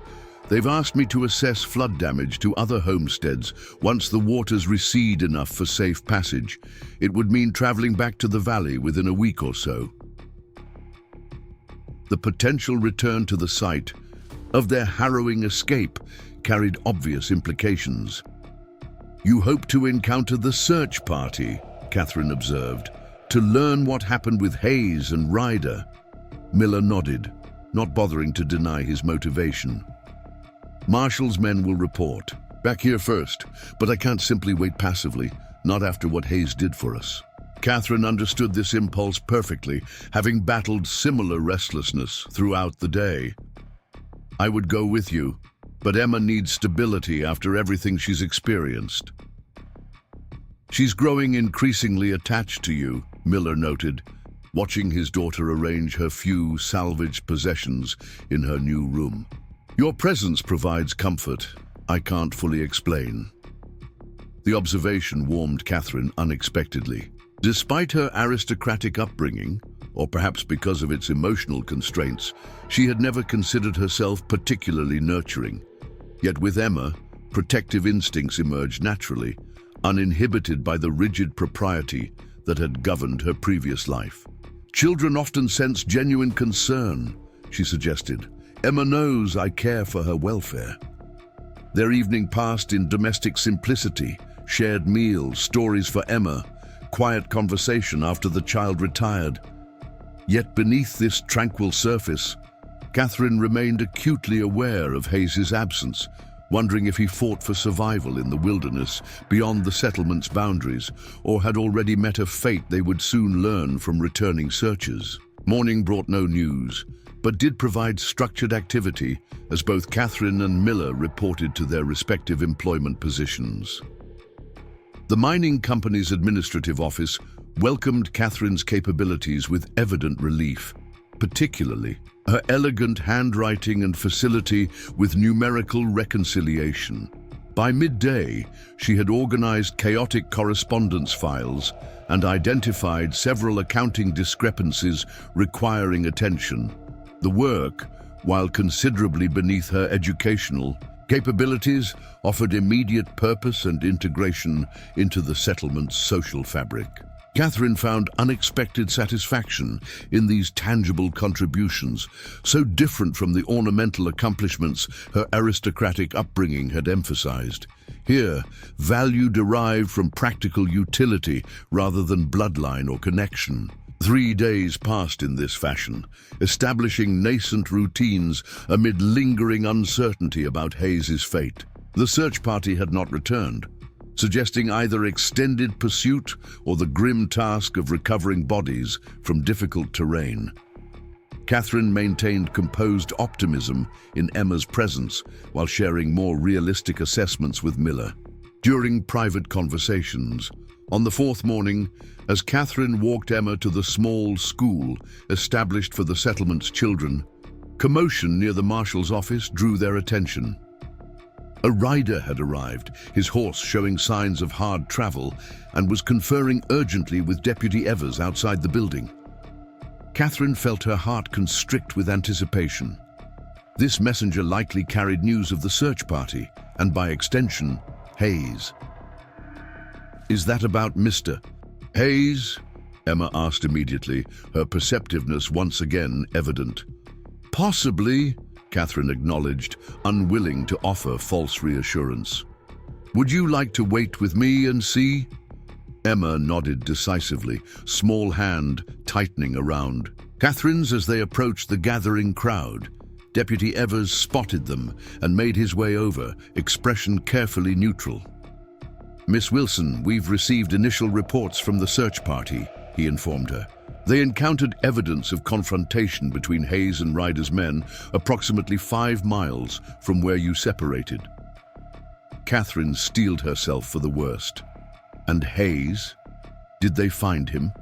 "They've asked me to assess flood damage to other homesteads once the waters recede enough for safe passage. It would mean traveling back to the valley within a week or so." The potential return to the site of their harrowing escape carried obvious implications. "You hope to encounter the search party," Katherine observed, "to learn what happened with Hayes and Ryder." Miller nodded, not bothering to deny his motivation. "Marshall's men will report. Back here first, but I can't simply wait passively, not after what Hayes did for us." Katherine understood this impulse perfectly, having battled similar restlessness throughout the day. "I would go with you, but Emma needs stability after everything she's experienced." "She's growing increasingly attached to you," Miller noted, watching his daughter arrange her few salvaged possessions in her new room. "Your presence provides comfort I can't fully explain." The observation warmed Katherine unexpectedly. Despite her aristocratic upbringing, or perhaps because of its emotional constraints, she had never considered herself particularly nurturing. Yet with Emma, protective instincts emerged naturally, uninhibited by the rigid propriety that had governed her previous life. "Children often sense genuine concern," she suggested. "Emma knows I care for her welfare." Their evening passed in domestic simplicity, shared meals, stories for Emma, quiet conversation after the child retired. Yet beneath this tranquil surface, Katherine remained acutely aware of Hayes's absence, wondering if he fought for survival in the wilderness beyond the settlement's boundaries, or had already met a fate they would soon learn from returning searchers. Morning brought no news, but did provide structured activity as both Katherine and Miller reported to their respective employment positions. The mining company's administrative office welcomed Katherine's capabilities with evident relief, particularly her elegant handwriting and facility with numerical reconciliation. By midday, she had organized chaotic correspondence files and identified several accounting discrepancies requiring attention. The work, while considerably beneath her educational capabilities, offered immediate purpose and integration into the settlement's social fabric. Katherine found unexpected satisfaction in these tangible contributions, so different from the ornamental accomplishments her aristocratic upbringing had emphasized. Here, value derived from practical utility rather than bloodline or connection. 3 days passed in this fashion, establishing nascent routines amid lingering uncertainty about Hayes's fate. The search party had not returned, suggesting either extended pursuit or the grim task of recovering bodies from difficult terrain. Katherine maintained composed optimism in Emma's presence while sharing more realistic assessments with Miller. During private conversations, on the 4th morning, as Katherine walked Emma to the small school established for the settlement's children, commotion near the marshal's office drew their attention. A rider had arrived, his horse showing signs of hard travel, and was conferring urgently with Deputy Evers outside the building. Katherine felt her heart constrict with anticipation. This messenger likely carried news of the search party, and by extension, Hayes. "Is that about Mr. Hayes?" Emma asked immediately, her perceptiveness once again evident. "Possibly," Katherine acknowledged, unwilling to offer false reassurance. "Would you like to wait with me and see?" Emma nodded decisively, small hand tightening around Katherine's as they approached the gathering crowd. Deputy Evers spotted them and made his way over, expression carefully neutral. "Miss Wilson, we've received initial reports from the search party," he informed her. They encountered evidence of confrontation between Hayes and Ryder's men approximately 5 miles from where you separated. Katherine steeled herself for the worst. "And Hayes? Did they find him?"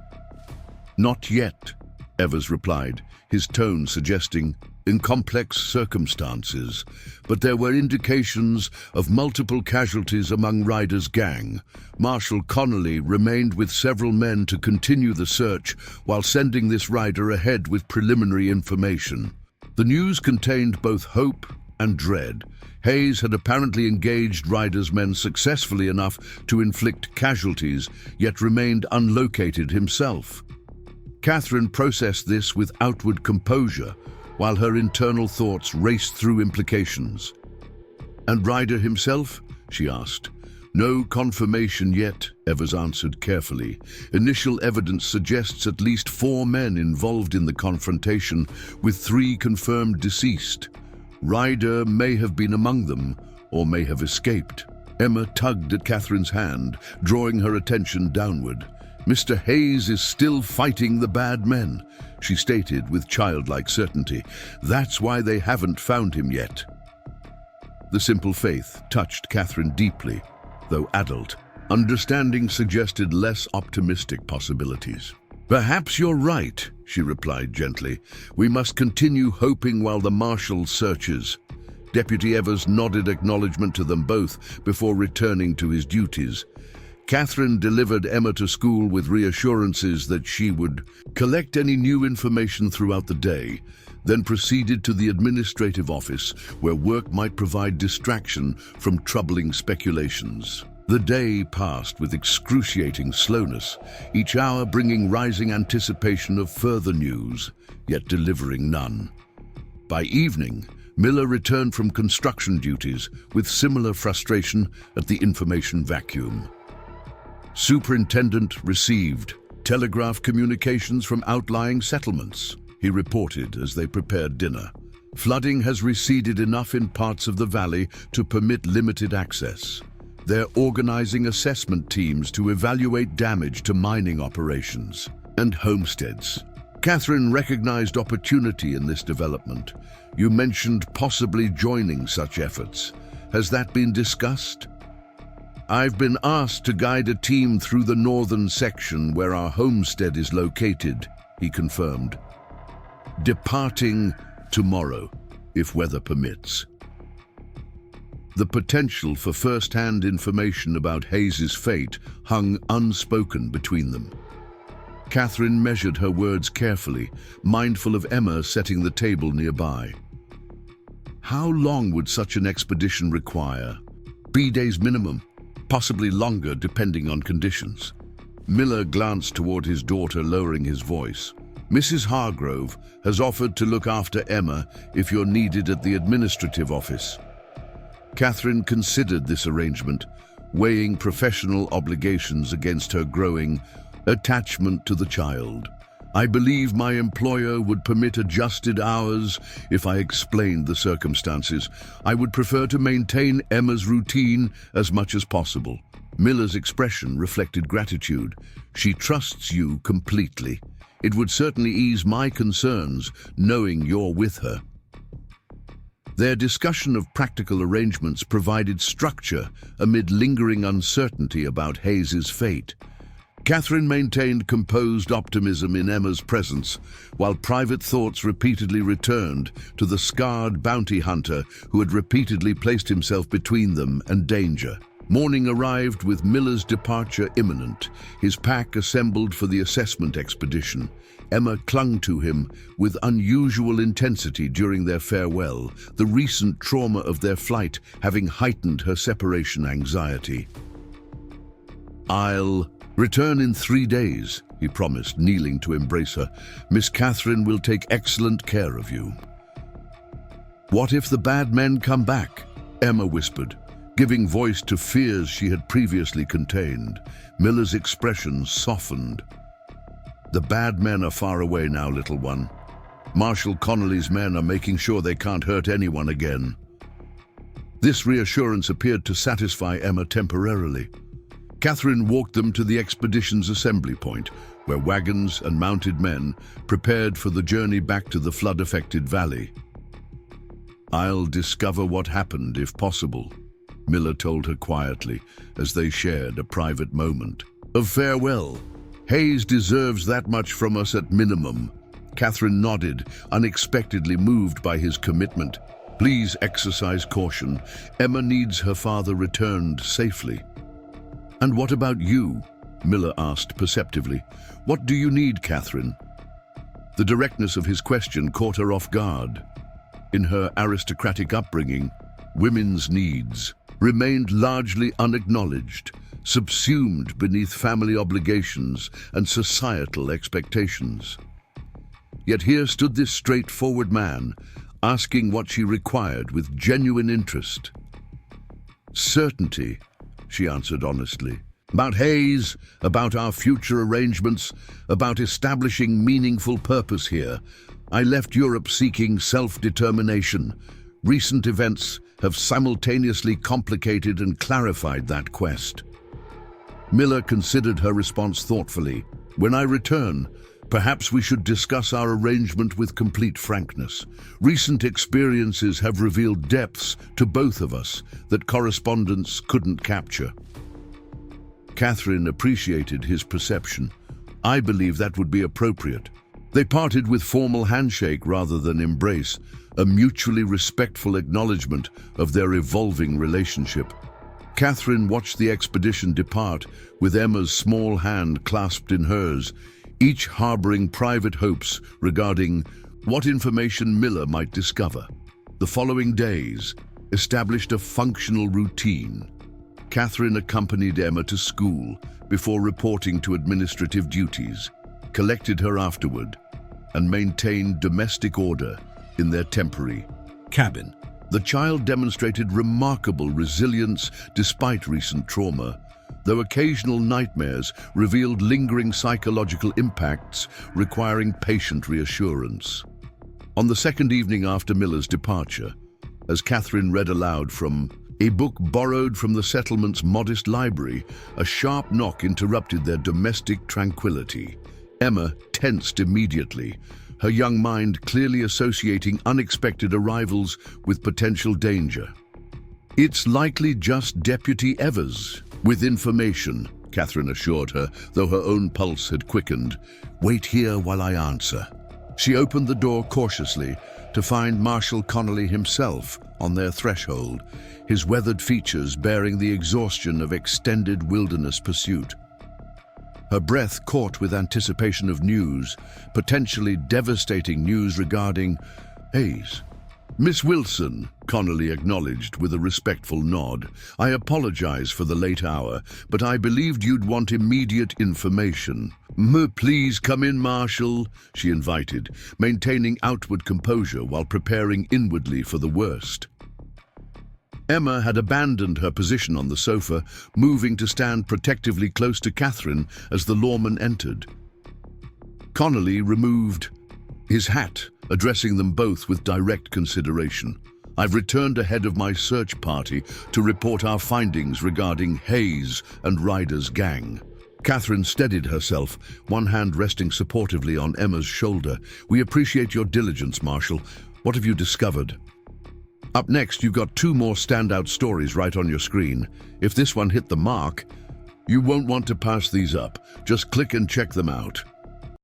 "Not yet," Evers replied, his tone suggesting in complex circumstances, but there were indications of multiple casualties among Ryder's gang. Marshal Connolly remained with several men to continue the search while sending this rider ahead with preliminary information. The news contained both hope and dread. Hayes had apparently engaged Ryder's men successfully enough to inflict casualties, yet remained unlocated himself. Katherine processed this with outward composure, while her internal thoughts raced through implications. "And Ryder himself?" she asked. "No confirmation yet," Evers answered carefully. "Initial evidence suggests at least 4 men involved in the confrontation, with 3 confirmed deceased. Ryder may have been among them, or may have escaped." Emma tugged at Katherine's hand, drawing her attention downward. "Mr. Hayes is still fighting the bad men," she stated with childlike certainty. "That's why they haven't found him yet." The simple faith touched Katherine deeply, though adult. Understanding suggested less optimistic possibilities. "Perhaps you're right," she replied gently. "We must continue hoping while the marshal searches." Deputy Evers nodded acknowledgement to them both before returning to his duties. Katherine delivered Emma to school with reassurances that she would collect any new information throughout the day, then proceeded to the administrative office where work might provide distraction from troubling speculations. The day passed with excruciating slowness, each hour bringing rising anticipation of further news, yet delivering none. By evening, Miller returned from construction duties with similar frustration at the information vacuum. "Superintendent received telegraph communications from outlying settlements," he reported as they prepared dinner. "Flooding has receded enough in parts of the valley to permit limited access. They're organizing assessment teams to evaluate damage to mining operations and homesteads." Katherine recognized opportunity in this development. "You mentioned possibly joining such efforts. Has that been discussed?" "I've been asked to guide a team through the northern section where our homestead is located," he confirmed. "Departing tomorrow, if weather permits." The potential for first-hand information about Hayes's fate hung unspoken between them. Katherine measured her words carefully, mindful of Emma setting the table nearby. How long would such an expedition require? 3 days minimum, possibly longer depending on conditions. Miller glanced toward his daughter, lowering his voice. "Mrs. Hargrove has offered to look after Emma if you're needed at the administrative office." Katherine considered this arrangement, weighing professional obligations against her growing attachment to the child. "I believe my employer would permit adjusted hours if I explained the circumstances. I would prefer to maintain Emma's routine as much as possible." Miller's expression reflected gratitude. "She trusts you completely. It would certainly ease my concerns knowing you're with her." Their discussion of practical arrangements provided structure amid lingering uncertainty about Hayes's fate. Katherine maintained composed optimism in Emma's presence, while private thoughts repeatedly returned to the scarred bounty hunter who had repeatedly placed himself between them and danger. Morning arrived with Miller's departure imminent, his pack assembled for the assessment expedition. Emma clung to him with unusual intensity during their farewell, the recent trauma of their flight having heightened her separation anxiety. "I'll return in 3 days," he promised, kneeling to embrace her. "Miss Katherine will take excellent care of you." "What if the bad men come back?" Emma whispered, giving voice to fears she had previously contained. Miller's expression softened. "The bad men are far away now, little one. Marshal Connolly's men are making sure they can't hurt anyone again." This reassurance appeared to satisfy Emma temporarily. Katherine walked them to the expedition's assembly point, where wagons and mounted men prepared for the journey back to the flood-affected valley. "I'll discover what happened if possible," Miller told her quietly as they shared a private moment of farewell. "Hayes deserves that much from us at minimum." Katherine nodded, unexpectedly moved by his commitment. "Please exercise caution. Emma needs her father returned safely." "And what about you?" Miller asked perceptively. "What do you need, Katherine?" The directness of his question caught her off guard. In her aristocratic upbringing, women's needs remained largely unacknowledged, subsumed beneath family obligations and societal expectations. Yet here stood this straightforward man, asking what she required with genuine interest. "Certainty," she answered honestly. "About Hayes, about our future arrangements, about establishing meaningful purpose here. I left Europe seeking self-determination. Recent events have simultaneously complicated and clarified that quest." Miller considered her response thoughtfully. "When I return, perhaps we should discuss our arrangement with complete frankness. Recent experiences have revealed depths to both of us that correspondence couldn't capture." Katherine appreciated his perception. "I believe that would be appropriate." They parted with formal handshake rather than embrace, a mutually respectful acknowledgement of their evolving relationship. Katherine watched the expedition depart with Emma's small hand clasped in hers, each harboring private hopes regarding what information Miller might discover. The following days established a functional routine. Katherine accompanied Emma to school before reporting to administrative duties, collected her afterward, and maintained domestic order in their temporary cabin. The child demonstrated remarkable resilience despite recent trauma, though occasional nightmares revealed lingering psychological impacts requiring patient reassurance. On the second evening after Miller's departure, as Katherine read aloud from a book borrowed from the settlement's modest library, a sharp knock interrupted their domestic tranquility. Emma tensed immediately, her young mind clearly associating unexpected arrivals with potential danger. "It's likely just Deputy Evers with information," Katherine assured her, though her own pulse had quickened. "Wait here while I answer." She opened the door cautiously to find Marshal Connolly himself on their threshold, his weathered features bearing the exhaustion of extended wilderness pursuit. Her breath caught with anticipation of news, potentially devastating news regarding Hayes. Miss Wilson, Connolly acknowledged with a respectful nod. I apologize for the late hour, but I believed you'd want immediate information. Please come in, Marshal, she invited, maintaining outward composure while preparing inwardly for the worst. Emma had abandoned her position on the sofa, moving to stand protectively close to Katherine as the lawman entered. Connolly removed his hat, addressing them both with direct consideration. I've returned ahead of my search party to report our findings regarding Hayes and Ryder's gang. Katherine steadied herself, one hand resting supportively on Emma's shoulder. We appreciate your diligence, Marshal. What have you discovered? Up next, you've got 2 more standout stories right on your screen. If this one hit the mark, you won't want to pass these up. Just click and check them out.